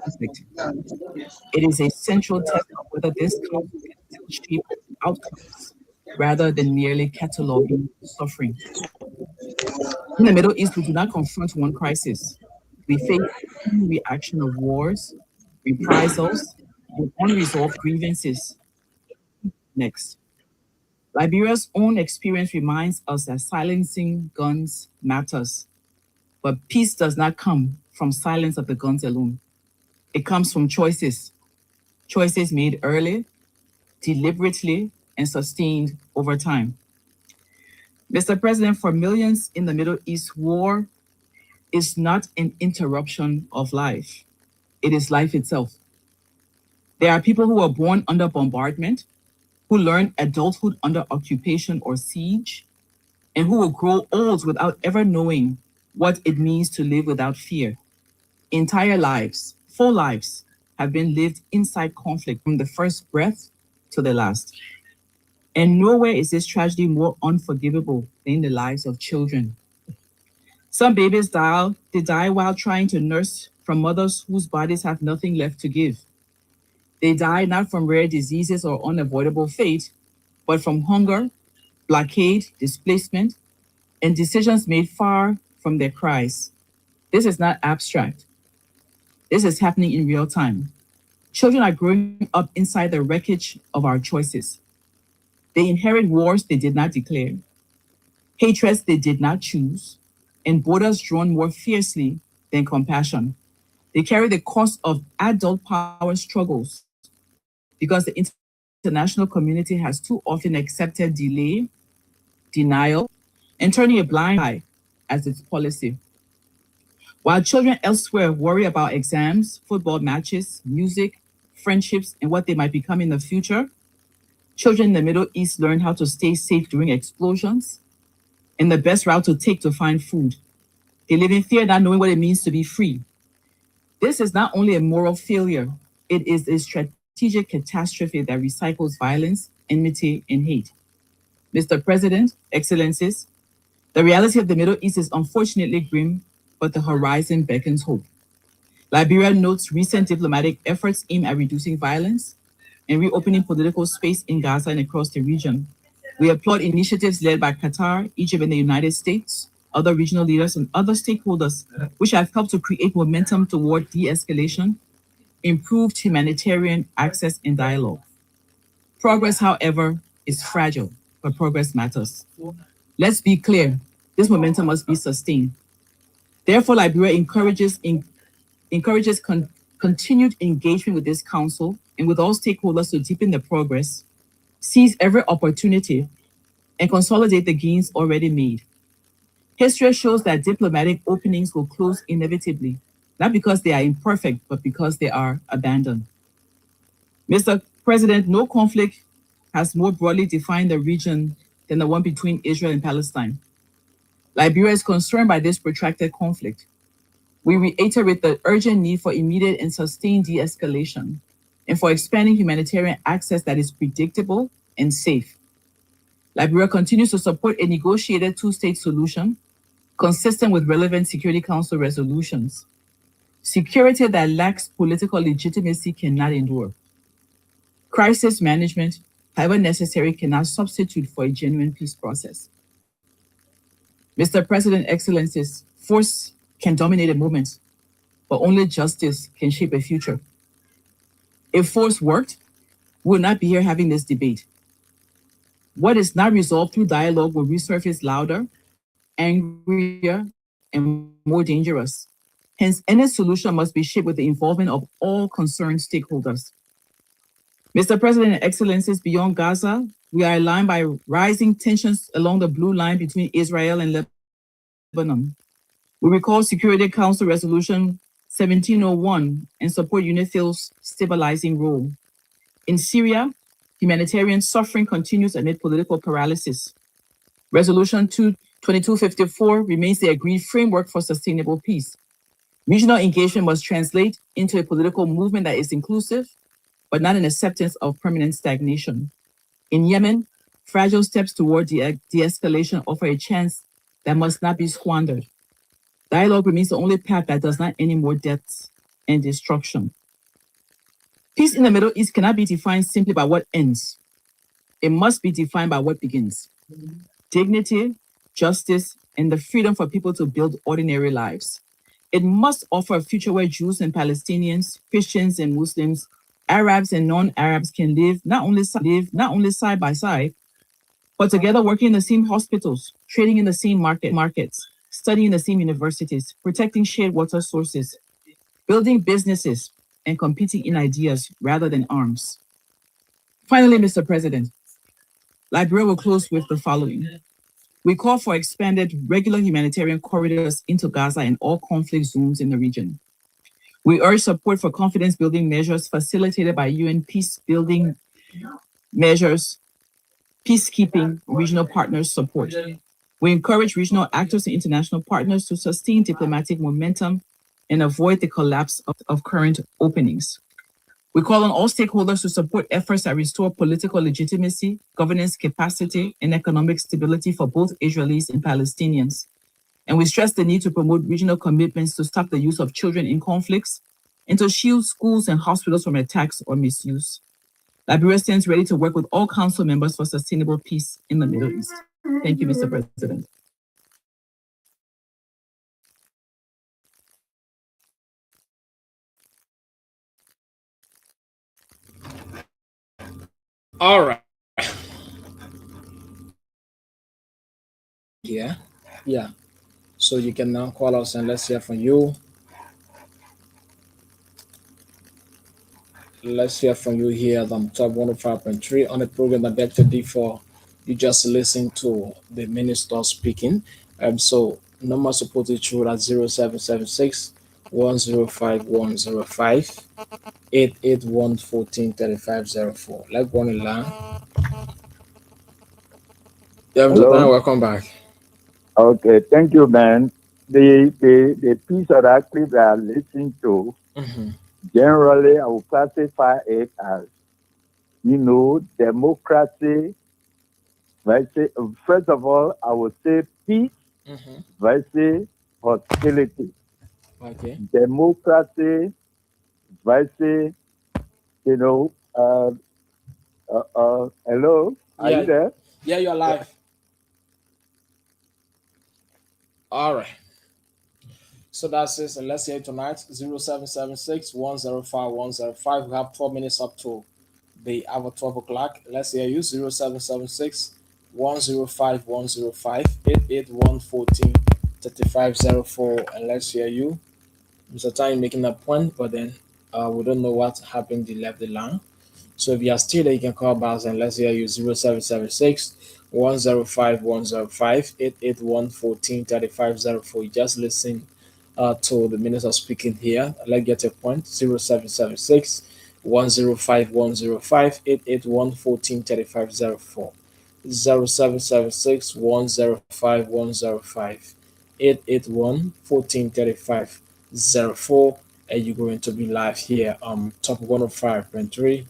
conflict. It is a central test of whether this conflict can shape outcomes rather than merely cataloging suffering. In the Middle East, we do not confront one crisis. We face the reaction of wars, reprisals, and unresolved grievances. Next. Liberia's own experience reminds us that silencing guns matters, but peace does not come from silence of the guns alone. It comes from choices made early, deliberately, and sustained over time. Mr. President, for millions in the Middle East, war is not an interruption of life. It is life itself. There are people who are born under bombardment, who learn adulthood under occupation or siege, and who will grow old without ever knowing what it means to live without fear. Entire lives, full lives, have been lived inside conflict from the first breath to the last. And nowhere is this tragedy more unforgivable than in the lives of children. Some babies die while trying to nurse from mothers whose bodies have nothing left to give. They die not from rare diseases or unavoidable fate, but from hunger, blockade, displacement, and decisions made far from their cries. This is not abstract. This is happening in real time. Children are growing up inside the wreckage of our choices. They inherit wars they did not declare, hatreds they did not choose, and borders drawn more fiercely than compassion. They carry the cost of adult power struggles because the international community has too often accepted delay, denial, and turning a blind eye as its policy. While children elsewhere worry about exams, football matches, music, friendships, and what they might become in the future, children in the Middle East learn how to stay safe during explosions and the best route to take to find food. They live in fear, not knowing what it means to be free. This is not only a moral failure, it is a strategic catastrophe that recycles violence, enmity, and hate. Mr. President, Excellencies, the reality of the Middle East is unfortunately grim, but the horizon beckons hope. Liberia notes recent diplomatic efforts aimed at reducing violence and reopening political space in Gaza and across the region. We applaud initiatives led by Qatar, Egypt, and the United States, other regional leaders, and other stakeholders, which have helped to create momentum toward de-escalation, improved humanitarian access, and dialogue. Progress, however, is fragile, but progress matters. Let's be clear, this momentum must be sustained. Therefore, Liberia encourages continued engagement with this council and with all stakeholders to deepen the progress, seize every opportunity, and consolidate the gains already made. History shows that diplomatic openings will close inevitably, not because they are imperfect, but because they are abandoned. Mr. President, no conflict has more broadly defined the region than the one between Israel and Palestine. Liberia is concerned by this protracted conflict. We reiterate the urgent need for immediate and sustained de-escalation and for expanding humanitarian access that is predictable and safe. Liberia continues to support a negotiated two-state solution consistent with relevant Security Council resolutions. Security that lacks political legitimacy cannot endure. Crisis management, however necessary, cannot substitute for a genuine peace process. Mr. President, Excellencies, force can dominate a moment, but only justice can shape a future. If force worked, we would not be here having this debate. What is not resolved through dialogue will resurface louder, angrier, and more dangerous. Hence, any solution must be shaped with the involvement of all concerned stakeholders. Mr. President and Excellencies, beyond Gaza, we are aligned by rising tensions along the blue line between Israel and Lebanon. We recall Security Council Resolution 1701 and support UNIFIL's stabilizing role. In Syria, humanitarian suffering continues amid political paralysis. Resolution 2254 remains the agreed framework for sustainable peace. Regional engagement must translate into a political movement that is inclusive, but not an acceptance of permanent stagnation. In Yemen, fragile steps toward de-escalation offer a chance that must not be squandered. Dialogue remains the only path that does not end in more deaths and destruction. Peace in the Middle East cannot be defined simply by what ends. It must be defined by what begins. Dignity, justice, and the freedom for people to build ordinary lives. It must offer a future where Jews and Palestinians, Christians and Muslims, Arabs and non-Arabs can live not only side by side, but together working in the same hospitals, trading in the same markets, studying in the same universities, protecting shared water sources, building businesses, and competing in ideas rather than arms. Finally, Mr. President, Liberia will close with the following. We call for expanded regular humanitarian corridors into Gaza and all conflict zones in the region. We urge support for confidence-building measures facilitated by UN peace-building measures, peacekeeping, regional partners support. We encourage regional actors and international partners to sustain diplomatic momentum and avoid the collapse of current openings. We call on all stakeholders to support efforts that restore political legitimacy, governance capacity, and economic stability for both Israelis and Palestinians. And we stress the need to promote regional commitments to stop the use of children in conflicts and to shield schools and hospitals from attacks or misuse. Liberia stands ready to work with all council members for sustainable peace in the Middle East. Thank you, Mr. President. All right. Yeah. Yeah. So you can now call us and let's hear from you. Let's hear from you here on Top 105.3 on the program that back to D4. You just listen to the minister speaking. So number supported through at 0776 105 105 881 14 3504. Like one in line. Yeah, Mr. Hello? Welcome back. Okay, thank you, man. The piece that actually we are listening to, generally I will classify it as, democracy. First of all, I would say peace versus hostility. Okay. Democracy versus, hello? Are you there? Yeah, you're live. All right. So that's it. And let's hear it tonight. 0776 105 105. We have 4 minutes up to the hour 12 o'clock. Let's hear you. 0776 105 105 881 14 3504. And let's hear you. Mr. Time making a point, but then we don't know what happened. They left the line. So if you are still there, you can call back and let's hear you 0776 105 105 881 14 3504. You just listen to the minister speaking here. Let's get a point 0776 105 105 881 14 3504. 0776 105 105 881 14 3504. And you're going to be live here on Top 105.3.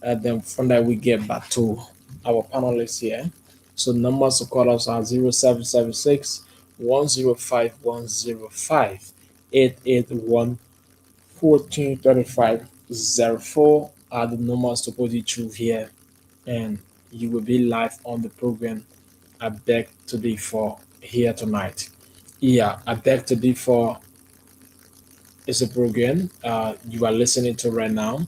And then from there, we get back to our panelists here. So numbers to call us are 0776 105 105 881 14 35 04 are the numbers to put you through here. And you will be live on the program. I beg to be for here tonight. Yeah, I beg to be for is a program you are listening to right now.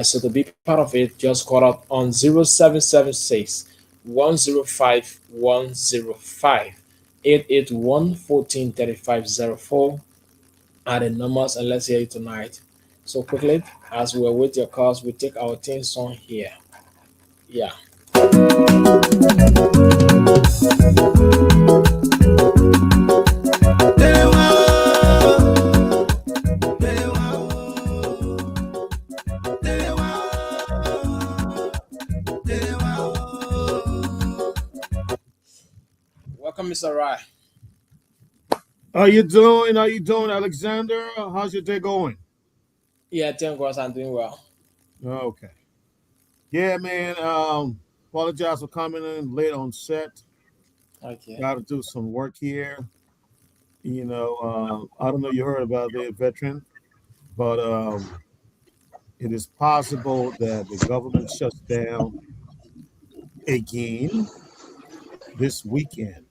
So to be part of it, just call up on 0776 105 105 881 14 3504 are the numbers, and let's hear it tonight. So quickly, as we're with your calls, we take our theme song here. Yeah. Welcome, Mr. Rai. How you doing? How you doing, Alexander? How's your day going? Yeah, thank God I'm doing well. Okay. Yeah, man. Apologize for coming in late on set. Okay. Got to do some work here. I don't know you heard about the veteran, but it is possible that the government shuts down again this weekend.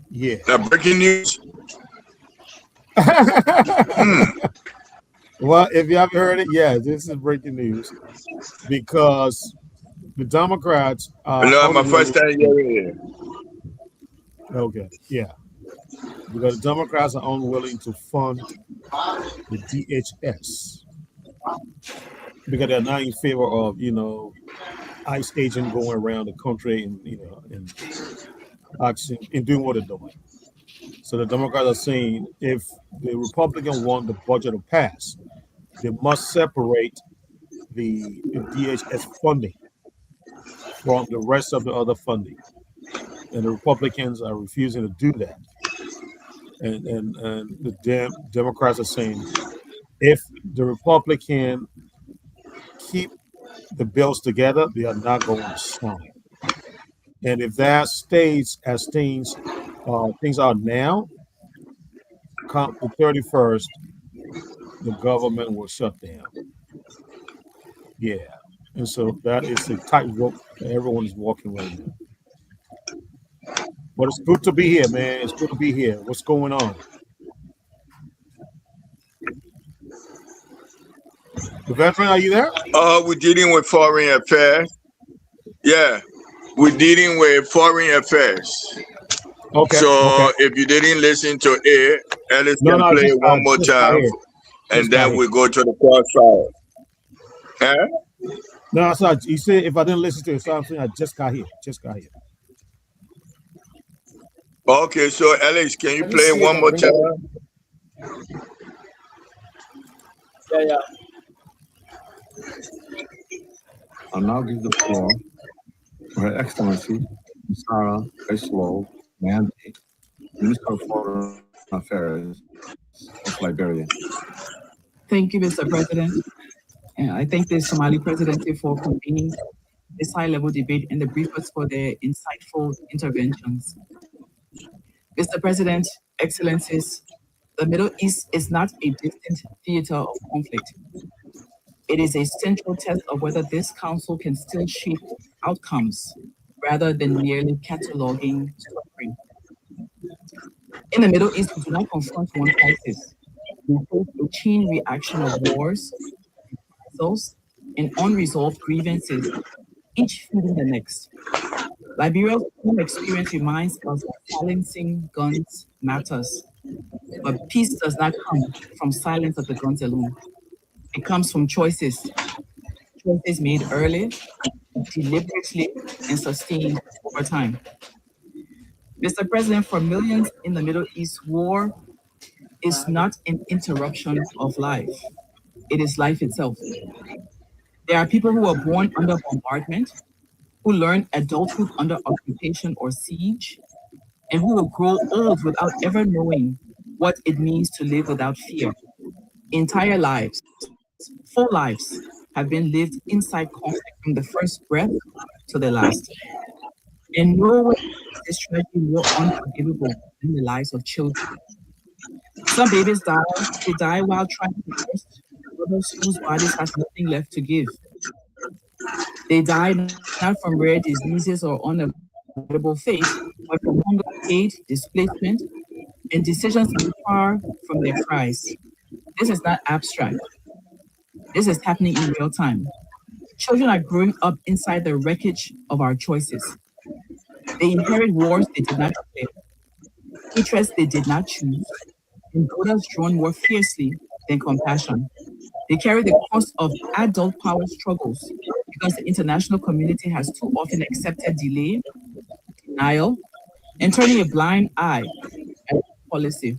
Yeah. Breaking news. Well, if you haven't heard it, yeah, this is breaking news because the Democrats are. No, my first time hearing it. Okay, yeah. Because the Democrats are unwilling to fund the DHS. because they're not in favor of ICE agent going around the country and and acting and doing what they're doing. So the Democrats are saying if the Republicans want the budget to pass, they must separate the DHS funding from the rest of the other funding, and the Republicans are refusing to do that. And the Democrats are saying if the Republican keep the bills together, they are not going to sign. And if that stays as things are now, come the 31st, the government will shut down. Yeah. And so that is a tightrope that everyone is walking right now. But it's good to be here, man. It's good to be here. What's going on? The veteran, are you there? We're dealing with foreign affairs. Yeah, we're dealing with foreign affairs. Okay. So if you didn't listen to it, Ellis can play it one more time, and then we go to the cross side. Huh? No, sorry. He said if I didn't listen to it, so I'm saying I just got here. Okay, so Ellis, can you play it one more time? Yeah. I'll now give the floor to Her Excellency, Sarah Bachelow Nandi, Minister of Foreign Affairs of Liberia. Thank you, Mr. President. And I thank the Somali presidency for convening this high-level debate and the briefers for their insightful interventions. Mr. President, Excellencies, the Middle East is not a distant theater of conflict. It is a central test of whether this council can still shape outcomes rather than merely cataloging suffering. In the Middle East, we do not confront one crisis. We face a chain reaction of wars, and unresolved grievances, each feeding the next. Liberia's own experience reminds us that silencing guns matters, but peace does not come from silence of the guns alone. It comes from choices made early, deliberately, and sustained over time. Mr. President, for millions in the Middle East, war is not an interruption of life. It is life itself. There are people who are born under bombardment, who learn adulthood under occupation or siege, and who will grow old without ever knowing what it means to live without fear. Entire lives, full lives, have been lived inside conflict from the first breath to the last. In no way is this tragedy more unforgivable than the lives of children. Some babies die, they die while trying to nurse others whose bodies have nothing left to give. They die not from rare diseases or unavoidable fate, but from hunger, aid, displacement, and decisions far from their cries. This is not abstract. This is happening in real time. Children are growing up inside the wreckage of our choices. They inherit wars they did not declare, hatreds they did not choose, and daughters drawn more fiercely than compassion. They carry the cost of adult power struggles because the international community has too often accepted delay, denial, and turning a blind eye at policy.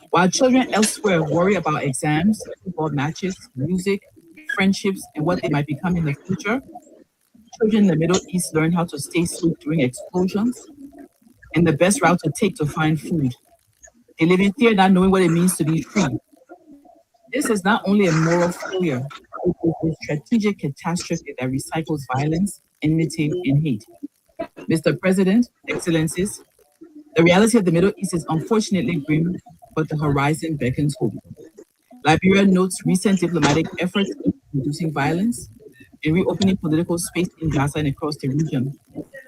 While children elsewhere worry about exams, football matches, music, friendships, and what they might become in the future, children in the Middle East learn how to stay safe during explosions and the best route to take to find food. They live in fear, not knowing what it means to be free. This is not only a moral failure, it is a strategic catastrophe that recycles violence, enmity, and hate. Mr. President, Excellencies, the reality of the Middle East is unfortunately grim, but the horizon beckons hope. Liberia notes recent diplomatic efforts in reducing violence and reopening political space in Gaza and across the region.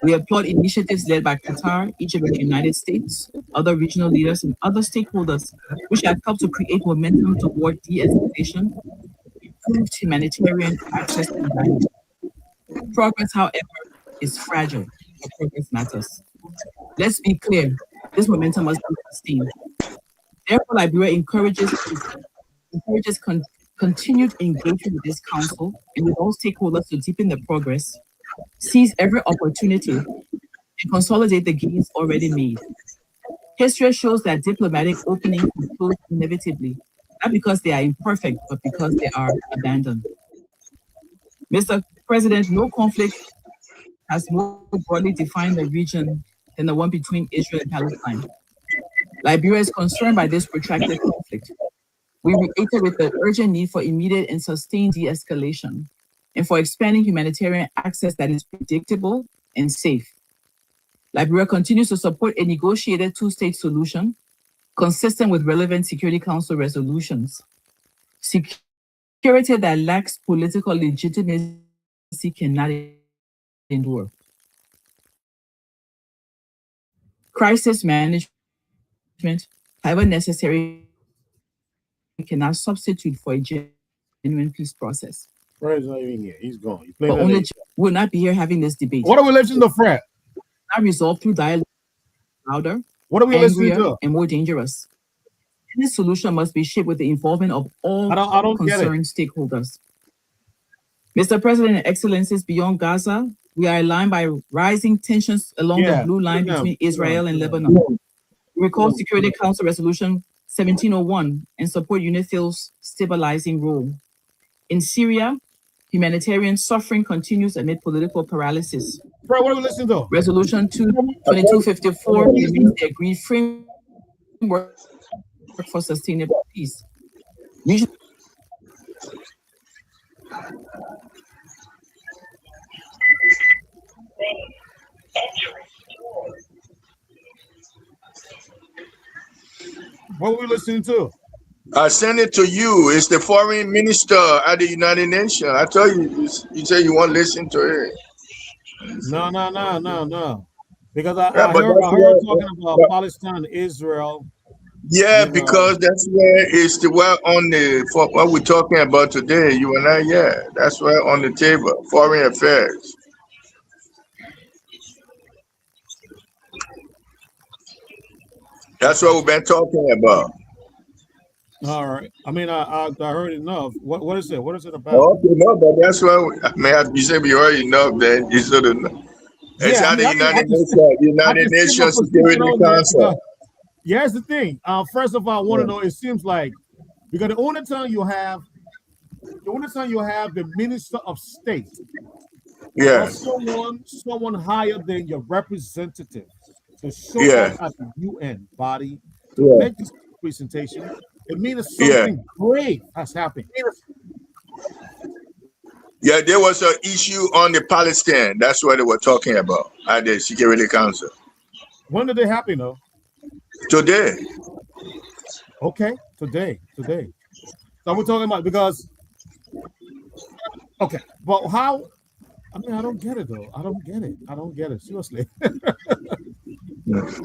We applaud initiatives led by Qatar, Egypt, and the United States, other regional leaders, and other stakeholders, which have helped to create momentum toward de-escalation, improved humanitarian access to dialogue. Progress, however, is fragile, but progress matters. Let's be clear, this momentum must be sustained. Therefore, Liberia encourages continued engagement with this council and with all stakeholders to deepen the progress, seize every opportunity, and consolidate the gains already made. History shows that diplomatic openings will close inevitably, not because they are imperfect, but because they are abandoned. Mr. President, no conflict has more broadly defined the region than the one between Israel and Palestine. Liberia is concerned by this protracted conflict. We reiterate the urgent need for immediate and sustained de-escalation and for expanding humanitarian access that is predictable and safe. Liberia continues to support a negotiated two-state solution consistent with relevant Security Council resolutions. Security that lacks political legitimacy cannot endure. Crisis management, however necessary, cannot substitute for a genuine peace process. Fred's not even here. He's gone. He's But playing only that. will not be here having this debate. What are we listening to, Fred? Not resolved through dialogue, louder, What are we listening angrier, to? and more dangerous. This solution must be shaped with the involvement of all I don't get it. concerned stakeholders. Mr. President and Excellencies, beyond Gaza, we are aligned by rising tensions along the blue line between Israel and Lebanon. We recall Security Council Resolution 1701 and support UNIFIL's stabilizing role. In Syria, humanitarian suffering continues amid political paralysis. Fred, what are we listening to? Resolution 2254 remains the agreed framework for sustainable peace. What were we listening to? I sent it to you. It's the foreign minister at the United Nations. I told you, you say you won't listen to it. No. Because I Yeah, but heard that's where- talking about Palestine, Israel. Yeah, you know. because that's where it's the well on the for what we're talking about today. You and I, yeah, that's where on the table, foreign affairs. That's what we've been talking about. All right. I mean, I heard enough. What is it? What is it about? Okay, no, but that's what I mean. You said you already know that you should have known. It's Yeah, I at mean, the I can United see- Nations, I can United see your Nations position Security on that, Council. because- Yeah, here's the thing. First of all, I want to know. It seems like because the only time you have the Minister of State, Yeah. or someone higher than your representative, to show Yeah. up at the UN body to Yeah. make this presentation, it means Yeah. something grave has happened. Yeah, there was an issue on the Palestine. That's what they were talking about at the Security Council When did it happen, though? today. Okay, today. So we're talking about because. Okay, but how? I mean, I don't get it though. I don't get it. Seriously.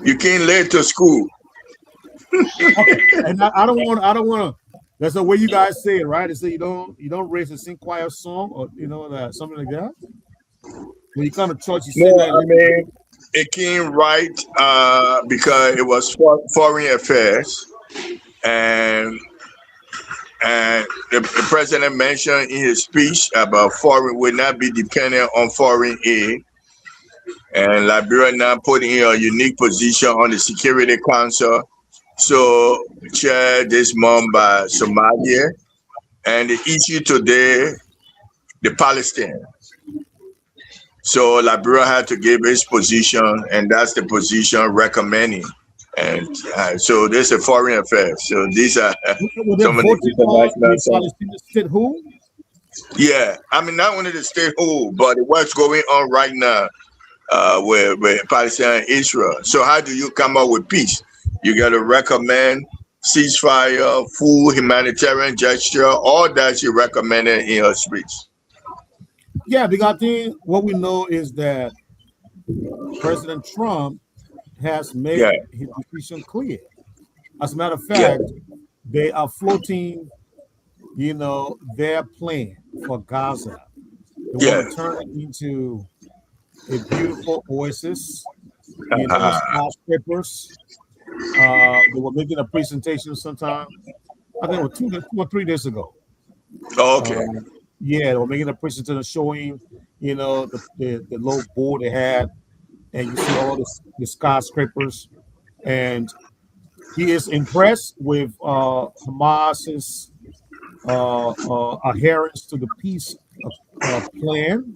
You came late to school. Okay, and I don't want to. That's the way you guys say it, right? They say you don't raise a sing choir song, or that something like that. When you come to church, you say No, that. I mean it came right because it was foreign affairs, and the president mentioned in his speech about foreign will not be dependent on foreign aid, and Liberia now put in a unique position on the Security Council. So chaired this month by Somalia, and the issue today, the Palestine. So Liberia had to give its position, and that's the position recommending. And so this is foreign affairs. So these are some of the international Palestinian state who? Yeah, I mean not only the state who, but what's going on right now with Palestine and Israel. So how do you come up with peace? You got to recommend ceasefire, full humanitarian gesture, all that you recommended in your speech. Yeah, because I think what we know is that President Trump has made his decision clear. As a matter of fact, they are floating, their plan for Gaza. They want to turn it into a beautiful oasis, skyscrapers. They were making a presentation sometime, I think it was 2 or 3 days ago. Oh, okay. Yeah, they were making a presentation showing, the low board they had, and you see all the skyscrapers, and he is impressed with Hamas's adherence to the peace plan,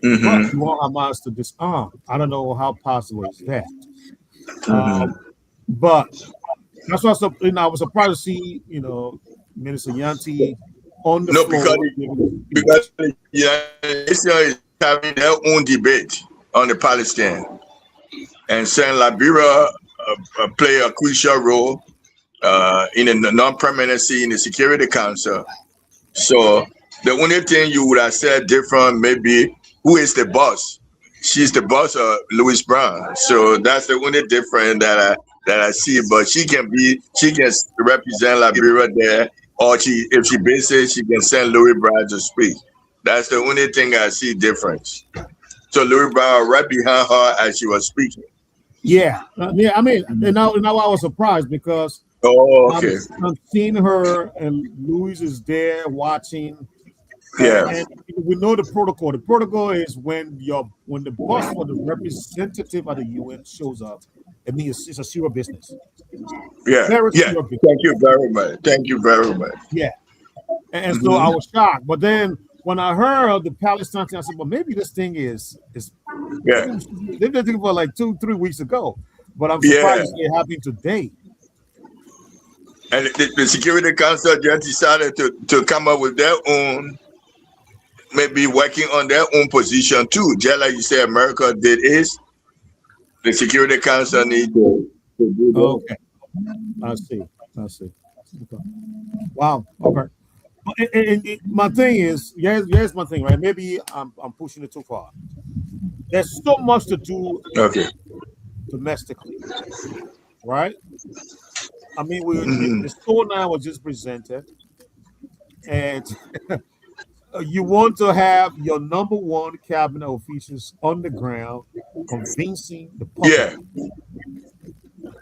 but you want Hamas to disarm. I don't know how possible is that. But that's why I was surprised to see, Minister Yanti on the floor. Because the United States is having their own debate on the Palestine, and saying Liberia play a crucial role in the non-permanency in the Security Council. So the only thing you would have said different, maybe who is the boss? She's the boss of Louis Brown. So that's the only difference that I see. But she can represent Liberia there, or if she bases, she can send Louis Brown to speak. That's the only thing I see difference. So Louis Brown right behind her as she was speaking. Yeah. I mean, and now I was surprised because I'm seeing her and Louis is there watching. Yeah. And we know the protocol. The protocol is when the boss or the representative of the UN shows up, it means it's a serious business. Yeah. Very yeah. serious business. Thank you very much. Thank you very much. Yeah. And so I was shocked. But then when I heard the Palestine thing, I said, well, maybe this thing is yeah. They've been thinking for like 2-3 weeks ago. But I'm surprised it happened today. And the Security Council just decided to come up with their own, maybe working on their own position too. Just like you said, America did is. The Security Council need to do that. Okay. I see. Okay. Wow. Okay. And my thing is, here's my thing, right? Maybe I'm pushing it too far. There's so much to do domestically, right? I mean, the store now was just presented, and you want to have your number one cabinet officials on the ground convincing the public. Yeah.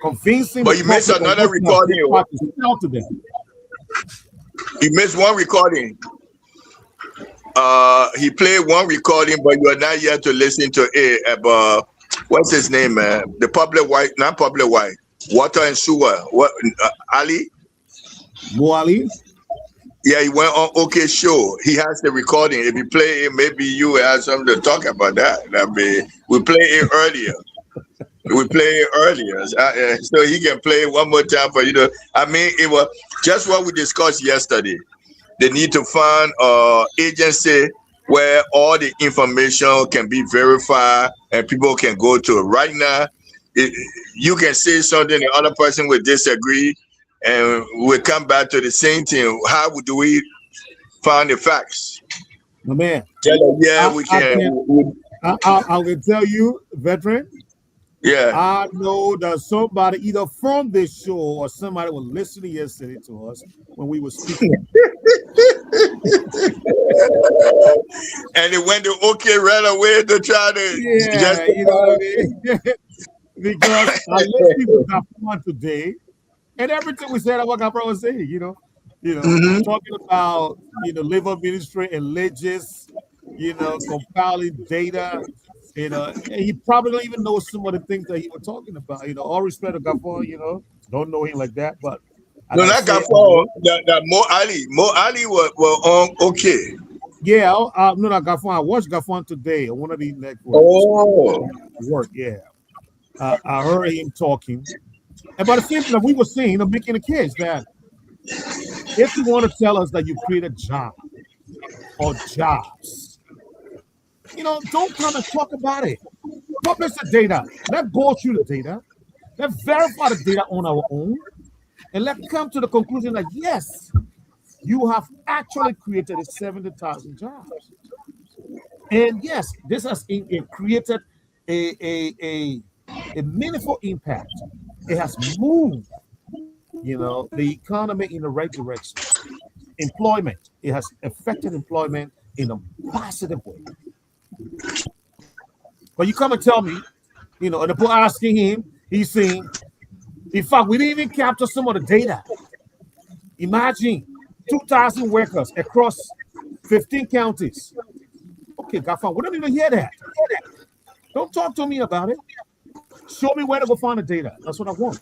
Convincing but you missed another recording. To them. You missed one recording. He played one recording, but you are not here to listen to it about what's his name, man? The public white, not public white, water and sewer. What Ali? Mo Ali? Yeah, he went on OK Show. He has the recording. If you play it, maybe you will have something to talk about that. I mean, we played it earlier. So he can play it one more time for you. I mean, it was just what we discussed yesterday. They need to find an agency where all the information can be verified and people can go to it. Right now, you can say something, the other person will disagree, and we'll come back to the same thing. How do we find the facts? My man. We can. I will tell you, veteran. Yeah. I know that somebody either from this show or somebody was listening yesterday to us when we were speaking. And it went to OK right away to try to you know what I mean? Because I listened to Gafwan today, and everything we said about Gafwan was saying, talking about labor ministry and ledges, compiling data. And he probably don't even know some of the things that he was talking about. All respect to Gafwan, don't know him like that, but no, not Gafwan. That Mo Ali. Mo Ali were on OK. Yeah, no, not Gafwan. I watched Gafwan today on one of these networks. Oh, work, yeah. I heard him talking, and by the same time we were saying, making the case that if you want to tell us that you create a job or jobs. Don't come and talk about it. Publish the data. Let's go through the data. Let's verify the data on our own. And let's come to the conclusion that, yes, you have actually created 70,000 jobs. And yes, this has created a meaningful impact. It has moved, the economy in the right direction. Employment. It has affected employment in a positive way. But you come and tell me, and the people asking him, he's saying, in fact, we didn't even capture some of the data. Imagine 2,000 workers across 15 counties. Okay, Gafan, we don't even hear that. Don't talk to me about it. Show me where to go find the data. That's what I want.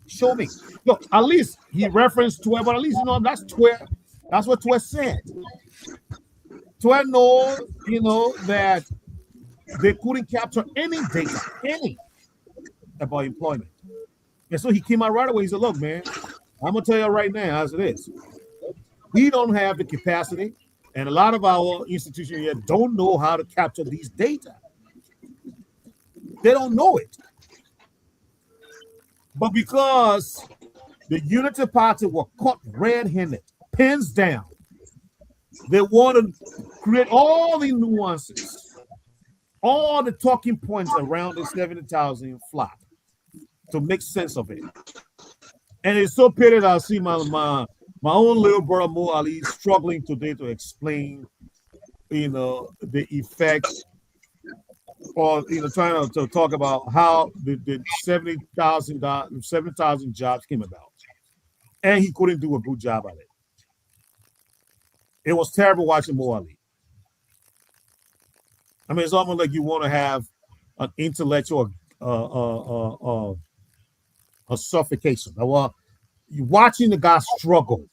Show me. Look, at least he referenced 12, but at least, that's 12. That's what 12 said. 12 knows, that they couldn't capture any data, about employment. And so he came out right away. He said, look, man, I'm going to tell you right now as it is. We don't have the capacity, and a lot of our institutions here don't know how to capture these data. They don't know it. But because the Unity Party were caught red-handed, pens down, they want to create all the nuances, all the talking points around the 70,000 flop to make sense of it. And it's so pity that I see my own little brother Mo Ali struggling today to explain, the effects, or trying to talk about how the 70,000 jobs came about, and he couldn't do a good job at it. It was terrible watching Mo Ali. I mean, it's almost like you want to have an intellectual a suffocation. Well, you watching the guy struggle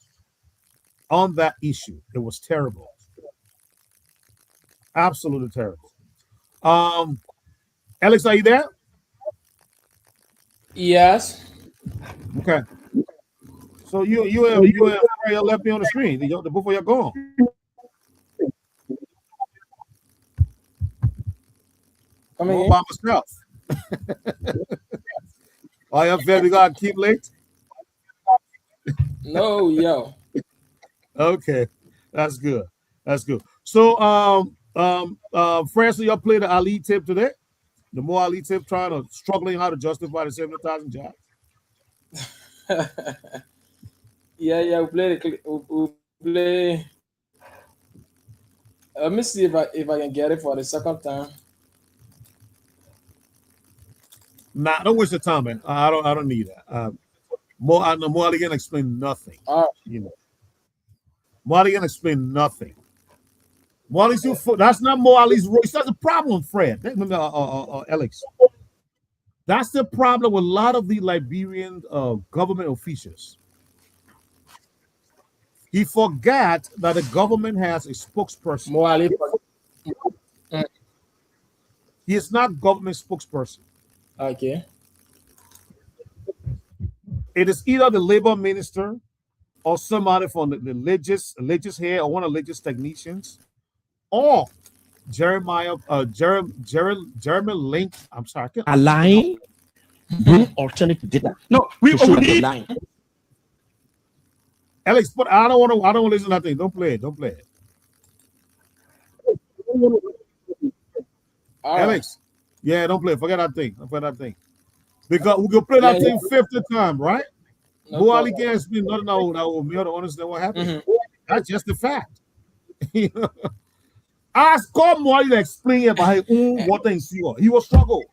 on that issue, it was terrible. Absolutely terrible. Alex, are you there? Yes. Okay. So you left me on the screen. The both of you are gone. All by myself. Are you fair? We gotta keep late. No, yo. Okay, that's good. That's good. So, Francis, y'all played the Ali tip today. The more Ali tip, struggling how to justify the 70,000 jobs. Yeah, we play. Let me see if I can get it for the second time. Nah, don't waste your time, man. I don't need that. More Ali can explain nothing. Mo Ali can explain nothing. Mo Ali's that's not Mo Ali's voice. That's a problem, Fred. Alex. That's the problem with a lot of the Liberian government officials. He forgot that the government has a spokesperson. Mo Ali. He is not government spokesperson. Okay. It is either the labor minister or somebody from the religious head or one of the religious technicians, or Jeremy Link. I'm sorry. Align, bring alternative data. No, we need. Alex, but I don't want to listen to nothing. Don't play it. Alex, yeah, don't play it. Forget that thing. Because we can play that thing 50 times, right? Mo Ali can't explain nothing that will be able to understand what happened. That's just the fact. Ask Mo Ali to explain about his own water in sewer. He will struggle.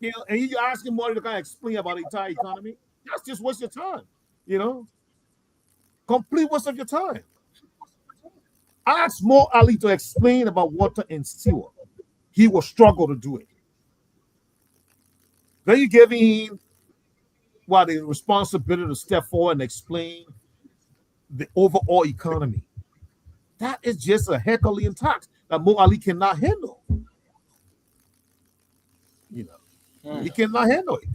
And you asking Mo Ali to kind of explain about the entire economy. That's just waste your time. Complete waste of your time. Ask Mo Ali to explain about water and sewer. He will struggle to do it. Then you give him the responsibility to step forward and explain the overall economy. That is just a Herculean task that Mo Ali cannot handle. He cannot handle it.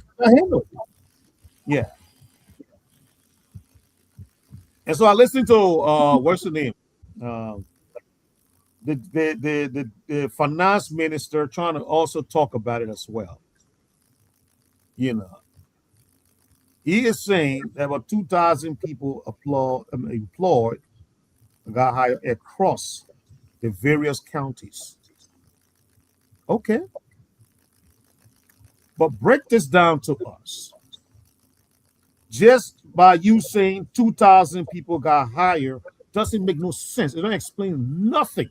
Yeah. And so I listened to what's the name? The finance minister trying to also talk about it as well. He is saying that about 2,000 people employed got hired across the various counties. Okay. But break this down to us. Just by you saying 2,000 people got hired doesn't make no sense. It don't explain nothing.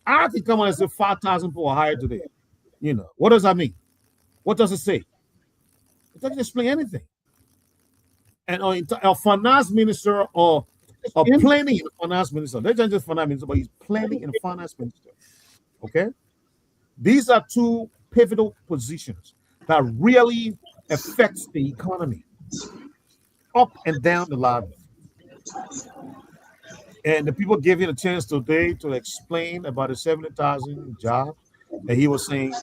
I can come on and say 5,000 people are hired today. What does that mean? What does it say? It doesn't explain anything. and a finance minister or planning and finance minister. They're not just finance minister, but he's planning and finance minister. Okay, these are two pivotal positions that really affects the economy up and down the ladder. And the people gave him a chance today to explain about the 70,000 jobs. And he was saying,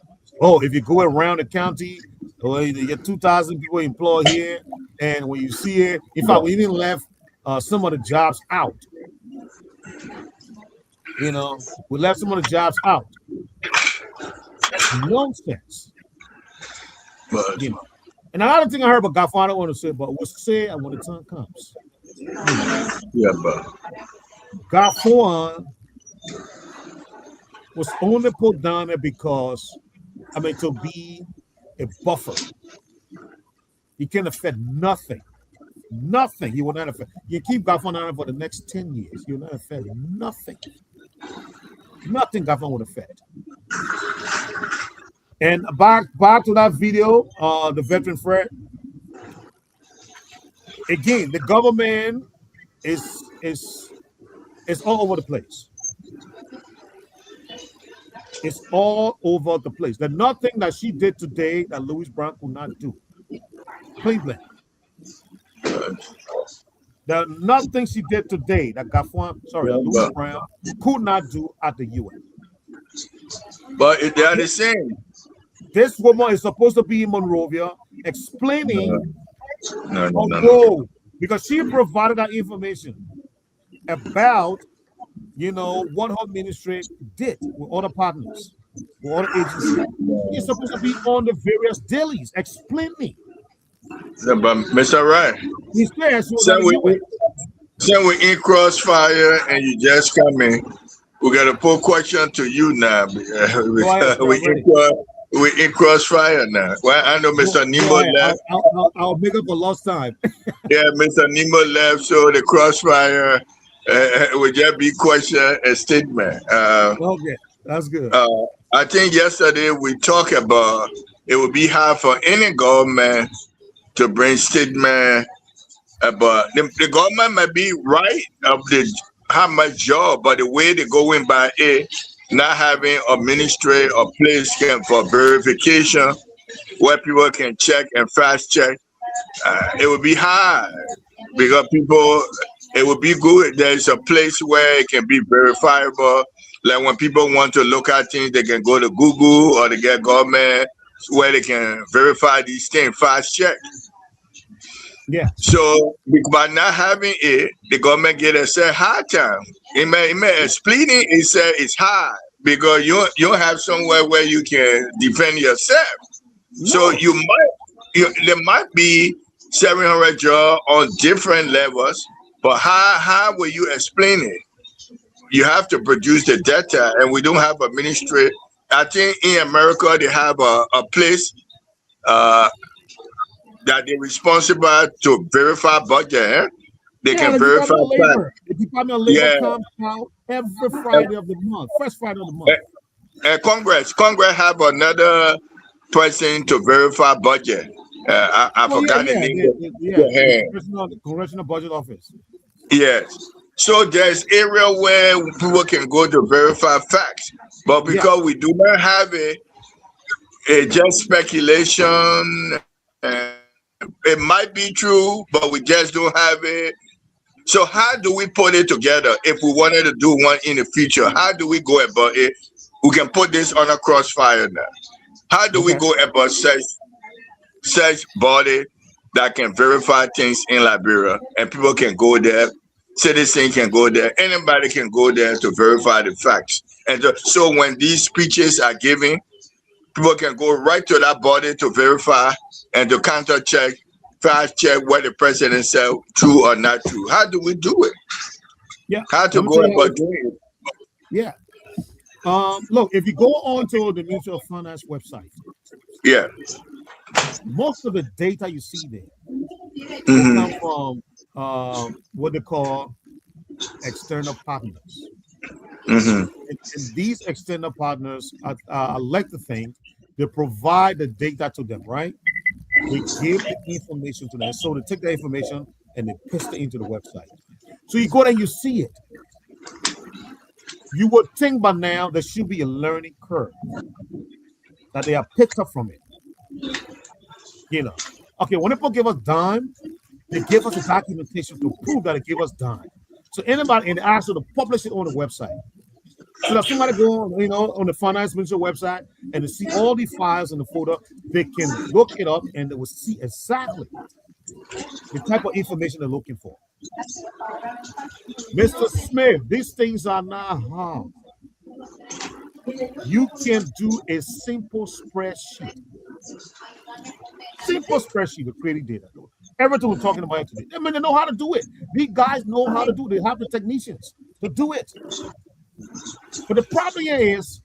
oh, if you go around the county, you get 2,000 people employed here. And when you see it, in fact, we even left some of the jobs out. You know, we left some of the jobs out. Nonsense. But, you know. And another thing I heard about Godfather, I don't want to say, but we'll say when the time comes. Yeah, but Godfather was only put down there because, to be a buffer. He can affect nothing. Nothing. He will not affect. You keep Godfather down for the next 10 years. He will not affect nothing. Nothing Godfather would affect. And back to that video, the veteran Fred. Again, the government is all over the place. It's all over the place. There's nothing that she did today that Louis Brown could not do. Cleveland. There's nothing she did today that Louis Brown could not do at the UN. But they are the same. This woman is supposed to be in Monrovia explaining because she provided that information about what her ministry did with other partners, with other agencies. She's supposed to be on the various dailies explaining. Yeah, but Mr. Right. He's there, so we're in crossfire and you just come in. We got to put question to you now. We're in crossfire now. Well, I know Mr. Nemo left. I'll make up for lost time. Yeah, Mr. Nemo left, so the crossfire will just be question and statement. Okay, that's good. I think yesterday we talked about it would be hard for any government to bring statement about the government might be right of how much job, but the way they're going by it, not having a ministry or place for verification where people can check and fast check, it would be hard because it would be good. There's a place where it can be verifiable. Like when people want to look at things, they can go to Google or they get government where they can verify these things, fast check. Yeah. So by not having it, the government get a set hard time. It may explain it. It said it's hard because you don't have somewhere where you can defend yourself. No. So there might be 700 jobs on different levels, but how will you explain it? You have to produce the data, and we don't have a ministry. I think in America they have a place that they're responsible to verify budget. They can verify. The Department of Labor comes out every Friday of the month, first Friday of the month. And Congress have another person to verify budget. I forgot the name. The Congressional Budget Office. Yes. So there's area where people can go to verify facts, but because we do not have it, it's just speculation. It might be true, but we just don't have it. So how do we put it together if we wanted to do one in the future? How do we go about it? We can put this on a crossfire now. How do we go about such body that can verify things in Liberia and people can go there, citizens can go there, anybody can go there to verify the facts. And so when these speeches are given, people can go right to that body to verify and to counter check, fast check what the president said, true or not true. How do we do it? Yeah. How to go about doing it? Yeah. Look, if you go on to the Ministry of Finance website, most of the data you see there come from what they call external partners. And these external partners, I like to think, they provide the data to them, right? We give the information to them. So they take the information, and they paste it into the website. So you go there and you see it. You would think by now there should be a learning curve that they are picked up from it. Okay, when people give us dime, they give us a documentation to prove that it gave us dime. So anybody and ask to publish it on the website. So that somebody go on the finance ministry website and to see all the files in the folder, they can look it up and they will see exactly the type of information they're looking for. Mr. Smith, these things are not hard. You can do a simple spreadsheet. Simple spreadsheet of creating data. Everything we're talking about today. I mean, they know how to do it. These guys know how to do it. They have the technicians to do it. But the problem is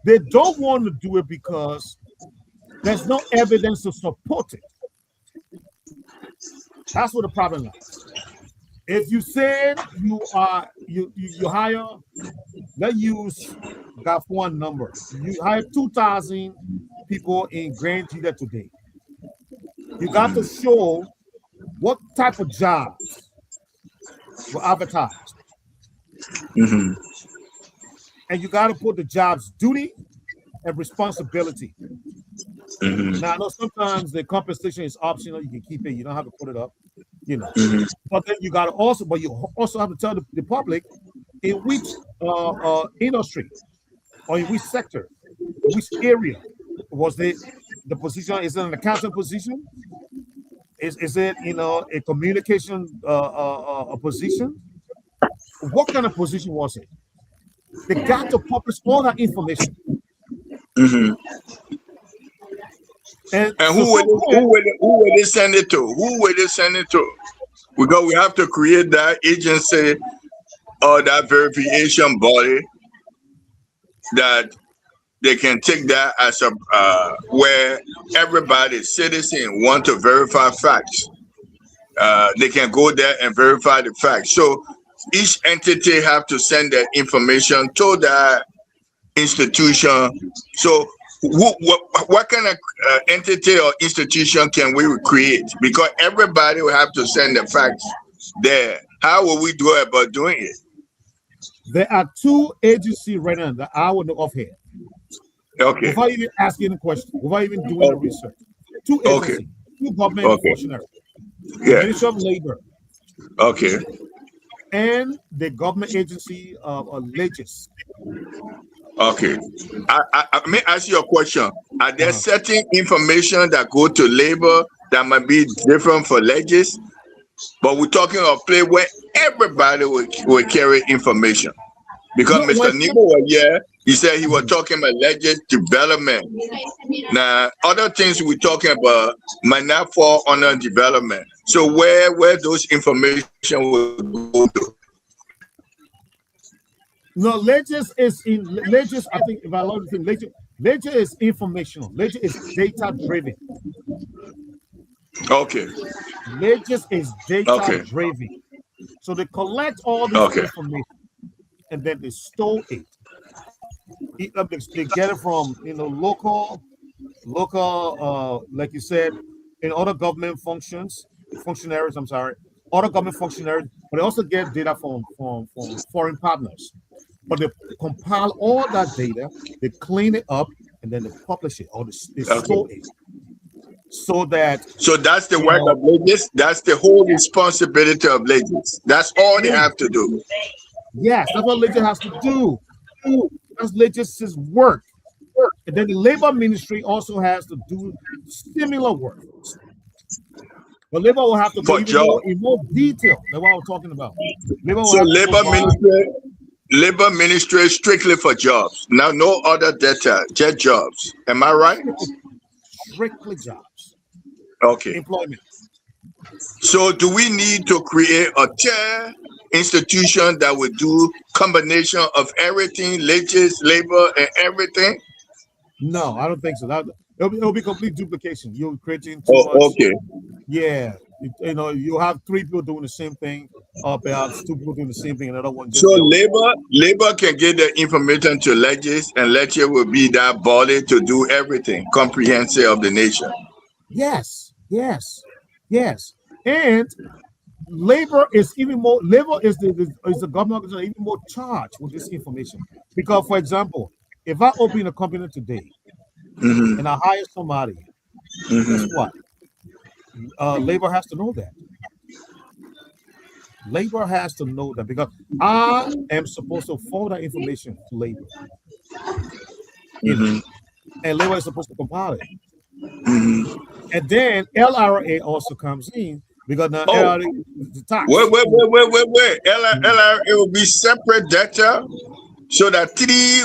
they don't want to do it because there's no evidence to support it. That's what the problem is. If you said you hire, let's use that one number. You hire 2,000 people in Grand Gita today. You got to show what type of jobs were advertised. Mm-hmm. And you got to put the job's duty and responsibility. Mm-hmm. Now, I know sometimes the compensation is optional. You can keep it. You don't have to put it up, Mm-hmm. But then you got to also have to tell the public in which industry or in which sector, in which area was the position. Is it an accounting position? Is it a communication a position? What kind of position was it? They got to publish all that information. Mm-hmm. And who will they send it to? Who will they send it to? Because we have to create that agency or that verification body that they can take that as a where everybody, citizen, want to verify facts. They can go there and verify the facts. So each entity have to send that information to that institution. So what kind of entity or institution can we create? Because everybody will have to send the facts there. How will we do about doing it? There are two agencies right now that I will know of here. Okay. Without even asking a question, without even doing the research. Two agencies, two government functionaries. Yeah. Ministry of Labor. Okay. And the government agency of Legis. Okay. I may ask you a question. Are there certain information that go to labor that might be different for Legis? But we're talking of play where everybody will carry information. Because Mr. Nemo was here, he said he was talking about Legis development. Now, other things we're talking about might not fall under development. So where those information will go to? No, Legis is in Legis. I think if I learn the thing, Legis is informational. Legis is data driven. Okay. Legis is data driven. So they collect all this information and then they store it. They get it from local, like you said, in other government functionaries. I'm sorry, other government functionaries, but they also get data from foreign partners. But they compile all that data, they clean it up, and then they publish it or they store it. So that's the work of Legis. That's the whole responsibility of Legis. That's all they have to do. Yes, that's what Legis has to do. That's Legis's work. And then the labor ministry also has to do similar work. But labor will have to go in more detail than what I was talking about. Labor ministry strictly for jobs. Now, no other data, just jobs. Am I right? Strictly jobs. Okay. Employment. So, do we need to create a tier institution that would do combination of everything, Legis, labor, and everything? No, I don't think so. It'll be complete duplication. You're creating too much. Okay. Yeah. You have three people doing the same thing, or perhaps two people doing the same thing, another one. So labor can get the information to Legis, and Legis will be that body to do everything comprehensive of the nation. Yes. And labor is even more. Labor is the government organization even more charged with this information because, for example, if I open a company today and I hire somebody, guess what? Labor has to know that. Labor has to know that because I am supposed to forward that information to labor. And labor is supposed to compile it. And then LRA also comes in because now LRA is the tax. Wait. LRA will be separate data so that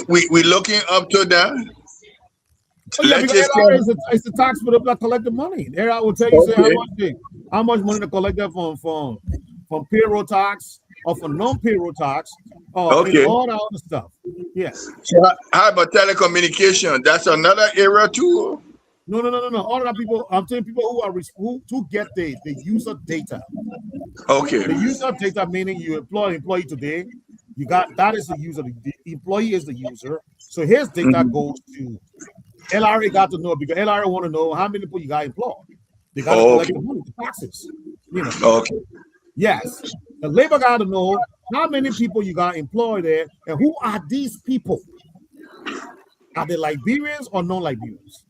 we looking up to that. Oh, yeah, because LRA is the tax for the black collecting money. LRA will tell you say how much money to collect that from payroll tax or from non-payroll tax or all that other stuff. Yes. So how about telecommunication? That's another area too. No. All of that people, I'm saying people who get the user data. Okay. The user data meaning you employ an employee today. You got that is the user. The employee is the user. So his data goes to LRA. Got to know because LRA want to know how many people you got employed. They got to collect the money, the taxes. Okay. Yes. The labor got to know how many people you got employed there and who are these people. Are they Liberians or non-Liberians?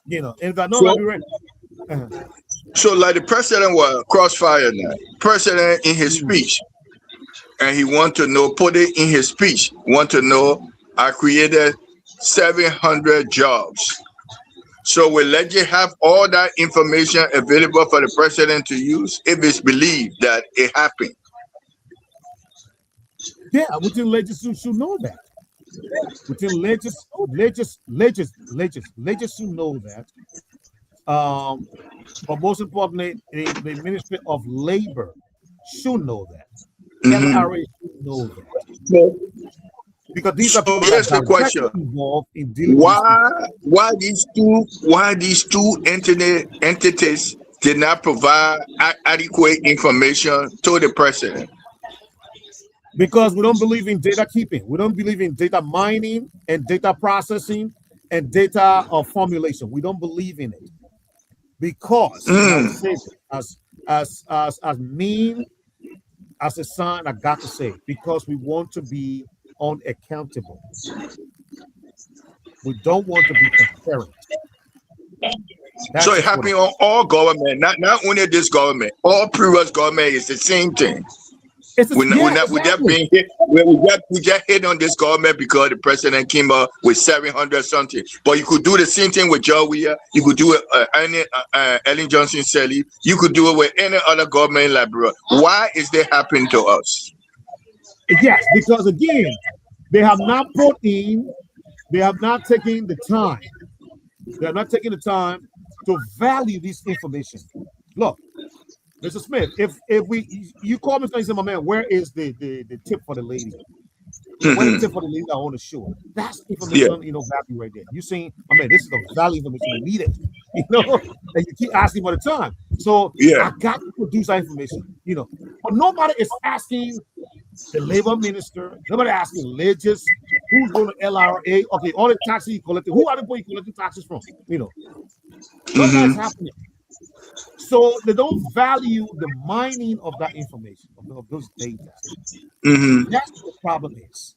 And if they're non-Liberians. So like the president was crossfire now. President in his speech, and he want to know, put it in his speech, want to know, I created 700 jobs. So will Legit have all that information available for the president to use if it's believed that it happened? Yeah, within Legit should know that. Within Legit should know that. But most importantly, the Ministry of Labor should know that. LRA should know that. Because these are people here's the question: involved in dealing why these two entities did not provide adequate information to the president? Because we don't believe in data keeping. We don't believe in data mining and data processing and data formulation. We don't believe in it. Because I would say as mean as a son, I got to say, because we want to be unaccountable. We don't want to be transparent. So it happened on all government, not only this government, all previous government is the same thing. We just hit on this government because the president came up with 700 something. But you could do the same thing with Joe Weir. You could do it Ellen Johnson Sally. You could do it with any other government in Liberia. Why is that happening to us? Yes, because again, they have not taken the time. They are not taking the time to value this information. Look, Mr. Smith, if you call me and say, my man, where is the tip for the lady? Where's the tip for the lady on the show? That's information, value right there. You saying, this is the value information we needed, and you keep asking for the time. So I got to produce that information, But nobody is asking the labor minister, nobody asking Legis, who's going to LRA, okay, all the taxes you collected, who are the people you collecting taxes from? Nothing's happening. So they don't value the mining of that information, of those data. That's what the problem is.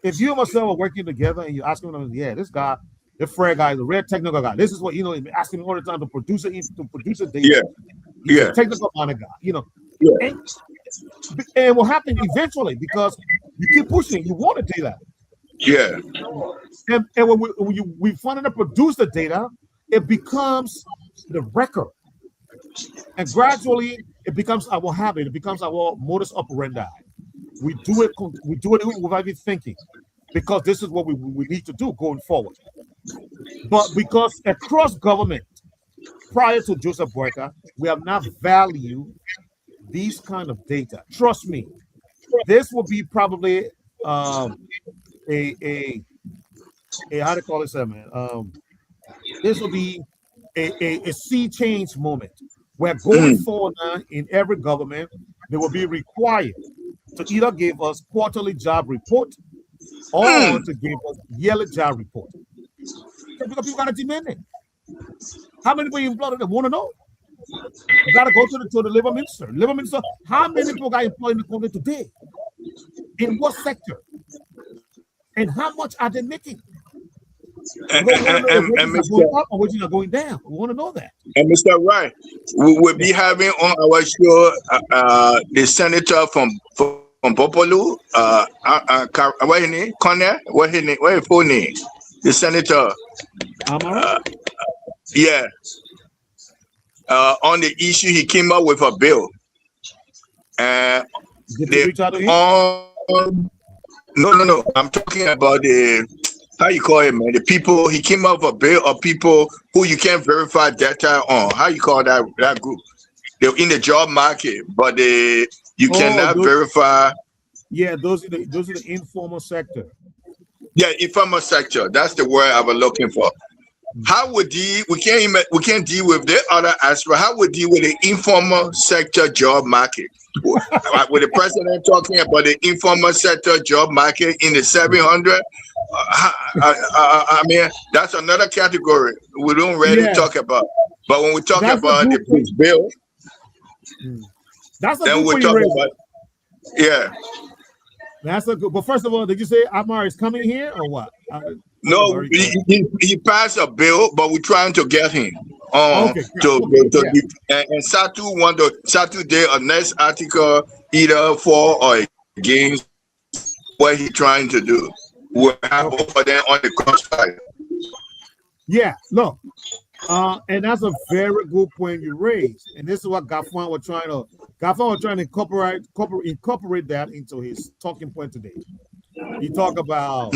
If you and myself are working together and you're asking them, this guy, the Fred guy, the red technical guy, this is what, asking me all the time to produce the data. He's a technical kind of guy, And what happened eventually, because you keep pushing, you want to do that. And when we finally produce the data, it becomes the record. And gradually, it becomes our habit. It becomes our modus operandi. We do it without even thinking, because this is what we need to do going forward. But because across government, prior to Joseph Boyka, we have not valued these kind of data. Trust me, this will be probably a how to call this, man? This will be a sea change moment. Where going forward now in every government, they will be required to either give us quarterly job report or to give us yearly job report. Because people got to demand it. How many people you employed? They want to know. You got to go to the labor minister. Labor minister, how many people got employed in the country today? In what sector? And how much are they making? We don't want to know if wages are going up or wages are going down. We want to know that. And Mr. Wright, we will be having on our show the senator from Popolu, what his name? Connor? What his full name? The senator. Yeah. On the issue, he came up with a bill. No. I'm talking about the, how you call it, man? The people, he came up with a bill of people who you can't verify data on. How you call that group? They're in the job market, but you cannot verify. Yeah, those are the informal sector. Yeah, informal sector. That's the word I was looking for. How would we can't deal with the other aspect. How would deal with the informal sector job market? With the president talking about the informal sector job market in the 700, I mean, that's another category we don't really talk about. But when we talk about this bill, then we talk about, yeah. That's a good. But first of all, did you say Amar is coming here or what? No, he passed a bill, but we're and Satu did a next article either for or against what he's trying to do. We'll have both of them on the crossfire. Yeah, no. And that's a very good point you raised. And this is what Gafwan was trying to incorporate that into his talking point today. He talked about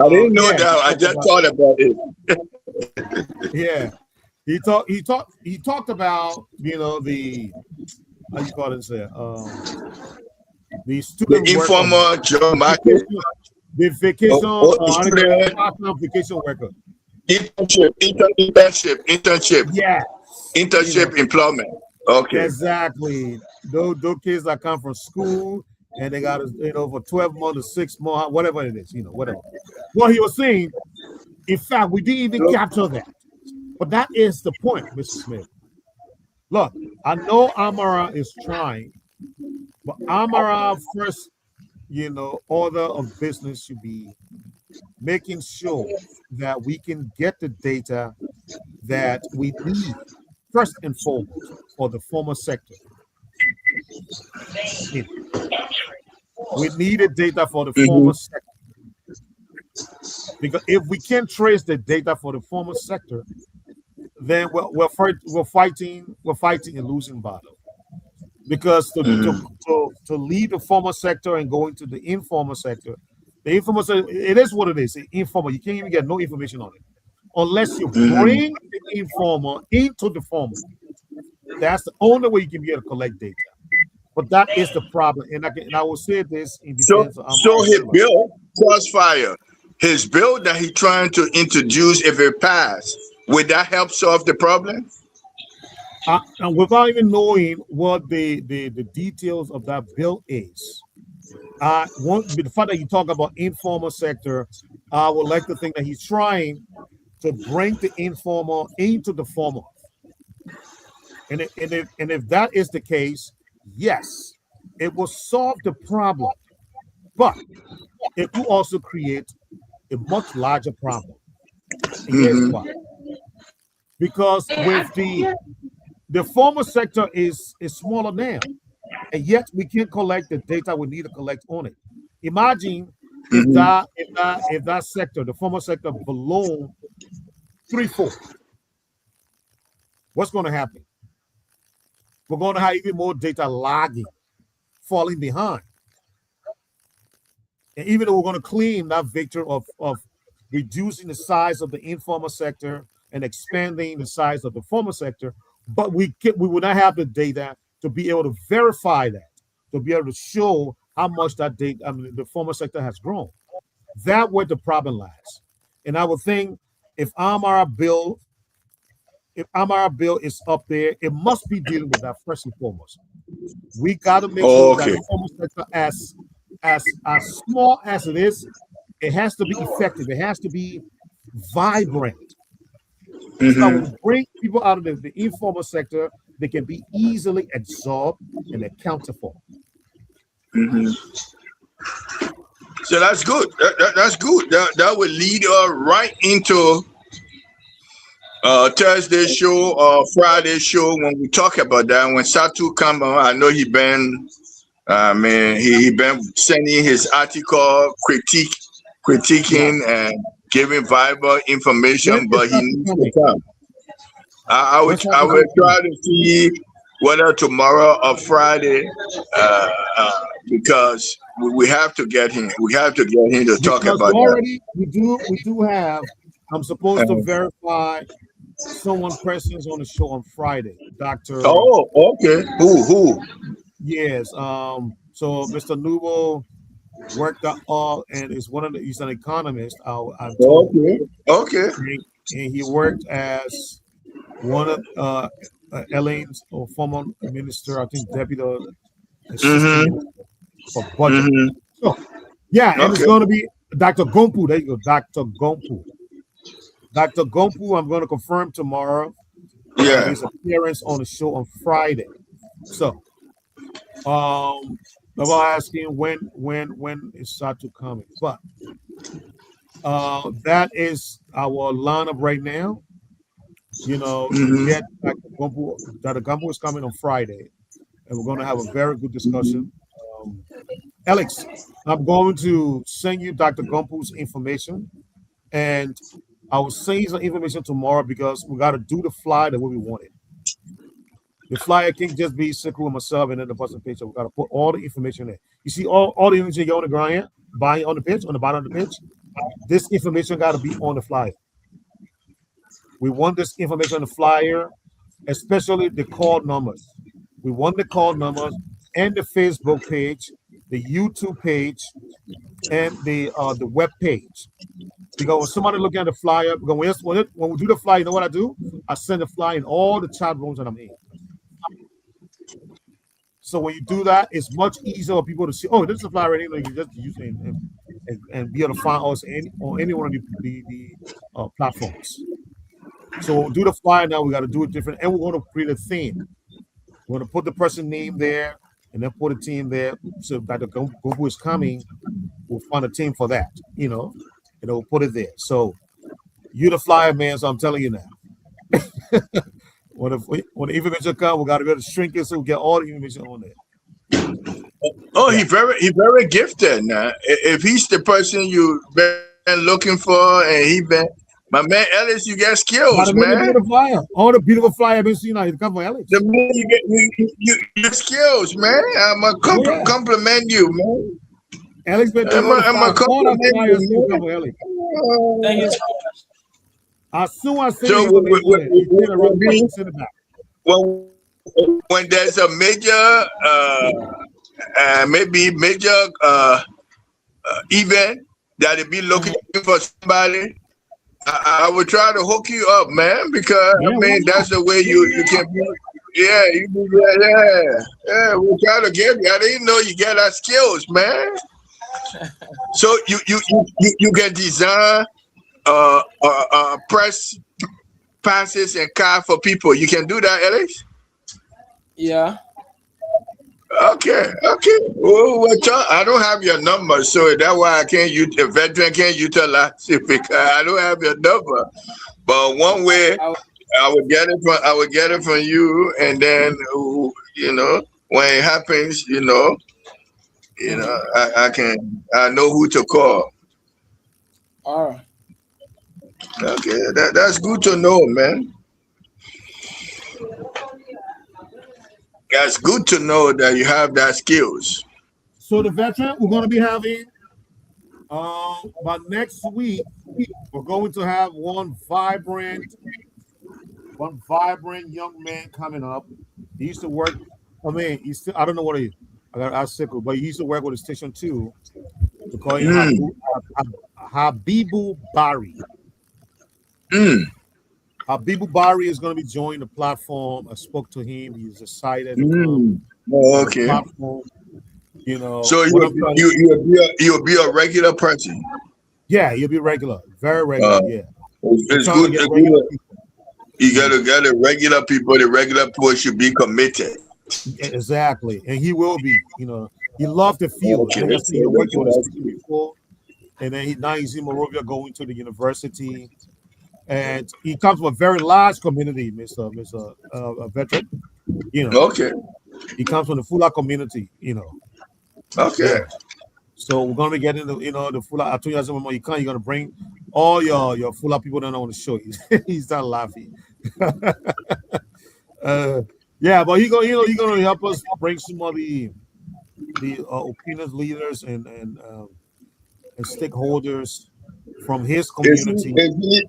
I didn't know that. I just thought about it. Yeah. He talked about, the how you call it there? The student informal job market. The vacation vacation worker. Internship. Yeah. Internship employment. Okay. Exactly. Those kids that come from school and they got for 12 months or 6 months, whatever it is, whatever. What he was saying, in fact, we didn't even capture that. But that is the point, Mr. Smith. Look, I know Amara is trying, but Amara first, order of business should be making sure that we can get the data that we need, first and foremost, for the formal sector. We needed data for the formal sector. Because if we can't trace the data for the formal sector, then we're fighting a losing battle. Because to lead the formal sector and go into the informal sector, the informal sector, it is what it is. It's informal. You can't even get no information on it unless you bring the informal into the formal. That's the only way you can be able to collect data. But that is the problem, and I will say this in defense of his bill, crossfire, his bill that he's trying to introduce, if it passed, would that help solve the problem? And without even knowing what the details of that bill is, the fact that you talk about informal sector, I would like to think that he's trying to bring the informal into the formal. And if that is the case, yes, it will solve the problem, but it will also create a much larger problem. And here's why. Because with the formal sector is smaller now, and yet we can't collect the data we need to collect on it. Imagine if that sector, the formal sector, below 3/4. What's going to happen? We're going to have even more data lagging, falling behind. And even though we're going to claim that victory of reducing the size of the informal sector and expanding the size of the formal sector, but we will not have the data to be able to verify that, to be able to show how much that data, the formal sector has grown. That's where the problem lies. And I would think if Amara bill is up there, it must be dealing with that first and foremost. We got to make sure that the formal sector, as small as it is, it has to be effective. It has to be vibrant. So when we bring people out of the informal sector, they can be easily absorbed and accounted for. So that's good. That's good. That will lead us right into Thursday show or Friday show when we talk about that. When Satu come on, I know he been he been sending his article critiquing and giving viable information, but he needs to come. I will try to see whether tomorrow or Friday, because we have to get him. We have to get him to talk about already that. We do have. I'm supposed to verify someone presence on the show on Friday, Doctor. Oh, okay. Who? Yes. So Mr. Nubo worked out, and he's an economist. I'm told. Okay. And he worked as one of Elaine's former minister, I think deputy assistant for budget. So, yeah, and it's going to be Dr. Gompu. There you go, Dr. Gompu. Dr. Gompu, I'm going to confirm tomorrow. His appearance on the show on Friday. So, I'm asking when is Satu coming? But that is our lineup right now. You know, to get Dr. Gompu is coming on Friday, and we're going to have a very good discussion. Alex, I'm going to send you Dr. Gompu's information, and I will send you some information tomorrow because we got to do the flyer the way we want it. The flyer can't just be SHEKU and myself and then the person picture. We got to put all the information there. You see all the information you on the ground here, buying on the pitch, on the bottom of the pitch. This information got to be on the flyer. We want this information on the flyer, especially the call numbers. We want the call numbers and the Facebook page, the YouTube page, and the web page. Because when somebody looking at the flyer, when we do the flyer, you know what I do? I send the flyer in all the chat rooms that I'm in. So when you do that, it's much easier for people to see, oh, this is a flyer already. You can just use it and be able to find us on any one of the platforms. So we'll do the flyer now. We got to do it different, and we're going to create a theme. We're going to put the person name there, and then put a team there. So that the Gompu is coming, we'll find a team for that, you know, and we'll put it there. So you're the flyer man, so I'm telling you now. when the information comes, we got to be able to shrink it so we get all the information on there. Oh, yeah. He very gifted now. If he's the person you've been looking for, and he been. My man Ellis, you got skills, man. All the beautiful flyer I've been seeing now, you come for Ellis. You get skills, man. I'm gonna compliment you, man. Ellis been doing I'm a compliment you, man. Ellis. Thank you so much. As soon as I when there's a major, maybe major event that they be looking for somebody. I would try to hook you up, man, because I mean that's the way you can be. Yeah. We'll try to get you. I didn't know you got that skills, man. So you can design press passes and card for people. You can do that, Alex? Yeah. Okay. Well, I don't have your number, so that's why I can't use a veteran can't utilize it because I don't have your number. But one way I would get it from you, and then you know when it happens, I know who to call. All right. Okay, that's good to know, man. That's good to know that you have that skills. So the veteran, we're going to be having, by next week, we're going to have one vibrant young man coming up. He used to work, I don't know what he is. I got to ask SHEKU, but he used to work with the station too. We call him Habibu Bari. Habibu Bari is going to be joining the platform. I spoke to him. He's excited. Okay. Platform, you know. So you'll be a regular person. Yeah, you'll be regular, very regular. Yeah. It's good. You got to get the regular people. The regular people should be committed. Exactly, and he will be. He loved the field. Okay, Like I that's said, he worked on the good. city before, and then now he's in Monrovia going to the university. And he comes from a very large community, Mr. Veteran. Okay. He comes from the Fula community, Okay. Yeah. So we're gonna be getting the Fula. I told you, you're gonna bring all your Fula people down on the show. He's not laughing. Yeah, but he's gonna help us bring some of the opinion leaders and stakeholders from his community.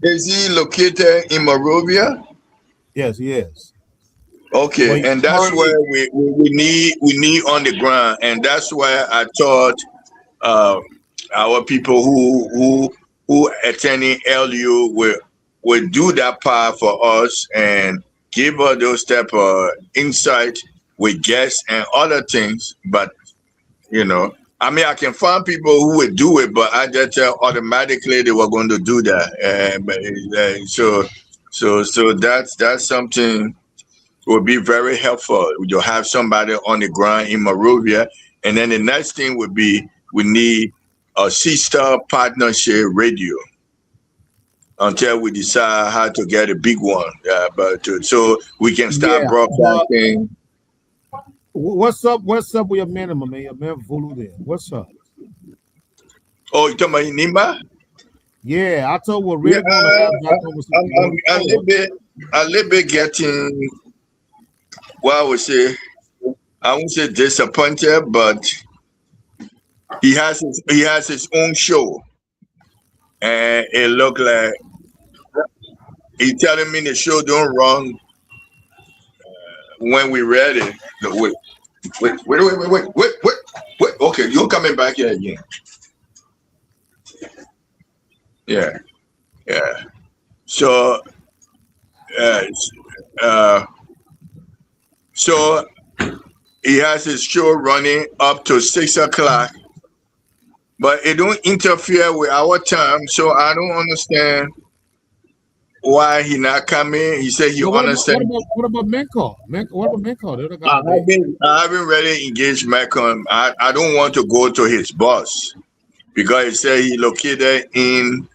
Is he located in Monrovia? Yes, he is. Okay, and that's where we need on the ground, and that's why I thought our people who attending LU will do that part for us and give us those type of insight with guests and other things. But I can find people who would do it, but I just automatically they were going to do that. So that's something would be very helpful. You'll have somebody on the ground in Monrovia, and then the next thing would be we need a sister partnership radio until we decide how to get a big one. So we can start broadcasting. What's up with your man, my man? Your man Volu there. What's up? Oh, you talking about Nimba? Yeah, I told we're really going to have that conversation. I'm a little bit getting, I won't say disappointed, but he has his own show, and it looked like he telling me the show don't run when we ready. Wait. Okay, you're coming back here again. Yeah. So he has his show running up to 6 o'clock, but it don't interfere with our time. So I don't understand why he not coming. He said he understand. What about Menko? What about Menko? I haven't really engaged Menko. I don't want to go to his boss because he said he located in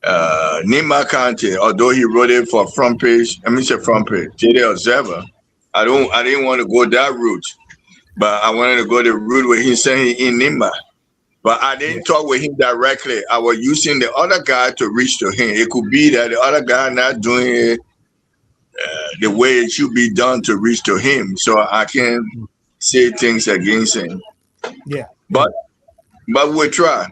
Nima County, although he wrote it for front page. GEDEH Observer. I didn't want to go that route, but I wanted to go the route where he's saying in Nima. But I didn't talk with him directly. I was using the other guy to reach to him. It could be that the other guy not doing it the way it should be done to reach to him, so I can say things against him. Yeah, but we'll try.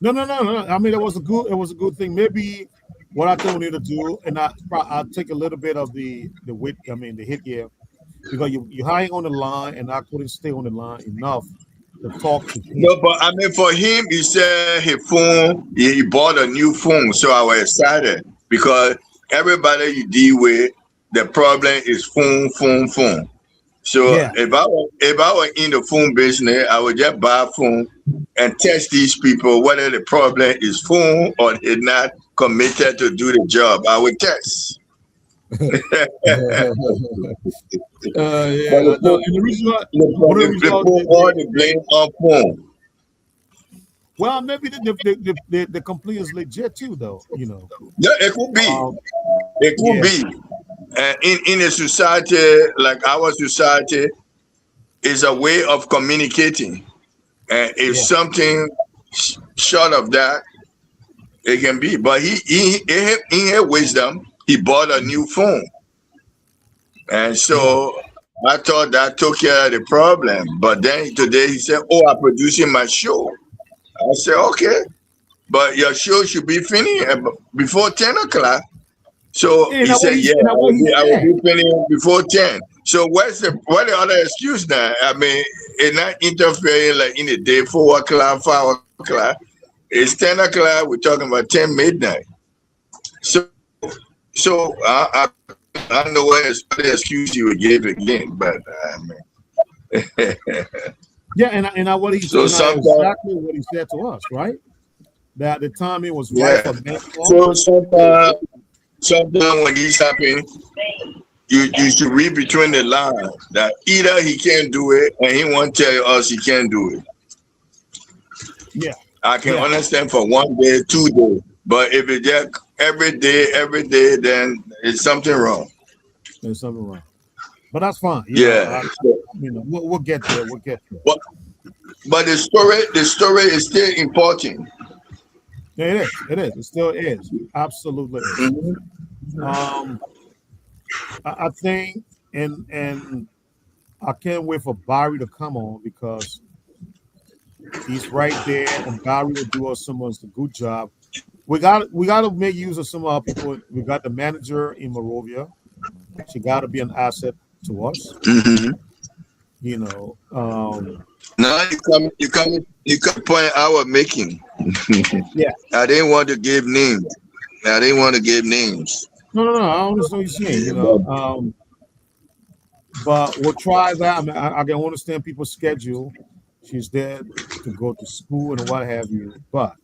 No. I mean, it was a good thing. Maybe what I think we need to do, and I'll take a little bit of the hit here, because you're hanging on the line, and I couldn't stay on the line enough to talk to him. No, but I mean, for him, he said his phone, he bought a new phone, so I was excited because everybody you deal with, the problem is phone. So if I were in the phone business, I would just buy a phone and test these people whether the problem is phone or they're not committed to do the job. I would test. The blame on phone. Well, maybe the complaint is legit too, though. Yeah, it could be. It could be. In a society like our society, is a way of communicating, and if something short of that, it can be. But he in his wisdom, he bought a new phone, and so I thought that took care of the problem. But then today he said, "Oh, I'm producing my show." I said, "Okay, but your show should be finished before 10 o'clock." So he said, "Yeah, I will be finished before 10." So what the other excuse now? I mean, it's not interfering like in the day, 4 o'clock, 5 o'clock. It's 10 o'clock. We're talking about 10 midnight. So I don't know what excuse you would give again, but and what he said, exactly what he said to us, right? That the timing was right for Menko. So sometimes when this happen, you should read between the lines that either he can't do it and he won't tell us he can't do it. Yeah. I can Yeah. understand for 1 day, 2 days, but if it just every day, then it's something wrong. There's something wrong. But that's fine. Yeah. We'll get there. We'll get there. But the story is still important. Yeah, it is. It is. It still is. Absolutely is. I think, and I can't wait for Barry to come on because he's right there, and Barry will do us some of the good job. We got to make use of some of our people. We got the manager in Morovia. She got to be an asset to us. You know. Now you come point I was making. Yeah. I didn't want to give names. No. I understand what you're saying. You know. But we'll try that. I mean, I can understand people's schedule. She's there to go to school and what have you. But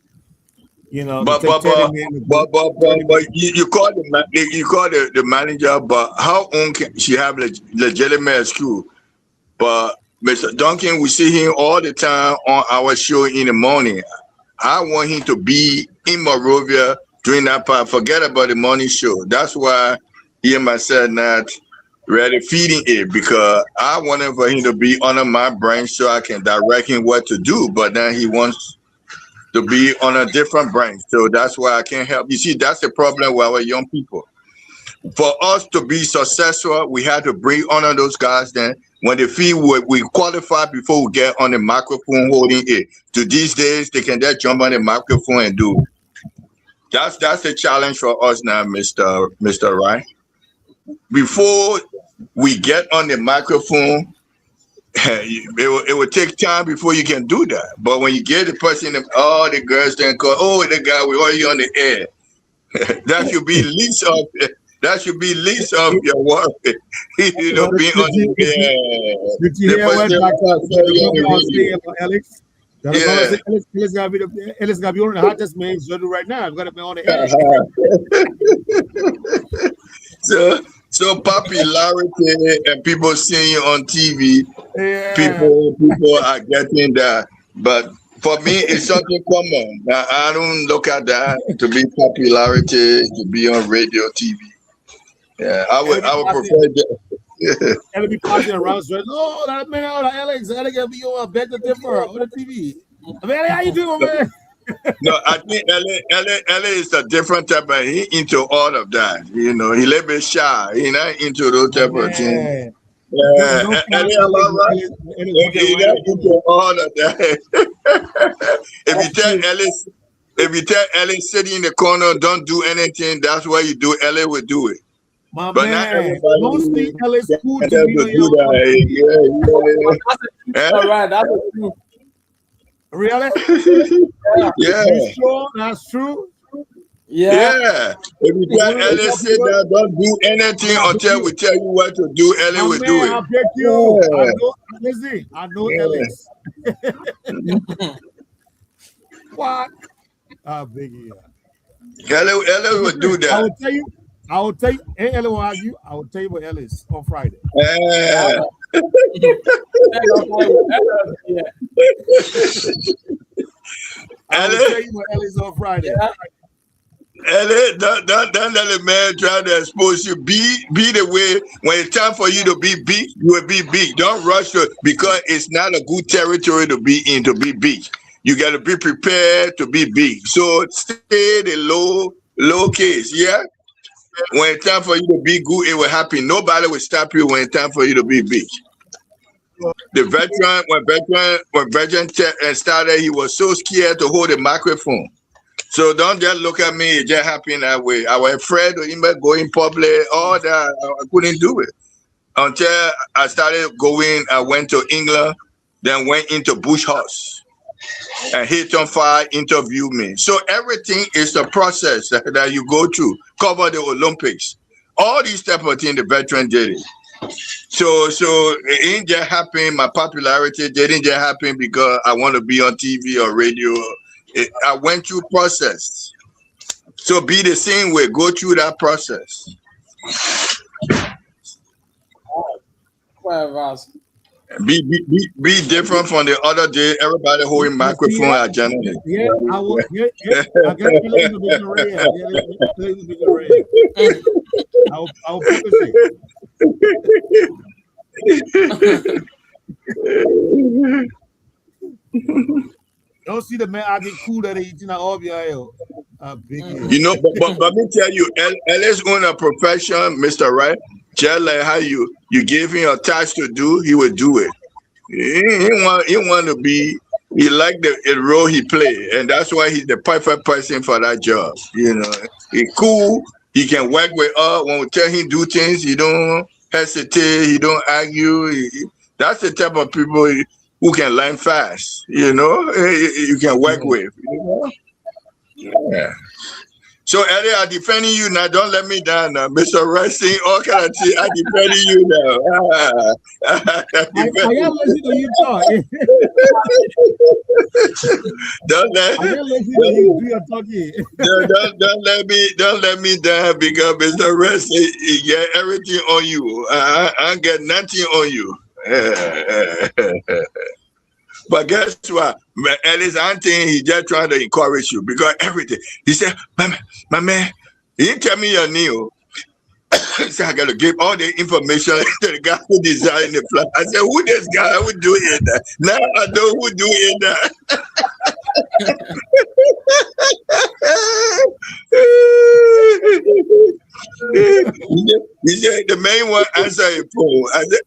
you know, but you call the manager. But how on can she have legitimate school? But Mr. Duncan, we see him all the time on our show in the morning. I want him to be in Morovia during that part. Forget about the morning show. That's why he and myself not really feeding it, because I wanted for him to be under my branch so I can direct him what to do. But then he wants to be on a different branch. So that's why I can't help. You see, that's the problem with our young people. For us to be successful, we had to bring on those guys. Then when they feel we qualify before we get on the microphone holding it. To these days, they can just jump on the microphone and do it. That's the challenge for us now, Mr. Ryan. Before we get on the microphone, it will take time before you can do that. But when you get the person, all the girls then call, oh, the guy, we already on the air. That should be least of your work. You know, being on the air. Did you hear what Alex? Alex got to be on the hottest man right now. I've got to be on the air. So popularity and people seeing you on TV, people are getting that. But for me, it's something common. Now, I don't look at that to be popularity, to be on radio, TV. Yeah, I would prefer that. Everybody be passing around, so oh, that man, Alex gotta be on Beg the Differ on the TV. I mean, how you doing, man? No, I think LA is a different type of, he into all of that. You know, he a little bit shy. He not into those type of things. Yeah, LA into all of that. If you tell Ellis sitting in the corner, don't do anything, that's why you do. LA will do it. My but man, don't see Ellis cool to do that. Yeah. All right, that's true. Really? Yeah. You sure that's true? Yeah. If you tell Ellis sit down, don't do anything until we tell you what to do, Ellis will do it. I'll pick you. Yeah. I know Ellis. What? Biggie. Ellis will do that. I will tell you. Hey, Ellis will argue. I will tell you about Ellis on Friday. Yeah. I will tell you about Ellis on Friday. Ellis, don't let the man try to expose you. Be the way. When it's time for you to be big, you will be big. Don't rush to, because it's not a good territory to be in, to be big. You got to be prepared to be big. So stay the low case, yeah? When it's time for you to be good, it will happen. Nobody will stop you when it's time for you to be big. The when veteran started, he was so scared to hold the microphone. So don't just look at me, it just happened that way. I was afraid to even go in public, all that. I couldn't do it. Until I started going, I went to England, then went into Bush House. And Hilton Fire interviewed me. So everything is a process that you go through. Cover the Olympics. All these type of things the veteran did it. So it ain't just happen. My popularity didn't just happen because I want to be on TV or radio. I went through process. So be the same way. Go through that process. Be different from the other day. Everybody holding microphone at January. Yeah, I will. Yeah, I got a little bit of red. Yeah, a little bit of red. I'll focus it. Don't see the man. I get cool that he's in all your You know, but let me tell you, Ellis own a profession, Mr. Right. Just like how you gave him a task to do, he would do it. He want to be. He like the role he play, and that's why he's the perfect person for that job. You know, he cool. He can work with us. When we tell him do things, he don't hesitate. He don't argue. That's the type of people who can learn fast. You know, you can work with. You know? Yeah. So Eddie, I'm defending you now. Don't let me down now. Mr. Rusty, all kind of things. I'm defending you now. I gotta listen to you talk. Don't let me down because Mr. Rusty, he get everything on you. I get nothing on you. But guess what? Ellis, I'm thinking he's just trying to encourage you because everything. He said, my man, he didn't tell me your name. He said, I got to give all the information to the guy who designed the flag. I said, who this guy? Who doing that? Now I know who doing that. He said, the main one answer his phone. I said,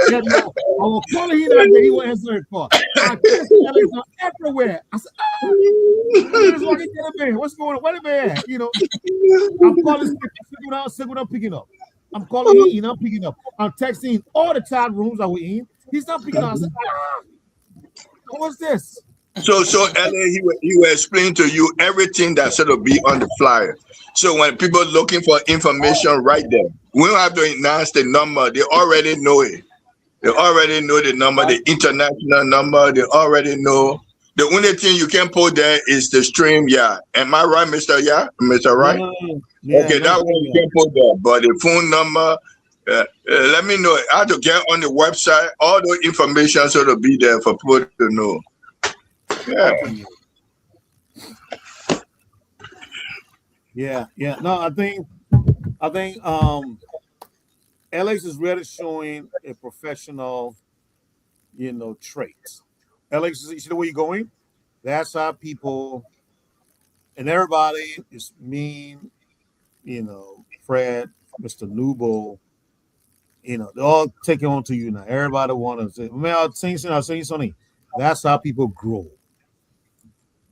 yeah, no, I was calling him that day. He won't answer his phone. I text everywhere. I said, what's going on? Wait a minute. You know, I'm calling Signal not picking up. I'm calling him, he's not picking up. I'm texting all the chat rooms I was in. He's not picking up. I said, what's this? So LA, he will explain to you everything that's going to be on the flyer. So when people looking for information right there, we don't have to announce the number. They already know it. They already know the number, the international number. They already know. The only thing you can put there is the stream. Yeah. Am I right, Mr. Yeah? Mr. Right? Yeah, okay, that one you can put there. But the phone number, let me know. I have to get on the website. All the information so to be there for people to know. Yeah. No, I think Alex is really showing a professional, traits. Alex, you see the way you're going? That's how people and everybody is mean, Fred, Mr. Nubo, they're all taking on to you now. Everybody wants to say, man, I'll say something. That's how people grow.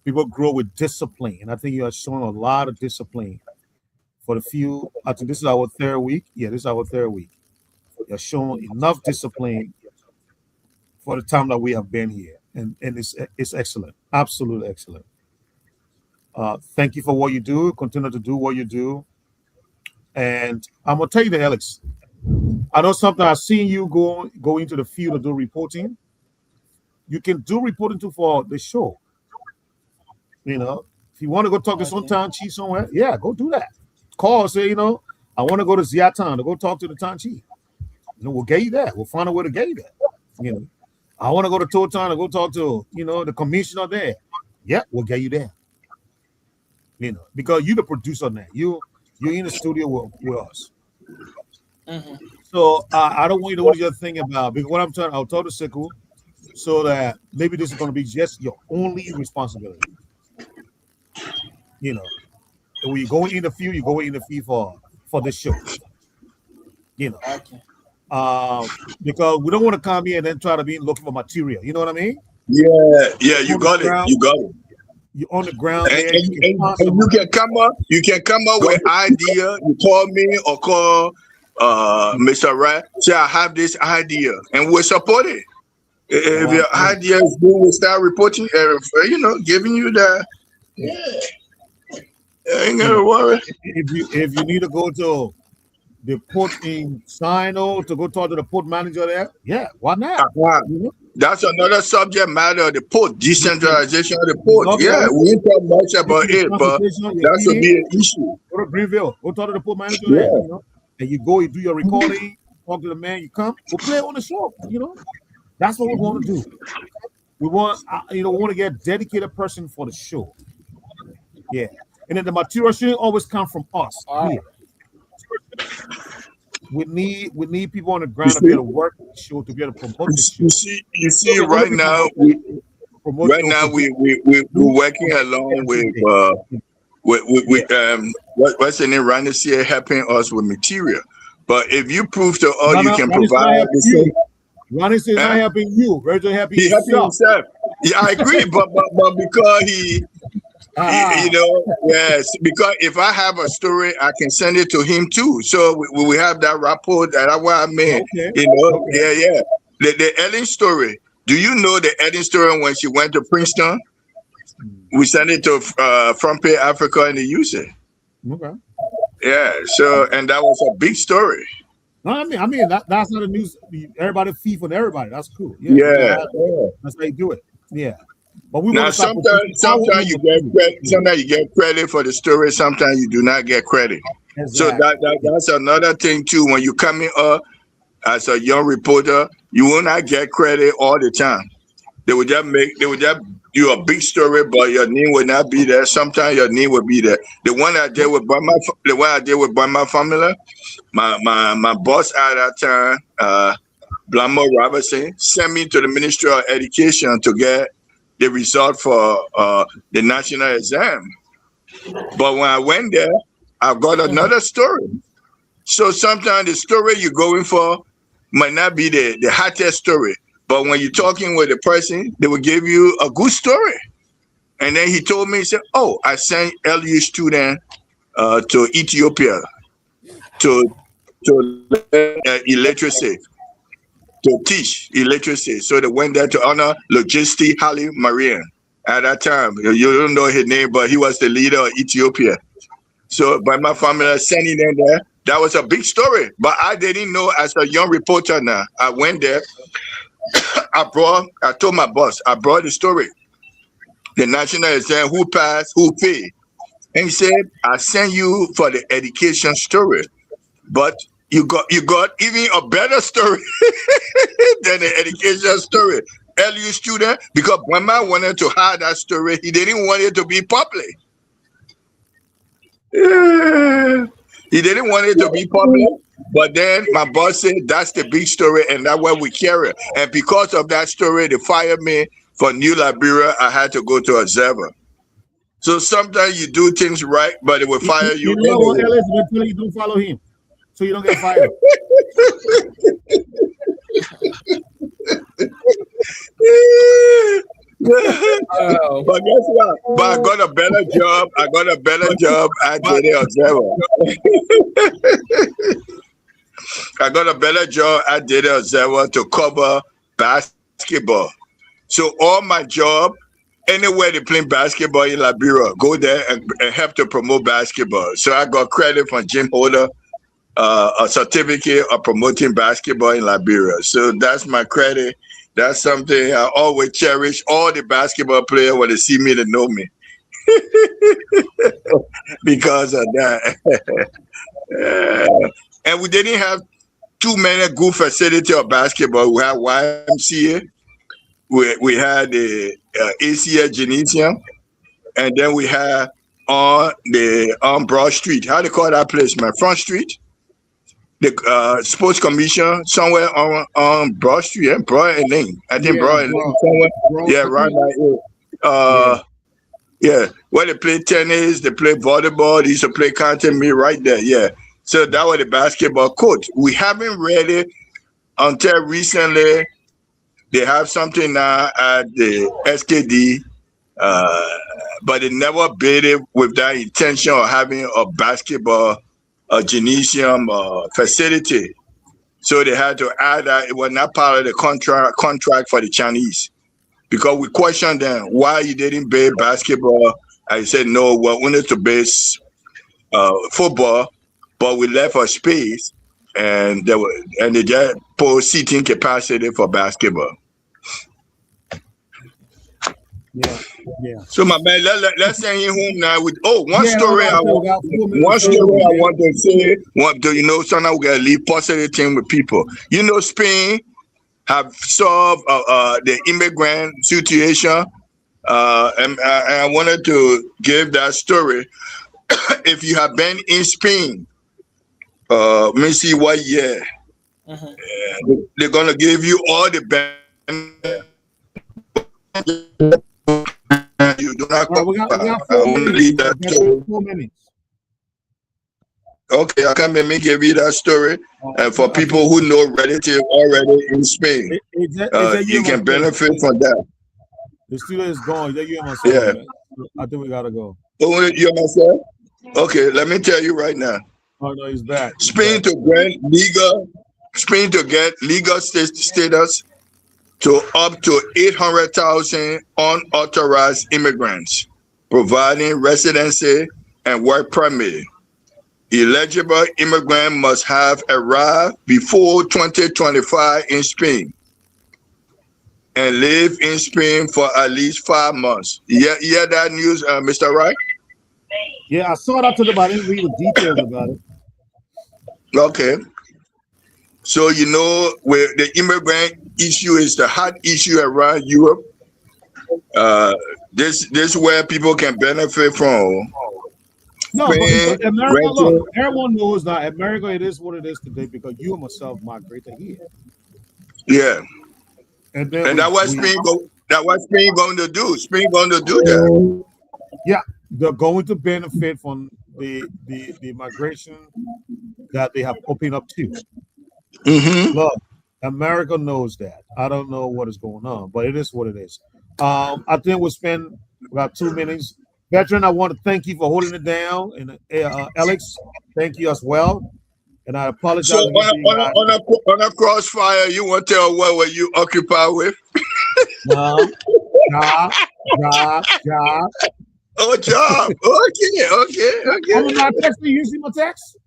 People grow with discipline. And I think you are showing a lot of discipline for the few. I think this is our third week. Yeah, this is our third week. You're showing enough discipline for the time that we have been here. And it's excellent. Absolutely excellent. Thank you for what you do. Continue to do what you do. And I'm going to tell you that, Alex, I know something. I've seen you go into the field to do reporting. You can do reporting too for the show. If you want to go talk to some town chief somewhere, yeah, go do that. Call, say, I want to go to Ziatan to go talk to the town chief. We'll get you there. We'll find a way to get you there. I want to go to Toton to go talk to, the commissioner there. Yeah, we'll get you there. Because you're the producer now. You're in the studio with us. Mm-hmm. So I don't want you to what you're thinking about, because what I'll talk to SHEKU so that maybe this is going to be just your only responsibility. When you go in the field, you go in the field for this show. Okay. Because we don't want to come here and then try to be looking for material. You know what I mean? Yeah, you got it. You got it. You're on the ground there. And you can come up. You can come up with idea. You call me or call Mr. Rat. Say I have this idea, and we'll support it. If your idea is good, we'll start reporting. Giving you the. Yeah. I ain't gotta worry. If you need to go to they put in Sino to go talk to the port manager there. Yeah, why not? That's another subject matter, the port, decentralization of the port. Yeah, we didn't talk much about it, but that should be an issue. Go to Greenville, go talk to the port manager Yeah. there, and you go, you do your recording, talk to the man, you come, we'll play it on the show, That's what we want to do. We want, we want to get a dedicated person for the show. Yeah. And then the material shouldn't always come from us here. We need people on the ground to be able to work the show, to be able to promote the show. You see, right now we're working along with what's the name? Ronnie here helping us with material. But if you prove to us you can provide the same. Ronnie says not helping you, Virgil helping he helping himself. Yeah, I agree, but because he yes, because if I have a story, I can send it to him too. So we have that rapport. That's what I mean. Okay. Yeah. The Ellen story. Do you know the Ellen story when she went to Princeton? We sent it to Front Page Africa and they used it. Okay. Yeah. So and that was a big story. No, I mean that's not a news. Everybody fee for everybody. That's cool. Yeah. That's how you do it. Yeah. But we now sometimes you get credit. Sometimes you get credit for the story. Sometimes you do not get credit. Exactly. So that's another thing too. When you coming up as a young reporter, you will not get credit all the time. They would just do a big story, but your name will not be there. Sometimes your name will be there. The one I did with Burma Family, my boss at that time, Blamo Robertson, sent me to the Ministry of Education to get the result for the national exam. But when I went there, I got another story. So sometimes the story you're going for might not be the hottest story. But when you're talking with a person, they will give you a good story. And then he told me, he said, oh, I sent LU student to Ethiopia to illiteracy, to teach illiteracy. So they went there to honor Logistic Haile Mariam. At that time, you don't know his name, but he was the leader of Ethiopia. So by my family sending them there, that was a big story. But I didn't know as a young reporter now. I went there. I told my boss, I brought the story. The national exam, who passed, who paid. And he said, I sent you for the education story. But you got even a better story than the education story. LU student, because when I wanted to hide that story, he didn't want it to be public. Yeah. He didn't want it to be public. But then my boss said, that's the big story, and that's what we carry. And because of that story, they fired me for New Liberia. I had to go to Observer. So sometimes you do things right, but they will fire you. You know what, Ellis, until you don't follow him, so you don't get fired. But guess what? But I got a better job. I got a better job at GEDEH Observer. I got a better job at GEDEH Observer to cover basketball. So all my job, anywhere they play basketball in Liberia, go there and help to promote basketball. So I got credit from Jim Holder, a certificate of promoting basketball in Liberia. So that's my credit. That's something I always cherish. All the basketball players, when they see me, they know me. Because of that. And we didn't have too many good facilities of basketball. We had YMCA. We had the ACA Gymnasium. And then we had on Broad Street. How do you call that place, man? Front Street? The sports commission somewhere on Broad Street, Broad and Lane. I think Broad and Lane somewhere. Yeah, right now. Yeah, where they play tennis, they play volleyball, they used to play counter me right there. Yeah. So that was the basketball court. We haven't really until recently. They have something now at the SKD, but they never bid it with that intention of having a basketball gymnasium facility. So they had to add that. It was not part of the contract for the Chinese, because we questioned them why you didn't bid basketball. I said no, we wanted to base football, but we left a space, and they just put seating capacity for basketball. Yeah. So my man, let's send him home now with one Yeah, story. okay, I we got 4 minutes. one story I want to say. Sometimes we gotta leave positive thing with people. Spain have solved the immigrant situation, and I wanted to give that story. If you have been in Spain, let me see what year. They're gonna give you all the benefits. You do not. All right, we got 4 minutes. 4 minutes. Okay, I can let me give you that story. And for people who know relative already in Spain, Is that you can benefit from that. The studio is gone. Is that you and myself? Yeah. Man? I think we gotta go. Oh, you myself? Okay, let me tell you right now. Oh no, he's back. Spain to get legal status to up to 800,000 unauthorized immigrants, providing residency and work permit. Eligible immigrant must have arrived before 2025 in Spain and live in Spain for at least 5 months. You hear that news, Mr. Wright? Yeah, I saw that today, but I didn't read the details about it. Okay. So where the immigrant issue is the hot issue around Europe. This is where people can benefit from. No, but America, look, everyone knows that America, it is what it is today because you and myself migrated here. Yeah. And that's what Spain going to do. Spain going to do that. Yeah, they're going to benefit from the migration that they have opened up to. Look, America knows that. I don't know what is going on, but it is what it is. I think we'll spend about 2 minutes. Veteran, I want to thank you for holding it down, and Alex, thank you as well. And I apologize. So on a crossfire, you want to tell what were you occupied with? Job. Oh, job. Okay. I'm not texting you. See my text?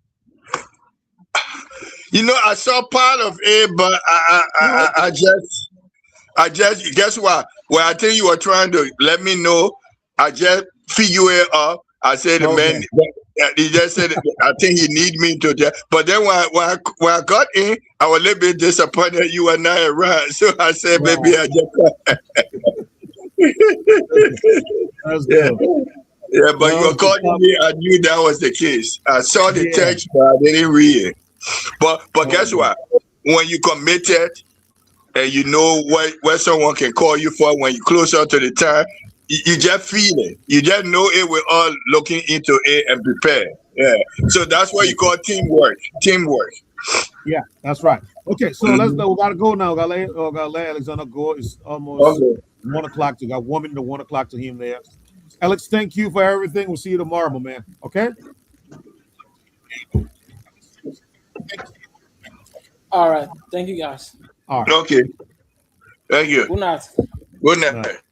I saw part of it, but I just guess what? Well, I think you were trying to let me know. I just figure it up. I said, man, he just said, I think he need me to just. But then when I got in, I was a little bit disappointed you were not around. So I said, maybe I just. Yeah, but you were calling me. I knew that was the case. I saw the text, but I didn't read it. But guess what? When you committed and you know what someone can call you for when you're closer to the time, you just feel it. You just know it. We're all looking into it and prepared. Yeah. So that's what you call teamwork. Yeah, that's right. Okay, so let's go. We gotta go now. We gotta let Alexander go. It's almost 1 o'clock. We got 1 minute to 1 o'clock to him there. Alex, thank you for everything. We'll see you tomorrow, my man. Okay. All right. Thank you, guys. All right. Okay. Thank you. Good night. Good night.